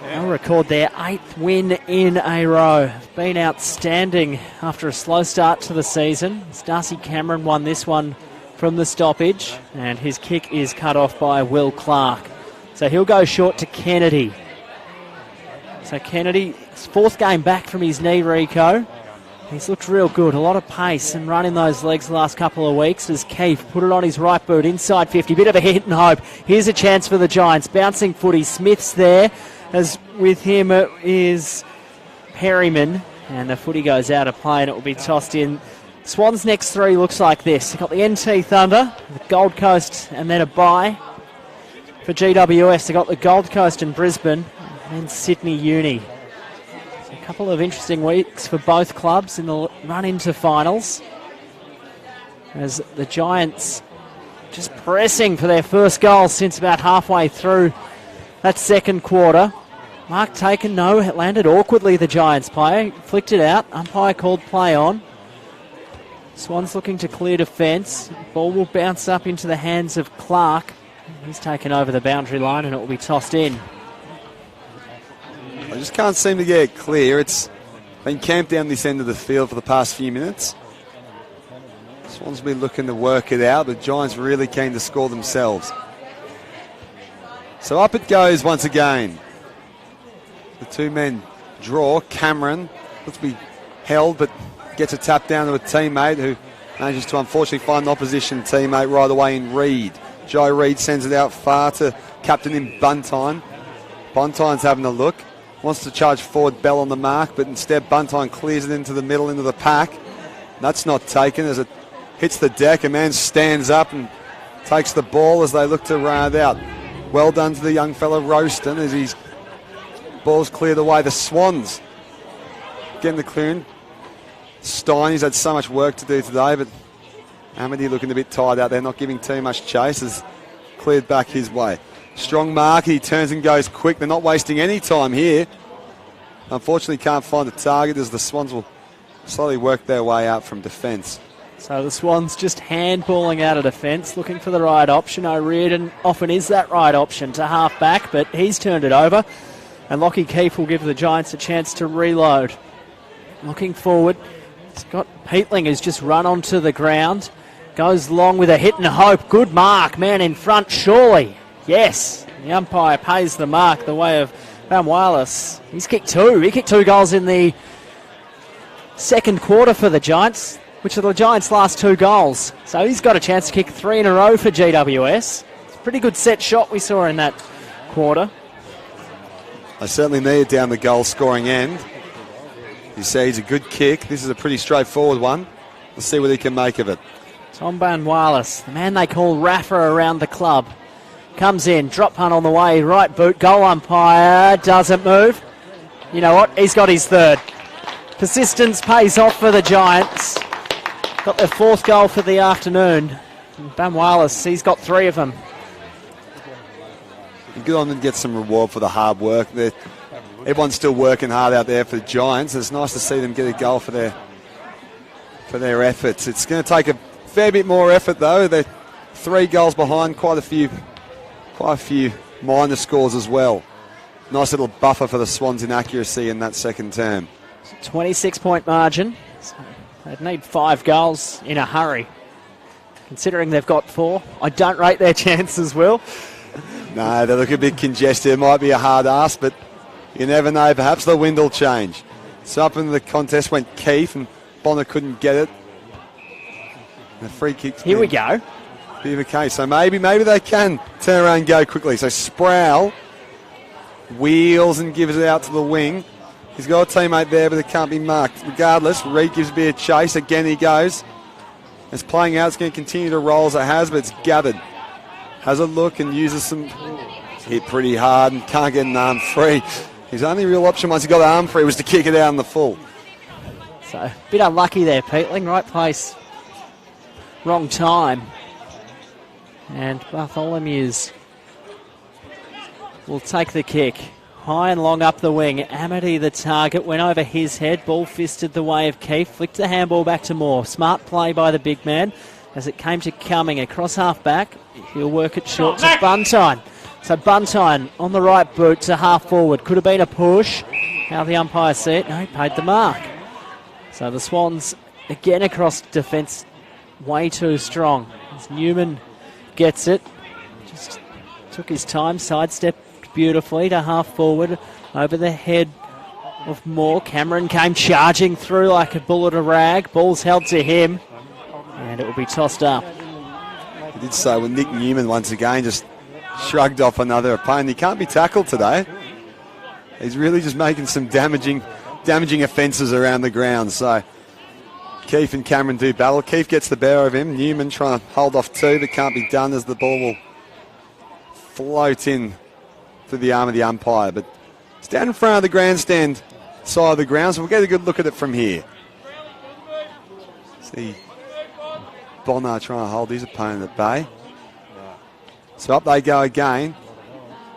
They'll record their 8th win in a row. Been outstanding after a slow start to the season. Darcy Cameron won this one from the stoppage, and his kick is cut off by Will Clark. So he'll go short to Kennedy. So Kennedy, his 4th game back from his knee, Rico. He's looked real good. A lot of pace and running those legs the last couple of weeks as Keefe put it on his right boot inside 50. Bit of a hit and hope. Here's a chance for the Giants. Bouncing footy. Smith's there. As with him is Perryman. And the footy goes out of play and it will be tossed in. Swans' next 3 looks like this. They've got the NT Thunder, the Gold Coast, and then a bye for GWS. They've got the Gold Coast and Brisbane, and then Sydney Uni. So a couple of interesting weeks for both clubs in the run into finals. As the Giants just pressing for their first goal since about halfway through that second quarter. Mark taken, no, it landed awkwardly, the Giants player. Flicked it out, umpire called play on. Swans looking to clear defence. Ball will bounce up into the hands of Clark. He's taken over the boundary line and it will be tossed in.
I just can't seem to get it clear. It's been camped down this end of the field for the past few minutes. Swans will be looking to work it out, but Giants really keen to score themselves. So up it goes once again. The 2 men draw. Cameron looks to be held, but gets a tap down to a teammate who manages to unfortunately find an opposition teammate right away in Reed. Joe Reed sends it out far to captain in Buntine. Buntine's having a look. Wants to charge forward, Bell on the mark, but instead Buntine clears it into the middle, into the pack. That's not taken as it hits the deck. A man stands up and takes the ball as they look to run it out. Well done to the young fella Roaston as his ball's cleared away. The Swans getting the clearing. Stein, he's had so much work to do today, but Amity looking a bit tired out there, not giving too much chase, has cleared back his way. Strong mark, he turns and goes quick. They're not wasting any time here. Unfortunately can't find a target as the Swans will slowly work their way out from defence.
So the Swans just handballing out of defence, looking for the right option. O'Riordan often is that right option to half back, but he's turned it over. And Lockie Keefe will give the Giants a chance to reload. Looking forward, Scott Peatling has just run onto the ground. Goes long with a hit and hope. Good mark. Man in front, surely. Yes. The umpire pays the mark the way of Van Wireless. He's kicked 2. He kicked 2 goals in the second quarter for the Giants, which are the Giants' last 2 goals. So he's got a chance to kick 3 in a row for GWS. It's a pretty good set shot we saw in that quarter.
They certainly need it down the goal-scoring end. You say he's a good kick. This is a pretty straightforward one. Let's see what he can make of it.
Tom Van Wireless, the man they call Rafa around the club. Comes in, drop punt on the way, right boot, goal umpire, doesn't move. You know what? He's got his third. Persistence pays off for the Giants. Got their fourth goal for the afternoon. Goalless, he's got 3 of them.
Good on them to get some reward for the hard work. Everyone's still working hard out there for the Giants. It's nice to see them get a goal for their efforts. It's going to take a fair bit more effort though. They're 3 goals behind, quite a few minor scores as well. Nice little buffer for the Swans in accuracy in that second term.
26-point margin. So they'd need 5 goals in a hurry. Considering they've got 4, I don't rate their chances, Will.
No, they look a bit congested. It might be a hard ask, but you never know. Perhaps the wind will change. So up into the contest went Keith, and Bonner couldn't get it. The free kick.
Here we go.
Bit of a case. So maybe they can turn around and go quickly. So Sproul wheels and gives it out to the wing. He's got a teammate there, but it can't be marked. Regardless, Reed gives a bit of chase. Again he goes. It's playing out. It's going to continue to roll as it has, but it's gathered. Has a look and uses some... Hit pretty hard and can't get an arm free. His only real option once he got the arm free was to kick it out in the full.
So, a bit unlucky there, Peatling. Right place, wrong time. And Bartholomew's will take the kick. High and long up the wing. Amity, the target, went over his head. Ball fisted the way of Keith. Flicked the handball back to Moore. Smart play by the big man as it came to Cumming across half back. He'll work it short to Buntine. So Buntine on the right boot to half forward. Could have been a push. How the umpire see it? No, he paid the mark. So the Swans again across defence, way too strong. As Newman gets it, just took his time, sidestepped beautifully to half forward over the head of Moore. Cameron came charging through like a bull at a rag. Ball's held to him, and it will be tossed up.
I did say, well, Nick Newman once again just shrugged off another opponent. He can't be tackled today. He's really just making some damaging offences around the ground. So Keith and Cameron do battle. Keith gets the better of him. Newman trying to hold off 2, but can't be done as the ball will float in through the arm of the umpire. But it's down in front of the grandstand side of the ground, so we'll get a good look at it from here. See Bonner trying to hold his opponent at bay. So up they go again.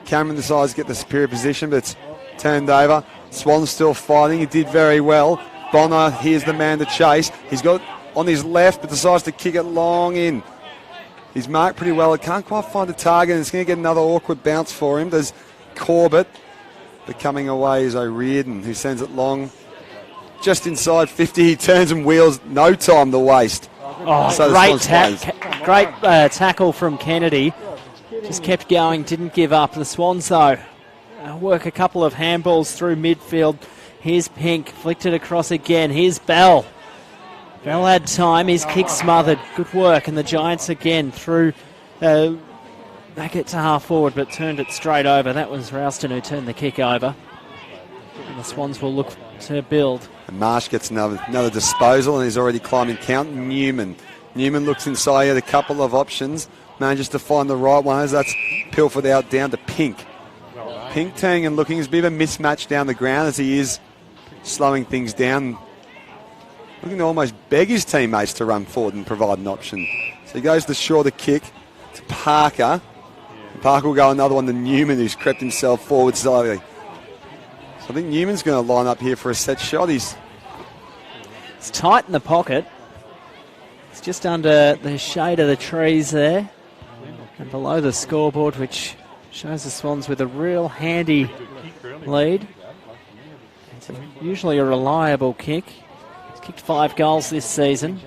Cameron decides to get the superior position, but it's turned over. Swans still fighting. He did very well. Bonner, here's the man to chase. He's got on his left, but decides to kick it long in. He's marked pretty well. It can't quite find a target, and it's going to get another awkward bounce for him. There's Corbett. But coming away is O'Riordan, who sends it long. Just inside 50, he turns and wheels. No time to waste.
Oh,
so
great tackle from Kennedy. Just kept going, didn't give up. The Swans, though, work a couple of handballs through midfield. Here's Pink, flicked it across again. Here's Bell. Bell had time, his kick smothered. Good work, and the Giants again through, back it to half forward, but turned it straight over. That was Ralston who turned the kick over. And the Swans will look to build.
And Marsh gets another disposal, and he's already climbing count. Newman looks inside, he had a couple of options. Manages to find the right one as that's pilfered out down to Pink. Pink turning and looking. There's a bit of a mismatch down the ground as he is slowing things down. Looking to almost beg his teammates to run forward and provide an option. So he goes the shorter kick to Parker. And Parker will go another one to Newman, who's crept himself forward slowly. So I think Newman's going to line up here for a set shot. It's
tight in the pocket. It's just under the shade of the trees there. And below the scoreboard, which shows the Swans with a real handy lead. It's usually a reliable kick. He's kicked 5 goals this season.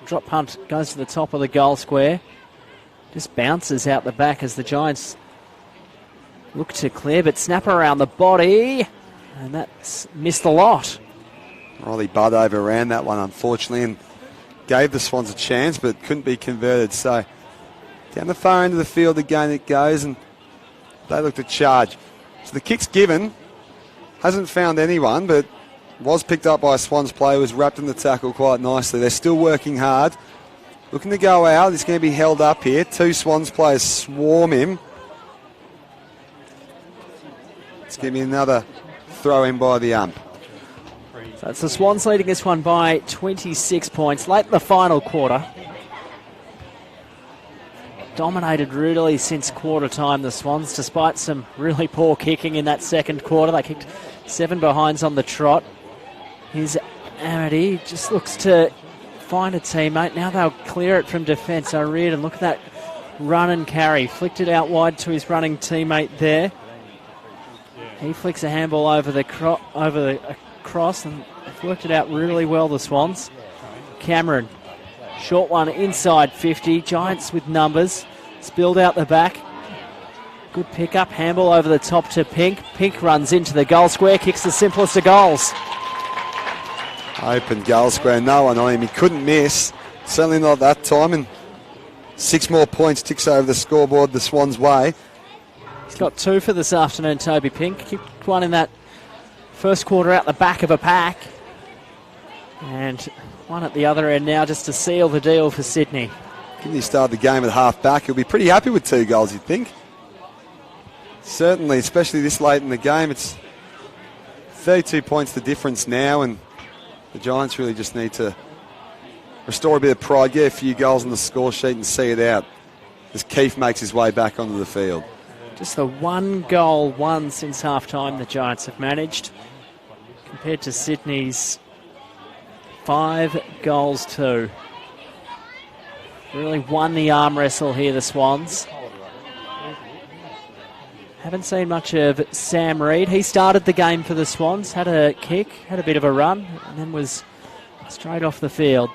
Drop punt goes to the top of the goal square. Just bounces out the back as the Giants look to clear, but snap around the body. And that's missed the lot.
Riley Budd overran that one, unfortunately, and gave the Swans a chance, but couldn't be converted. So down the far end of the field again it goes, and they look to charge. So the kick's given. Hasn't found anyone, but was picked up by a Swans player, was wrapped in the tackle quite nicely. They're still working hard. Looking to go out. He's going to be held up here. 2 Swans players swarm him. Let's give me another throw in by the ump.
So it's the Swans leading this one by 26 points. Late in the final quarter. Dominated really since quarter time, the Swans, despite some really poor kicking in that second quarter. They kicked 7 behinds on the trot. Here's Amity, just looks to find a teammate. Now they'll clear it from defence. O'Riordan, look at that run and carry. Flicked it out wide to his running teammate there. He flicks a handball over the cross, and they've worked it out really well, the Swans. Cameron, short one inside 50. Giants with numbers. Spilled out the back. Good pick up. Handball over the top to Pink. Pink runs into the goal square. Kicks the simplest of goals.
Open goal square. No one on him. He couldn't miss. Certainly not that time. And 6 more points ticks over the scoreboard the Swans' way.
He's got 2 for this afternoon, Toby Pink. Kicked one in that first quarter out the back of a pack. And one at the other end now just to seal the deal for Sydney.
Given he started the game at half back, he'll be pretty happy with 2 goals, you'd think. Certainly, especially this late in the game. It's 32 points the difference now, and the Giants really just need to restore a bit of pride, get a few goals on the score sheet and see it out as Keefe makes his way back onto the field.
Just the 1 goal won since half-time the Giants have managed, compared to Sydney's 5 goals 2. Really won the arm wrestle here, the Swans. Haven't seen much of Sam Reid. He started the game for the Swans, had a kick, had a bit of a run, and then was straight off the field.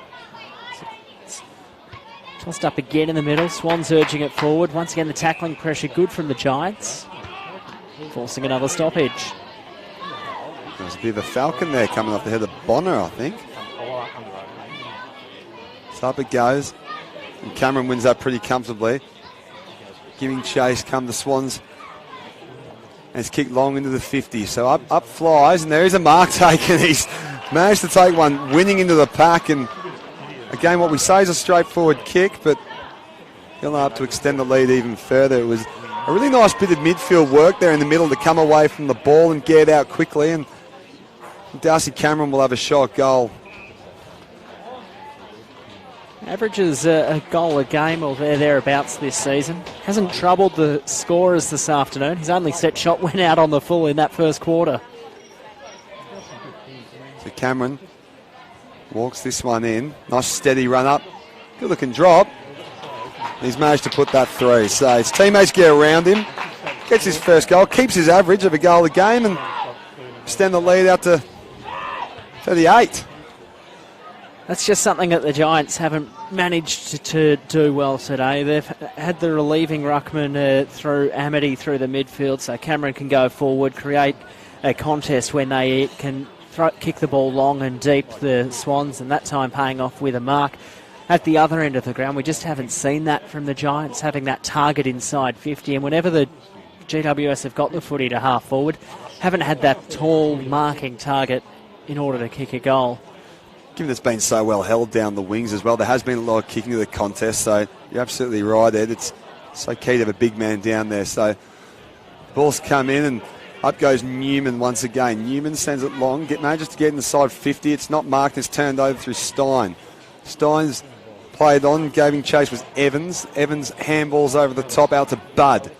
Tossed up again in the middle. Swans urging it forward. Once again, the tackling pressure good from the Giants, forcing another stoppage.
There's a bit of a falcon there coming off the head of Bonner, I think. So up it goes. And Cameron wins that pretty comfortably. Giving chase come the Swans. And it's kicked long into the 50. So up flies, and there is a mark taken. He's managed to take one, winning into the pack. And again, what we say is a straightforward kick, but he'll have to extend the lead even further. It was a really nice bit of midfield work there in the middle to come away from the ball and get out quickly. And Darcy Cameron will have a shot goal.
Averages a goal a game or thereabouts this season. Hasn't troubled the scorers this afternoon. His only set shot went out on the full in that first quarter.
So Cameron walks this one in. Nice steady run up. Good looking drop. He's managed to put that through. So his teammates get around him. Gets his first goal. Keeps his average of a goal a game and extend the lead out to 38.
That's just something that the Giants haven't managed to do well today. They've had the relieving ruckman through Amity through the midfield, so Cameron can go forward, create a contest when they can kick the ball long and deep, the Swans, and that time paying off with a mark at the other end of the ground. We just haven't seen that from the Giants, having that target inside 50, and whenever the GWS have got the footy to half forward, haven't had that tall marking target in order to kick a goal.
Given it's been so well held down the wings as well, there has been a lot of kicking to the contest, so you're absolutely right, Ed. It's so key to have a big man down there. So ball's come in and up goes Newman once again. Newman sends it long, manages to get inside 50. It's not marked, it's turned over through Stein. Stein's played on, gave him chase was Evans. Evans handballs over the top out to Bud.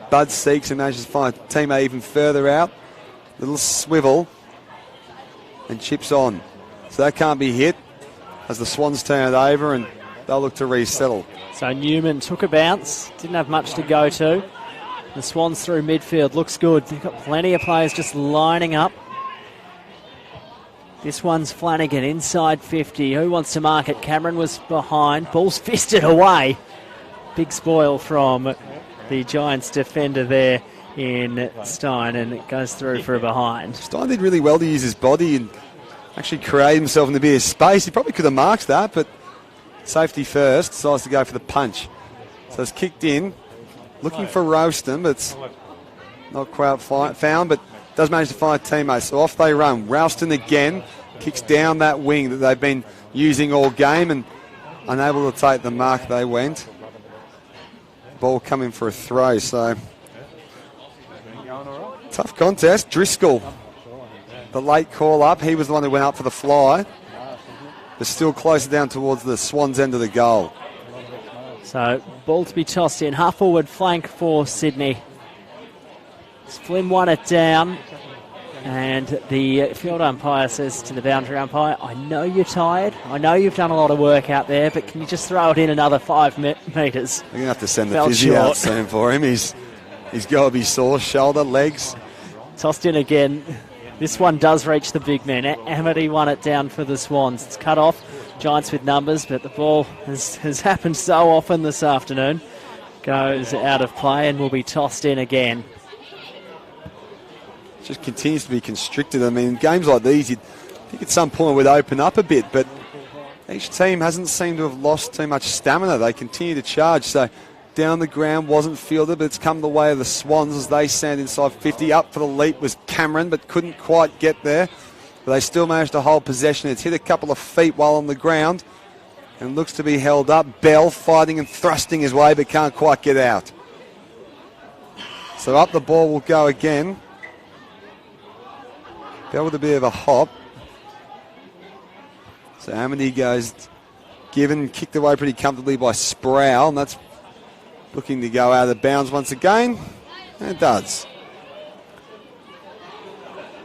Bud seeks and manages to find a teammate even further out. Little swivel and chips on. So that can't be hit as the Swans turn it over and they'll look to resettle.
So Newman took a bounce, didn't have much to go to. The Swans through midfield, looks good. They've got plenty of players just lining up. This one's Flanagan inside 50. Who wants to mark it? Cameron was behind. Ball's fisted away. Big spoil from the Giants defender there in Stein, and it goes through for a behind.
Stein did really well to use his body and actually create himself in a bit of space. He probably could have marked that, but safety first, decides to go for the punch. So it's kicked in, looking for Ralston, but it's not quite found, but does manage to find a teammate. So off they run. Ralston again kicks down that wing that they've been using all game and unable to take the mark they went. Ball coming for a throw, so Tough contest. Driscoll, the late call up. He was the one who went up for the fly. But still closer down towards the Swans end of the goal.
So, ball to be tossed in. Half forward flank for Sydney. Flynn won it down. And the field umpire says to the boundary umpire, I know you're tired. I know you've done a lot of work out there, but can you just throw it in another 5 metres?
We're going to have to send the physio out soon for him. He's got to be sore, shoulder, legs.
Tossed in again. This one does reach the big man. Amity won it down for the Swans. It's cut off. Giants with numbers, but the ball has happened so often this afternoon. Goes out of play and will be tossed in again.
Just continues to be constricted. I mean, games like these, you'd think at some point it would open up a bit, but each team hasn't seemed to have lost too much stamina. They continue to charge. So down the ground wasn't fielded, but it's come the way of the Swans as they stand inside 50. Up for the leap was Cameron, but couldn't quite get there. But they still managed to hold possession. It's hit a couple of feet while on the ground and looks to be held up. Bell fighting and thrusting his way, but can't quite get out. So up the ball will go again. Bell with a bit of a hop. So Amity goes given, kicked away pretty comfortably by Sproul, and that's looking to go out of bounds once again. And it does.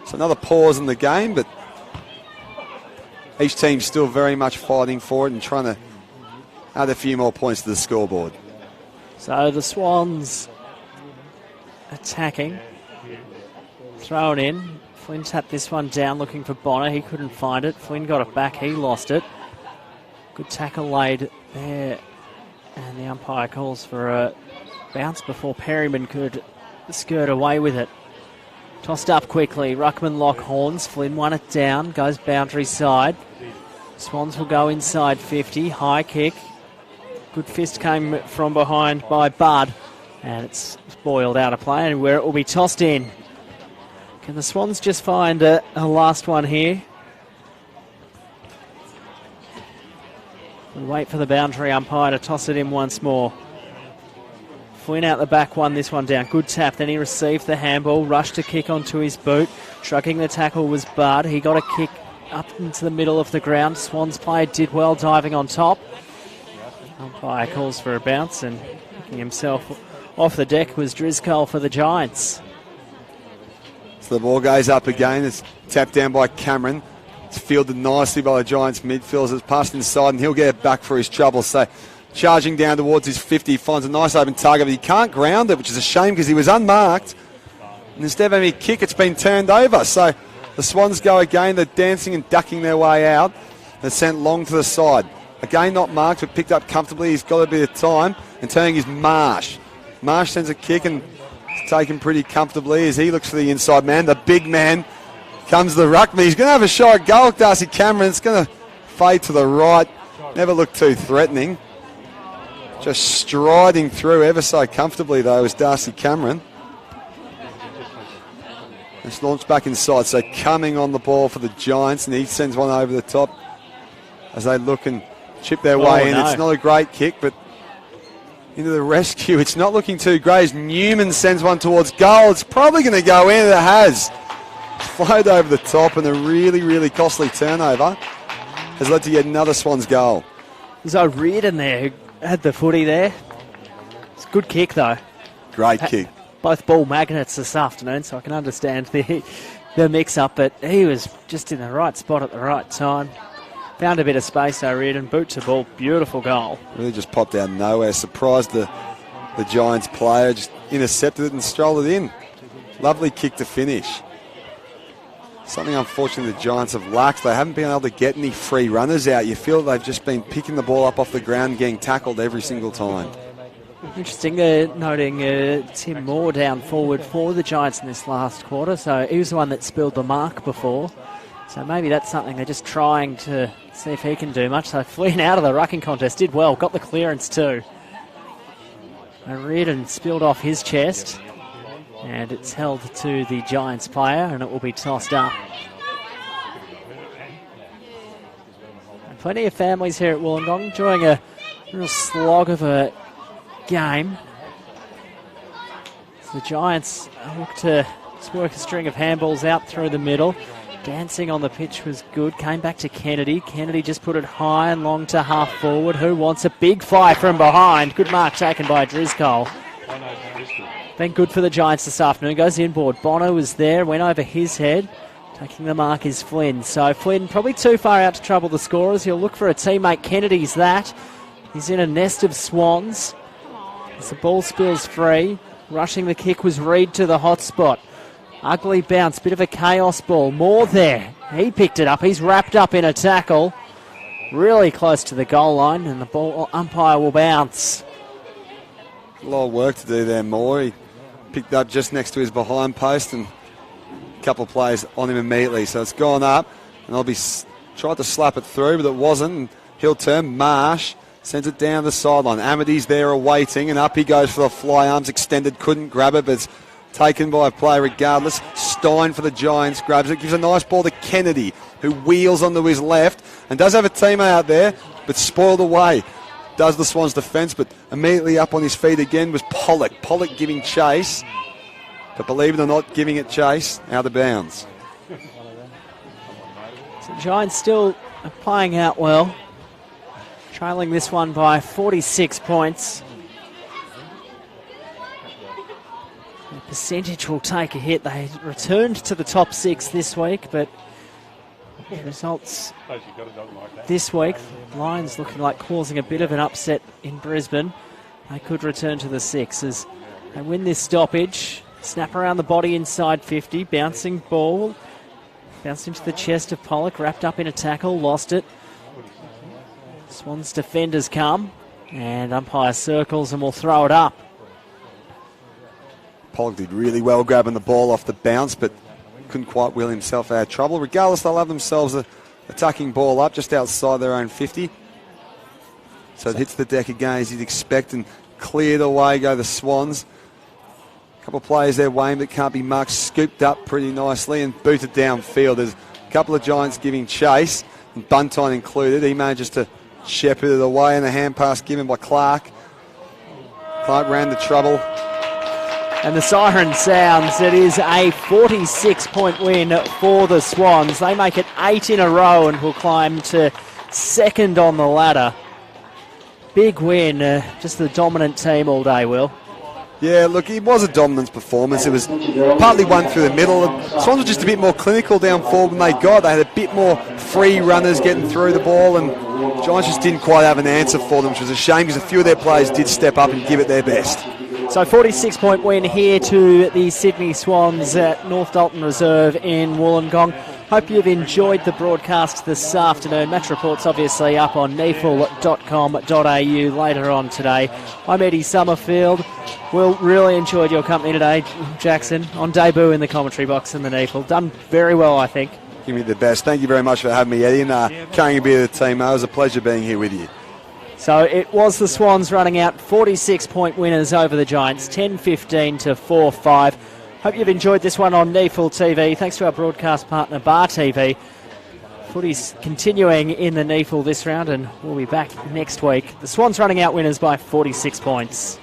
So another pause in the game, but each team's still very much fighting for it and trying to add a few more points to the scoreboard.
So the Swans attacking. Thrown in. Flynn tapped this one down looking for Bonner. He couldn't find it. Flynn got it back. He lost it. Good tackle laid there. And the umpire calls for a bounce before Perryman could skirt away with it. Tossed up quickly. Ruckman lock horns. Flynn won it down. Goes boundary side. Swans will go inside 50. High kick. Good fist came from behind by Bud. And it's boiled out of play and where it will be tossed in. Can the Swans just find a last one here? We'll wait for the boundary umpire to toss it in once more. Flynn out the back, won this one down. Good tap, then he received the handball, rushed to kick onto his boot. Shrugging the tackle was Bud. He got a kick up into the middle of the ground. Swans player did well diving on top. Umpire calls for a bounce and picking himself off the deck was Driscoll for the Giants.
So the ball goes up again. It's tapped down by Cameron. It's fielded nicely by the Giants midfielders. It's passed inside and he'll get it back for his trouble. So charging down towards his 50, finds a nice open target, but he can't ground it, which is a shame because he was unmarked. And instead of having a kick, it's been turned over. So the Swans go again. They're dancing and ducking their way out. They're sent long to the side. Again, not marked, but picked up comfortably. He's got a bit of time. And turning is Marsh. Marsh sends a kick and it's taken pretty comfortably as he looks for the inside man. The big man comes the ruckman. He's going to have a shot at goal, Darcy Cameron. It's going to fade to the right. Never looked too threatening. Just striding through ever so comfortably, though, is Darcy Cameron. It's launched back inside, so coming on the ball for the Giants, and he sends one over the top as they look and chip their way in. No. It's not a great kick, but into the rescue. It's not looking too great as Newman sends one towards goal. It's probably going to go in, and it has. Flowed over the top, and a really, really costly turnover has led to yet another Swans goal.
There's O'Riordan there who had the footy there. It's a good kick, though.
Great kick.
Both ball magnets this afternoon, so I can understand the mix-up, but he was just in the right spot at the right time. Found a bit of space, O'Riordan, boot to ball, beautiful goal. Really
just popped out of nowhere, surprised the Giants player, just intercepted it and strolled it in. Lovely kick to finish. Something unfortunately the Giants have lacked. They haven't been able to get any free runners out. You feel they've just been picking the ball up off the ground, getting tackled every single time.
Interesting, noting Tim Moore down forward for the Giants in this last quarter. So he was the one that spilled the mark before. So maybe that's something they're just trying to see if he can do much. So Flynn out of the rucking contest, did well, got the clearance too. O'Riordan spilled off his chest. And it's held to the Giants player and it will be tossed up. And plenty of families here at Wollongong enjoying a real slog of a game. So the Giants look to Just work a string of handballs out through the middle. Dancing on the pitch was good. Came back to Kennedy. Kennedy just put it high and long to half forward. Who wants a big fly from behind? Good mark taken by Driscoll. Been good for the Giants this afternoon. Goes inboard. Bono was there. Went over his head. Taking the mark is Flynn. So Flynn probably too far out to trouble the scorers. He'll look for a teammate. Kennedy's that. He's in a nest of Swans. As the ball spills free. Rushing the kick was Reed to the hot spot. Ugly bounce, bit of a chaos ball. Moore there. He picked it up. He's wrapped up in a tackle. Really close to the goal line, and the ball umpire will bounce.
A lot of work to do there, Moore. He picked up just next to his behind post, and a couple of players on him immediately. So it's gone up, and they'll be tried to slap it through, but it wasn't. And he'll turn. Marsh sends it down the sideline. Amity's there awaiting, and up he goes for the fly. Arms extended, couldn't grab it, but it's taken by a player regardless. Stein for the Giants grabs it, gives a nice ball to Kennedy, who wheels onto his left and does have a teammate out there, but spoiled away. Does the Swans defence, but immediately up on his feet again was Pollock. Pollock giving chase, but believe it or not, giving it chase out of bounds.
So Giants still playing out well, trailing this one by 46 points. Percentage will take a hit. They returned to the top 6 this week, but results this week, Lions looking like causing a bit of an upset in Brisbane. They could return to the 6 as they win this stoppage. Snap around the body inside 50, bouncing ball. Bounced into the chest of Pollock, wrapped up in a tackle, lost it. Swans defenders come, and umpire circles and will throw it up.
Pollock did really well grabbing the ball off the bounce, but couldn't quite wheel himself out of trouble. Regardless, they'll have themselves a tucking ball up just outside their own 50. So it hits the deck again as you'd expect, and cleared away go the Swans. A couple of players there, Wayne, that can't be marked, scooped up pretty nicely and booted downfield. There's a couple of Giants giving chase, and Buntine included. He manages to shepherd it away, and a hand pass given by Clark. Clark ran the trouble.
And the siren sounds. It is a 46-point win for the Swans. They make it 8 in a row and will climb to second on the ladder. Big win. Just the dominant team all day, Will.
Yeah, look, it was a dominance performance. It was partly won through the middle. Swans were just a bit more clinical down forward than they got. They had a bit more free runners getting through the ball, and Giants just didn't quite have an answer for them, which was a shame because a few of their players did step up and give it their best.
So 46-point win here to the Sydney Swans at North Dalton Reserve in Wollongong. Hope you've enjoyed the broadcast this afternoon. Match reports obviously up on neefle.com.au later on today. I'm Eddie Summerfield. Will, really enjoyed your company today, Jackson, on debut in the commentary box in the Neefle. Done very well, I think.
Give me the best. Thank you very much for having me, Eddie, and carrying a bit of the team. It was a pleasure being here with you.
So it was the Swans running out 46-point winners over the Giants, 10-15 to 4-5. Hope you've enjoyed this one on Neefle TV. Thanks to our broadcast partner, Bar TV. Footy's continuing in the Neefle this round, and we'll be back next week. The Swans running out winners by 46 points.